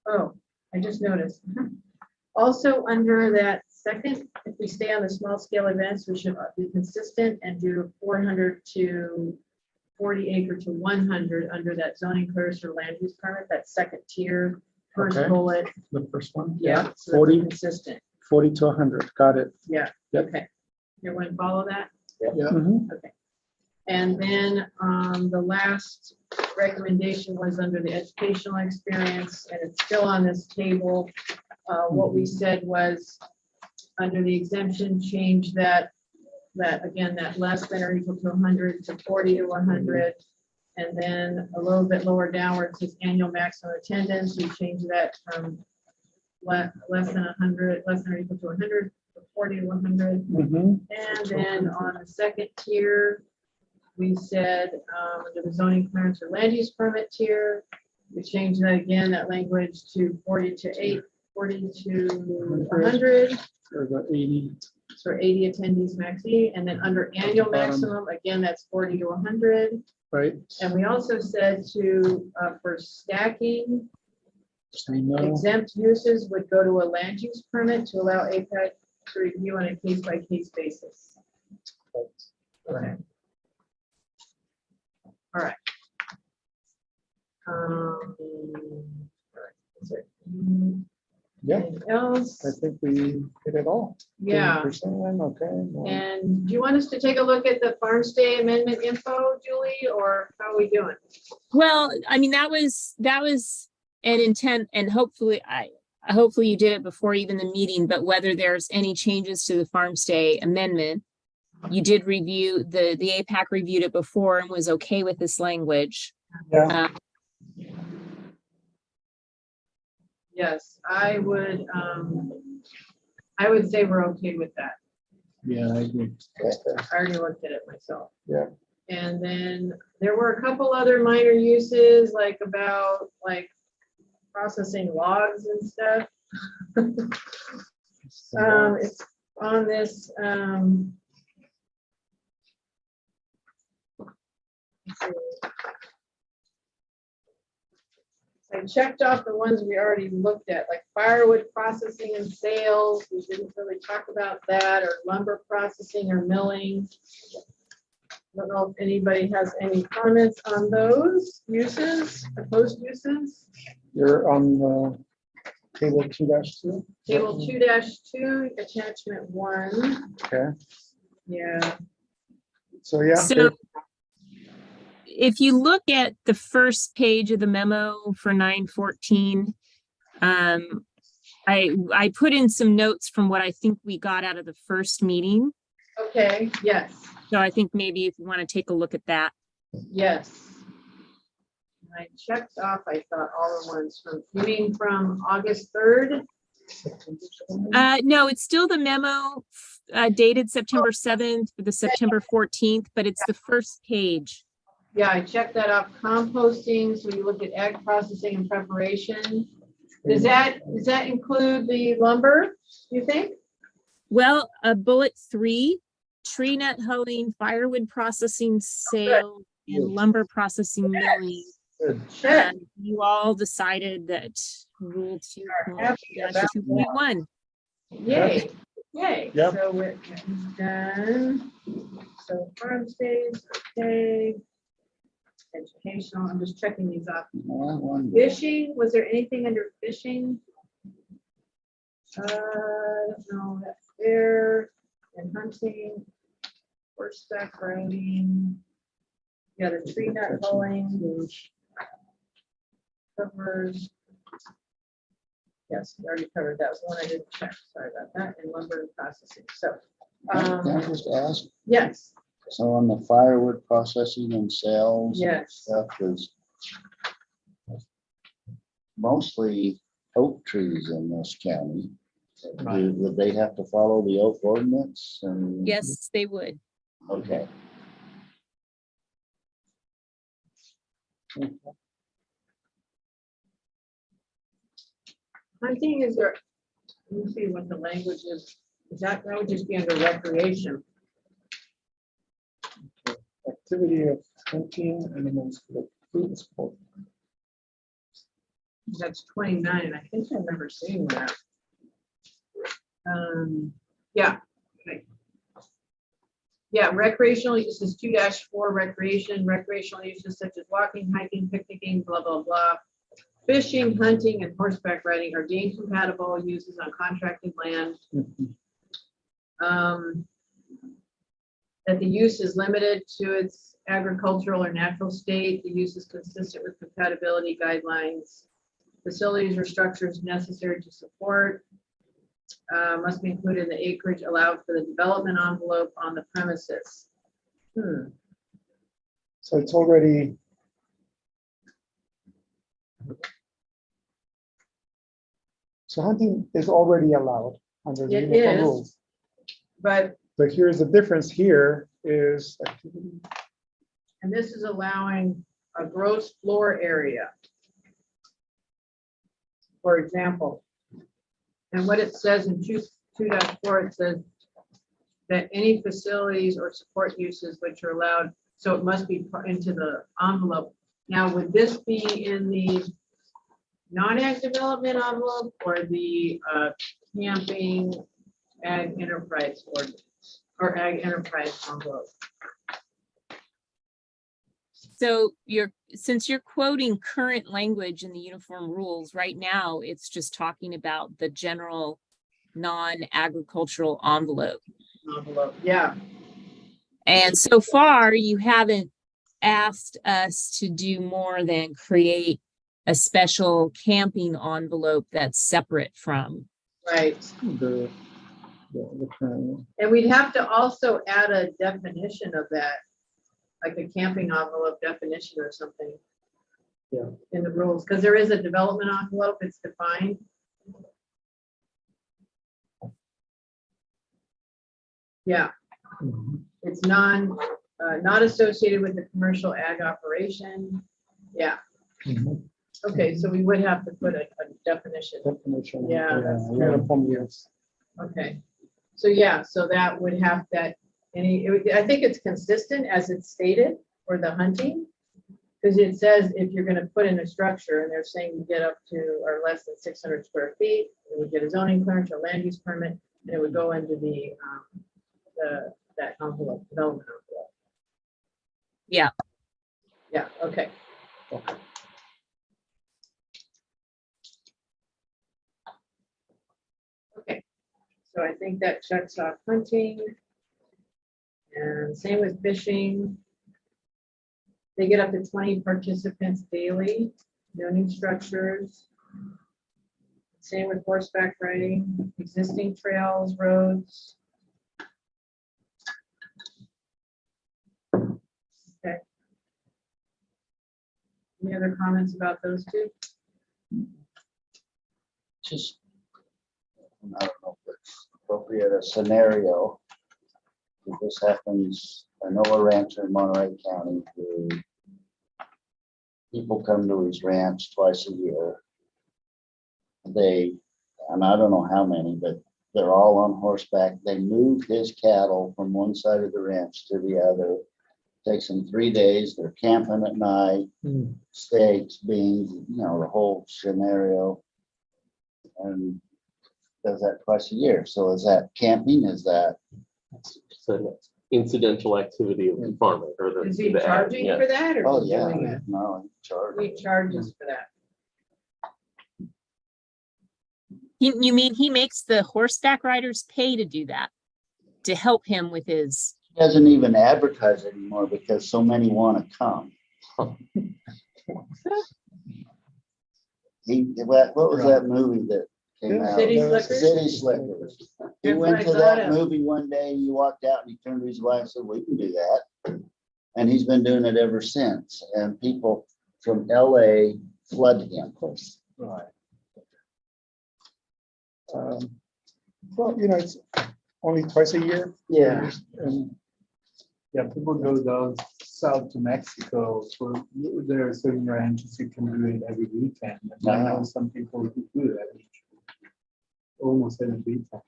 oh, I just noticed. Also under that second, if we stay on the small scale events, we should be consistent and do 400 to 40 acre to 100 under that zoning clearance or land use permit, that second tier, first Okay. bullet. The first one? Yeah, so that's 40, consistent. 40 to 100, got it. Yeah, Yep. okay. Everyone follow that? Mhm. Okay. And then the last recommendation was under the educational experience, and it's still on this table. What we said was, under the exemption, change that again, that less than or equal to 100 to 40 to 100. And then a little bit lower down where it says annual maximum attendance, we change that from less than 100, less than or equal to 100 to 40 to 100. Mhm. And then on the second tier, we said, under the zoning clearance or land use permit tier, we changed that again, that language to 40 to 100, Or the 80. so 80 attendees maxi. And then under annual Bottom. maximum, again, that's 40 to 100. Right? And we also said to, for stacking, Say no. exempt uses would go to a land use permit to allow APAC to review on a case-by-case basis. Okay. All right. All right. Is there Yeah, anything else? I think we hit it all. Yeah. 30%, okay. well, And do you want us to take a look at the farm stay amendment info, Julie, or how are we doing? Well, I mean, that was an intent, and hopefully hopefully you did it before even the meeting, but whether there's any changes to the farm stay amendment. You did review, the APAC reviewed it before and was okay with this language. Yeah, Yes, I would say we're okay with that. Yeah, I agree. I already looked at it myself. Yeah. And then there were a couple other minor uses, like about like processing logs and stuff. It's on this, let's see. I checked off the ones we already looked at, like firewood processing and sales. We didn't really talk about that, or lumber processing or milling. I don't know if anybody has any comments on those uses, proposed uses. you're on table 2-2. Table 2-2, attachment 1. Okay, Yeah, so yeah. So if you look at the first page of the memo for 914, I put in some notes from what I think we got out of the first meeting. okay, yes, So I think maybe if you want to take a look at that. yes. I checked off, I thought, all the ones from, you mean from August 3rd? No, it's still the memo dated September 7th for the September 14th, but it's the first page. Yeah, I checked that off. Composting, so you look at egg processing and preparation. Does that include the lumber, you think? Well, bullet 3, tree nut hulling, firewood processing, sale, and lumber processing milling. Good. Sure. You all decided that rule happy about 2.1. Yay, yay. Yep. So we're done. So farm stays, okay. Educational, I'm just checking these off. Fishing, was there anything under fishing? No, that's there. And hunting, horseback riding. Yeah, the tree nut hulling. Covers. Yes, we already covered that. Was one I didn't check. Sorry about that. And lumber and processing. So, Can I just ask, yes, so on the firewood processing and sales yes. stuff is mostly oak trees in this county. Would they have to follow the oak ordinance and? Yes, they would. Okay. Hunting is there, let me see what the language is. That would just be under recreation. Activity of hunting animals for the food sport. That's 29. I think I remember seeing that. Yeah. Okay. Yeah, recreational uses 2-4 recreational uses such as walking, hiking, picnicking, blah, blah, blah. Fishing, hunting, and horseback riding are deemed compatible uses on contracted land. That the use is limited to its agricultural or natural state. The use is consistent with compatibility guidelines. Facilities or structures necessary to support must be included in the acreage allowed for the development envelope on the premises. So it's already. So hunting is already allowed under the It uniform is. rules. But, But here's the difference here is activity. and this is allowing a gross floor area. For example. And what it says in 2.4, it says that any facilities or support uses which are allowed, so it must be put into the envelope. Now, would this be in the non-ag development envelope or the camping ag enterprise ordinance? or ag enterprise envelope. So since you're quoting current language in the uniform rules, right now, it's just talking about the general non-agricultural envelope. Envelope, yeah, And so far, you haven't asked us to do more than create a special camping envelope that's separate from. right. The current one. And we'd have to also add a definition of that, like a camping envelope definition or something. Yeah. In the rules, because there is a development envelope, it's defined. Yeah, it's not associated with the commercial ag operation. Yeah, okay, so we would have to put a definition. Definition. Yeah, that's Uniform, yes. Okay, so yeah, so that would have that, I think it's consistent as it's stated for the hunting. Because it says if you're gonna put in a structure and they're saying you get up to or less than 600 square feet, it would get a zoning clearance or land use permit, and it would go into that envelope, development envelope. Yeah. Yeah, okay. Okay, so I think that checks off hunting. And same with fishing. They get up to 20 participants daily, no new structures. Same with horseback riding, existing trails, roads. Okay. Any other comments about those two? Just, I don't know if it's appropriate a scenario. If this happens, I know a rancher in Monterey County who people come to his ranch twice a year. And I don't know how many, but they're all on horseback. They move his cattle from one side of the ranch to the other. Takes them 3 days. They're camping at night, steaks, beans, the whole scenario. And does that twice a year. So is that camping? Is that? So that's incidental activity of the farmer or the. Is he the ag, charging yeah. for that or? Oh, is he yeah, doing it? no, charge. He charges for that. You mean he makes the horseback riders pay to do that? To help him with his, He doesn't even advertise anymore because so many want to come. What was that movie that came out? City Slickers? City Slickers. He That's went what to I thought that of. movie one day, he walked out and he turned to his wife and said, we can do that. And he's been doing it ever since. And people from LA flood him. Right. Well, it's only twice a year. Yeah. And Yeah, people go down south to Mexico for, there are certain ranches you can do it every weekend. And I know some people who do that almost every weekend.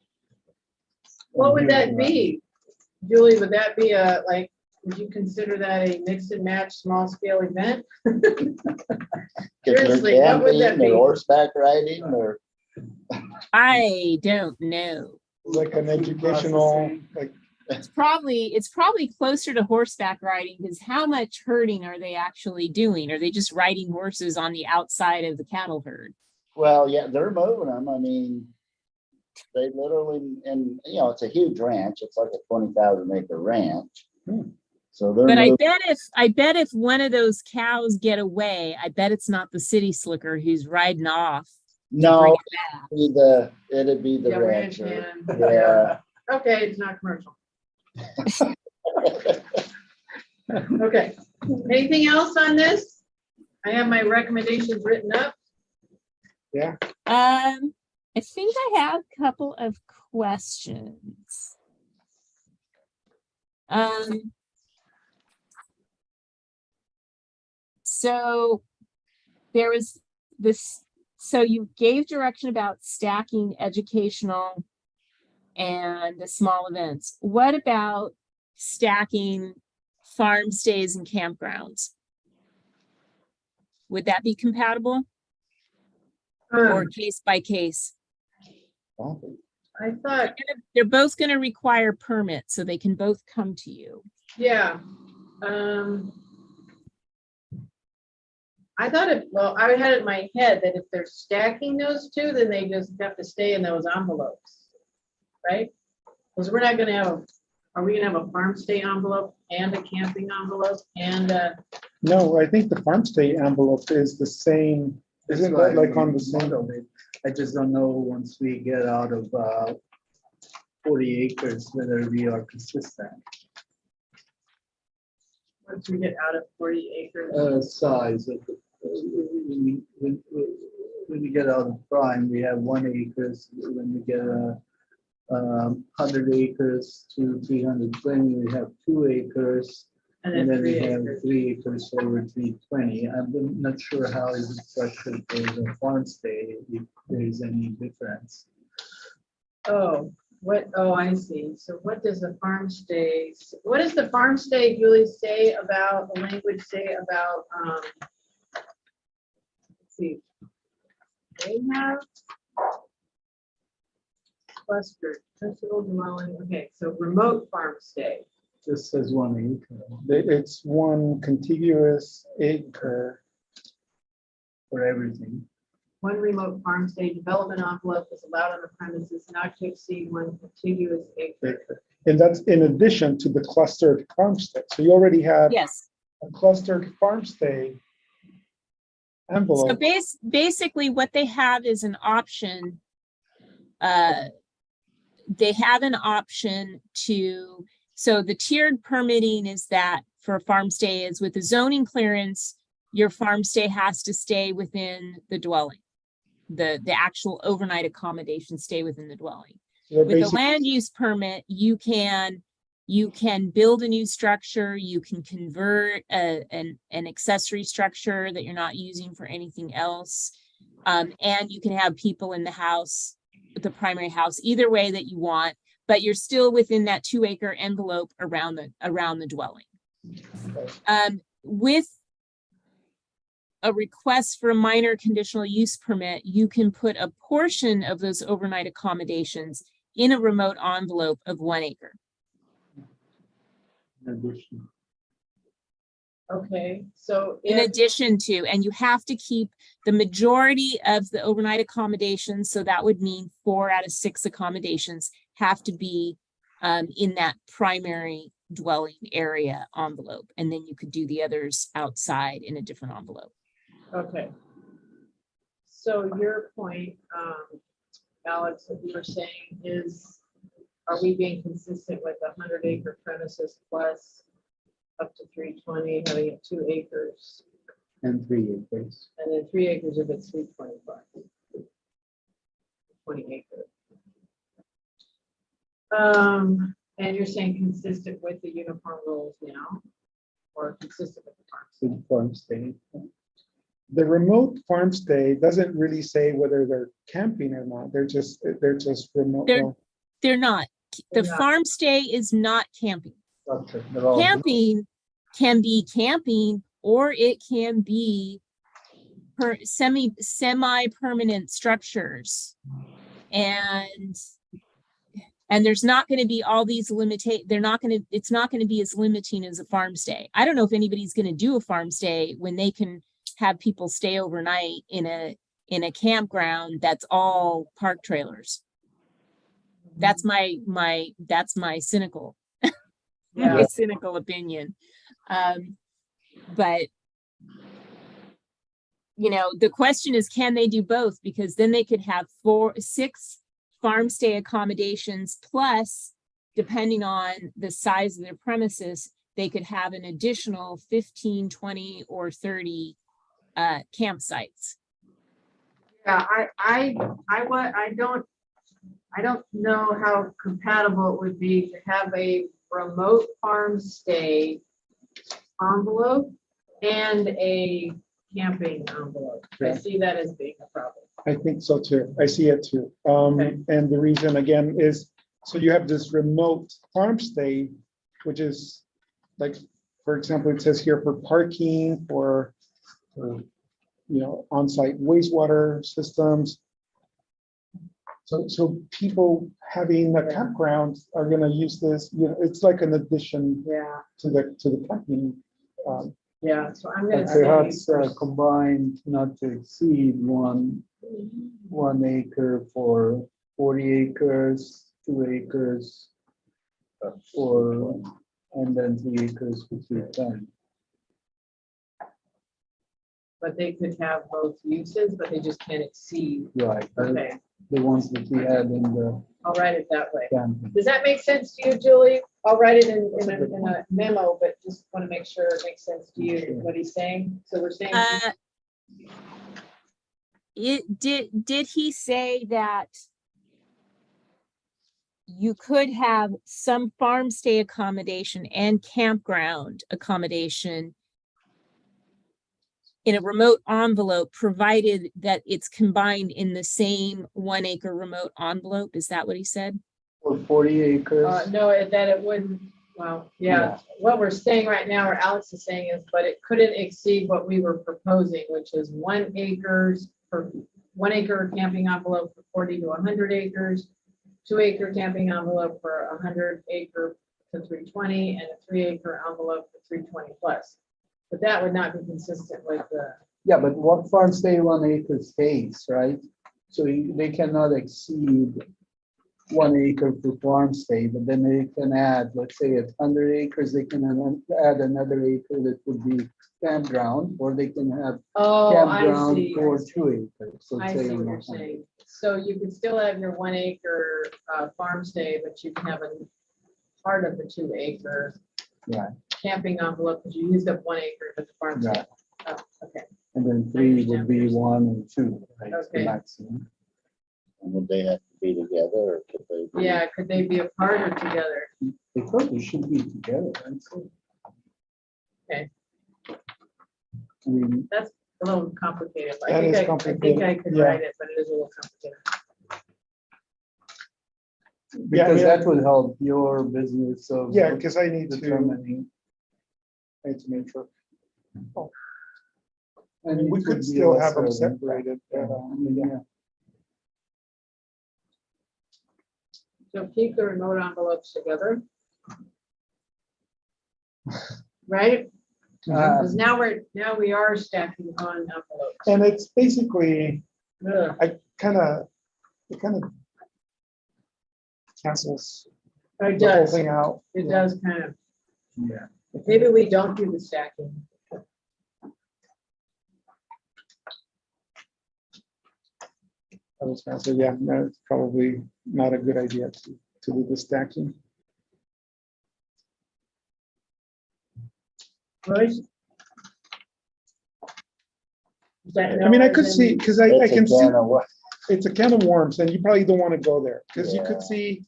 What would that be? Julie, would that be would you consider that a mix and match small scale event? Because Seriously, they're what would that camping, they're be? horseback riding, or I don't know. like an educational, like, It's probably closer to horseback riding because how much herding are they actually doing? Are they just riding horses on the outside of the cattle herd? well, yeah, they're moving them. I mean, they literally, and it's a huge ranch. It's like a 20,000 acre ranch. So they're But moving. I bet if one of those cows get away, I bet it's not the city slicker who's riding off. No, it'd be the Yeah, ranch rancher. hand. Yeah. Okay, it's not commercial. Okay, anything else on this? I have my recommendations written up. I think I have a couple of questions. So there was this, so you gave direction about stacking educational and the small events. What about stacking farm stays and campgrounds? Would that be compatible or case by case? I thought, They're both gonna require permits, so they can both come to you. yeah. I thought well, I had it in my head that if they're stacking those two, then they just have to stay in those envelopes, right? Because we're not gonna have, are we gonna have a farm stay envelope and a camping envelope and No, I think the farm stay envelope is the same, isn't that like on the same? Model it. I just don't know once we get out of 40 acres, whether we are consistent. once we get out of 40 acres? Size of the, when we get out of prime, we have 1 acres. When we get 100 acres to 320, we have 2 acres. And And then then we 3 have acres. 3 acres over 320. I'm not sure how is it structured for the farm stay, if there is any difference. Oh, I see. So what does the farm stay, what does the farm stay, Julie, say about, the language say about, let's see. They have clustered, principal dwelling, okay, so remote farm stay. Just says 1 acre It's one contiguous acre. for everything. One remote farm stay development envelope is allowed on the premises not to exceed 1 contiguous acre. And that's in addition to the clustered farm stay. So you already have Yes. a clustered farm stay So envelope. basically what they have is an option. They have an option to, so the tiered permitting is that for farm stay is with the zoning clearance, your farm stay has to stay within the dwelling. The actual overnight accommodation stay within the dwelling. So With a basically, land use permit, you can build a new structure, you can convert an accessory structure that you're not using for anything else. And you can have people in the house, the primary house, either way that you want, but you're still within that 2 acre envelope around the dwelling. With a request for a minor conditional use permit, you can put a portion of those overnight accommodations in a remote envelope of 1 acre. In addition. Okay, so In if, addition to, and you have to keep the majority of the overnight accommodations, so that would mean 4 out of 6 accommodations have to be in that primary dwelling area envelope, and then you could do the others outside in a different envelope. okay. So your point, Alex, what you were saying is, are we being consistent with 100 acre premises plus up to 320, having it 2 acres, And 3 acres. and then 3 acres if it's 325? 20 acre. And you're saying consistent with the uniform rules now, or consistent with the farms? With farm stay. the remote farm stay doesn't really say whether they're camping or not. They're just remote. They're- well, They're not. The They're not. farm stay is not camping. Structure. They're all- Camping can be camping, or it can be semi-permanent structures. And there's not going to be all these it's not going to be as limiting as a farm stay. I don't know if anybody's going to do a farm stay when they can have people stay overnight in a campground that's all park trailers. That's my cynical, Yeah. my cynical opinion. But the question is, can they do both? Because then they could have 6 farm stay accommodations, plus, depending on the size of their premises, they could have an additional 15, 20, or 30 campsites. Yeah, I don't know how compatible it would be to have a remote farm stay envelope and a camping envelope. I Yeah. see that as being a problem. I think so too. I see it too. Okay. And the reason again is, so you have this remote farm stay, which is like, for example, it says here for parking, for on-site wastewater systems. So people having a campground are gonna use this, it's like an addition Yeah, to the camping. yeah, so I'm And gonna say. perhaps combined not to exceed one acre for 40 acres, 2 acres. Or, and then 3 acres for 310. But they could have both uses, but they just can't exceed. Right, Okay, the ones that we had in the I'll write it that way. camping. Does that make sense to you, Julie? I'll write it in a memo, but just want to make sure it makes sense to you, what he's saying. So we're saying, Did he say that you could have some farm stay accommodation and campground accommodation in a remote envelope, provided that it's combined in the same 1 acre remote envelope? Is that what he said? For 40 acres. no, that it wouldn't, well, yeah, what we're saying right now, or Alex is saying is, but it couldn't exceed what we were proposing, which is 1 acres for 1 acre camping envelope for 40 to 100 acres, 2 acre camping envelope for 100 acre to 320, and a 3 acre envelope for 320 plus. But that would not be consistent with the, Yeah, but what farm stay 1 acre stays, right? So they cannot exceed 1 acre for farm stay, but then they can add, let's say at 100 acres, they can add another acre that would be campground, or they can have oh, I campground see. for 2 acres. I let's say see on what the you're 100. saying. So you could still have your 1 acre farm stay, but you can have a part of the 2 acre Right. camping envelope, because you used up 1 acre, but the farm stay. Right. Oh, okay. And then 3 would be 1 and 2, right? It's the Okay. maximum. And would they have to be together or could they? be- Yeah, could they be apart or together? They probably should be together, right? Okay. I mean, A little complicated. That is I think I complicated, could yeah. write it, but it is a little complicated. because that would help your business of. Yeah, because I need determining. to make sure. And We it could would be still less have them of an separated. impact. Yeah. So keep the remote envelopes together. Right? Because now we are stacking on envelopes. And it's basically, Ugh. it kind of cancels It the whole does, thing out. it does kind of, Yeah. maybe we don't do the stacking. I was gonna say, yeah, no, it's probably not a good idea to do the stacking. Royce? Is that I mean, I no, could as see, in- because I It's a can see, can of worms. it's a can of worms, and you probably don't want to go there, because you Yeah. could see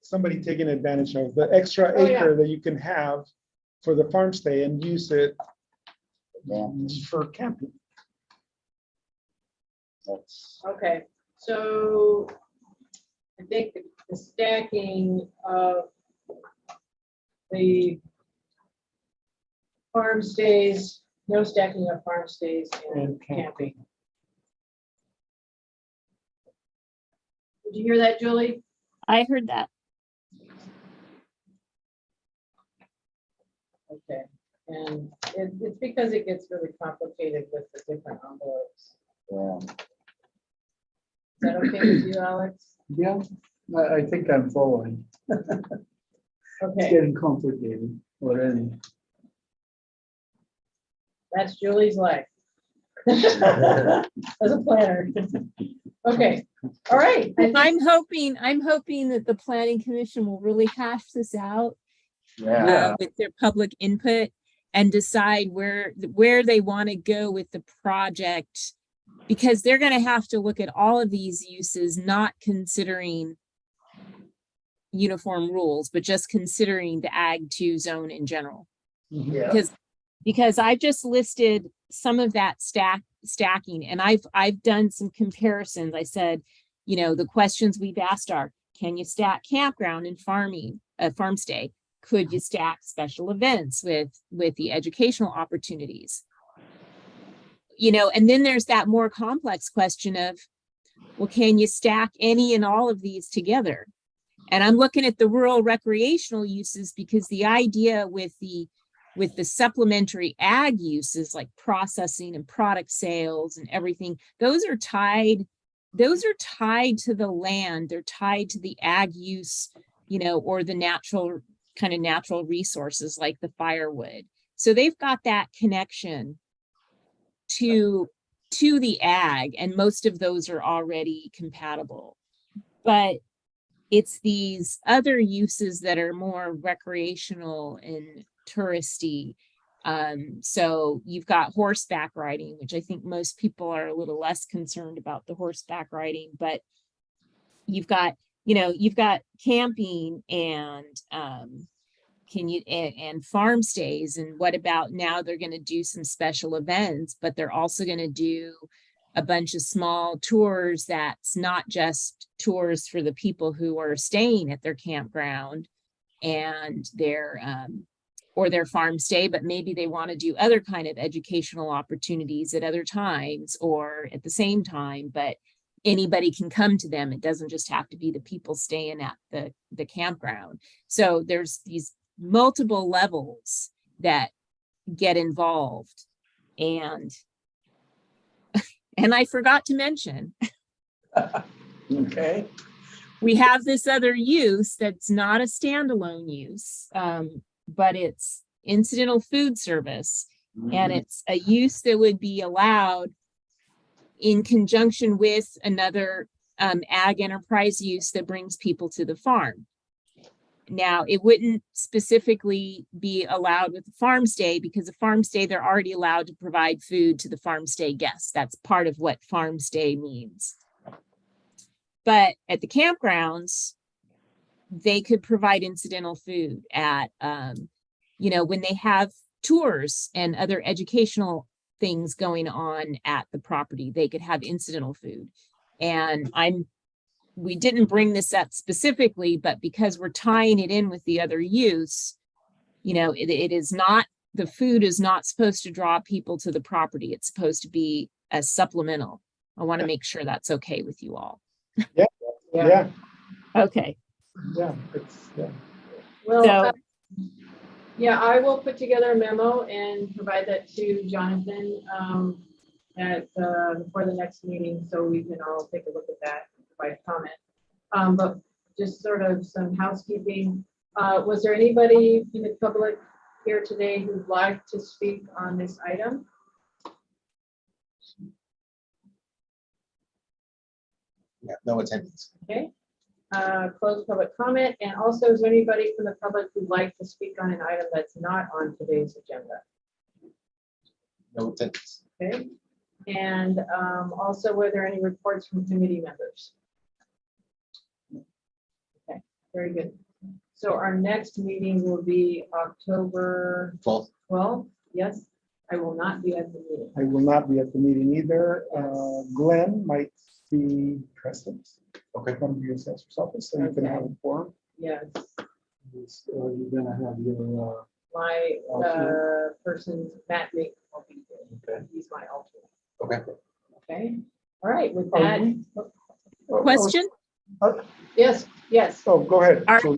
somebody taking advantage of the extra Oh, yeah. acre that you can have for the farm stay and use it Yeah, for camping. that's, Okay, so I think the stacking of the farm stays, no stacking of farm stays and And camping. camping. Did you hear that, Julie? I heard that. Okay, and it's because it gets really complicated with the different envelopes. yeah. Is that okay with you, Alex? Yeah, I think I'm following. It's Okay, getting complicated already. that's Julie's life. As a planner. Okay, all right. I think- I'm hoping that the planning commission will really hash this out Yeah, with their public input and decide where they want to go with the project. Because they're going to have to look at all of these uses, not considering uniform rules, but just considering the Ag 2 zone in general. Yeah. Because I've just listed some of that stacking, and I've done some comparisons. I said, the questions we've asked are, can you stack campground and farming, farm stay? Could you stack special events with the educational opportunities? And then there's that more complex question of, Well, can you stack any and all of these together? And I'm looking at the rural recreational uses because the idea with the supplementary ag uses like processing and product sales and everything, those are tied to the land. They're tied to the ag use, or the natural resources like the firewood. So they've got that connection to the ag, and most of those are already compatible. But it's these other uses that are more recreational and touristy. So you've got horseback riding, which I think most people are a little less concerned about the horseback riding, but you've got camping and and farm stays. And what about now they're going to do some special events, but they're also going to do a bunch of small tours that's not just tours for the people who are staying at their campground and their farm stay, but maybe they want to do other kind of educational opportunities at other times or at the same time, but anybody can come to them. It doesn't just have to be the people staying at the campground. So there's these multiple levels that get involved. And I forgot to mention, Okay. we have this other use that's not a standalone use, but it's incidental food service. And it's a use that would be allowed in conjunction with another ag enterprise use that brings people to the farm. Now, it wouldn't specifically be allowed with the farm stay because the farm stay, they're already allowed to provide food to the farm stay guests. That's part of what farm stay means. But at the campgrounds, they could provide incidental food at, when they have tours and other educational things going on at the property, they could have incidental food. And we didn't bring this up specifically, but because we're tying it in with the other use, it is not, the food is not supposed to draw people to the property. It's supposed to be as supplemental. I want to make sure that's okay with you all. Yeah, Okay. yeah, it's, yeah. Well, So- yeah, I will put together a memo and provide that to Jonathan for the next meeting, so we can all take a look at that and provide comment. But just sort of some housekeeping. Was there anybody in the public here today who'd like to speak on this item? Yeah, no attendance. Okay. Close public comment. And also, is there anybody from the public who'd like to speak on an item that's not on today's agenda? No attendance. Okay. And also, were there any reports from committee members? Okay, very good. So our next meeting will be October 12th. Yes, I will not be at the meeting. I will not be at the meeting either. Glenn might be present. Okay. From the assessor's office, so you can have a forum. Yes, Or you're gonna have your, my person, Matt Nick, will be there. He's my alternate. Okay. Okay, all right, with Are that, we- Question? yes, yes. Oh, go ahead. Are- So,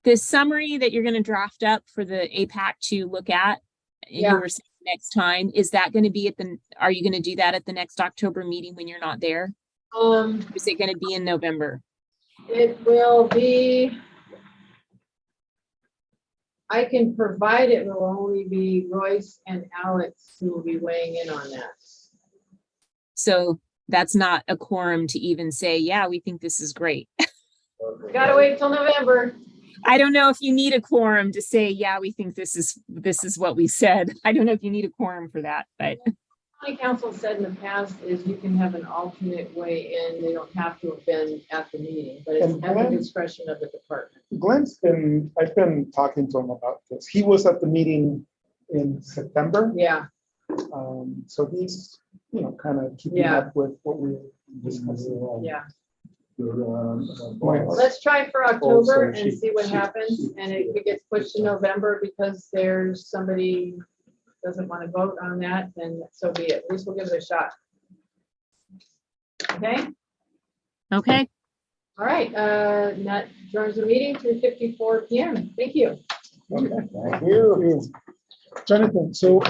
The summary that you're going to draft up for the APAC to look at, and Yeah. you were saying next time, is that going to be are you going to do that at the next October meeting when you're not there? Or is it going to be in November? It will be, I can provide it will only be Royce and Alex who will be weighing in on that. So that's not a quorum to even say, yeah, we think this is great. Gotta wait till November. I don't know if you need a quorum to say, yeah, we think this is what we said. I don't know if you need a quorum for that, but County council said in the past is you can have an alternate weigh in. They don't have to have been at the meeting, but it's And at the Glenn- discretion of the department. I've been talking to him about this. He was at the meeting in September. Yeah, So he's, kind of keeping Yeah. up with what we're discussing. yeah. Well, Let's try for October Also, and she- see what she- happens. And if it gets pushed to November because there's somebody doesn't want to vote on that, then so be it. At least we'll give it a shot. Okay, Okay, all right, that adjourns the meeting to 54 PM. Thank you. Thank you. Jonathan, so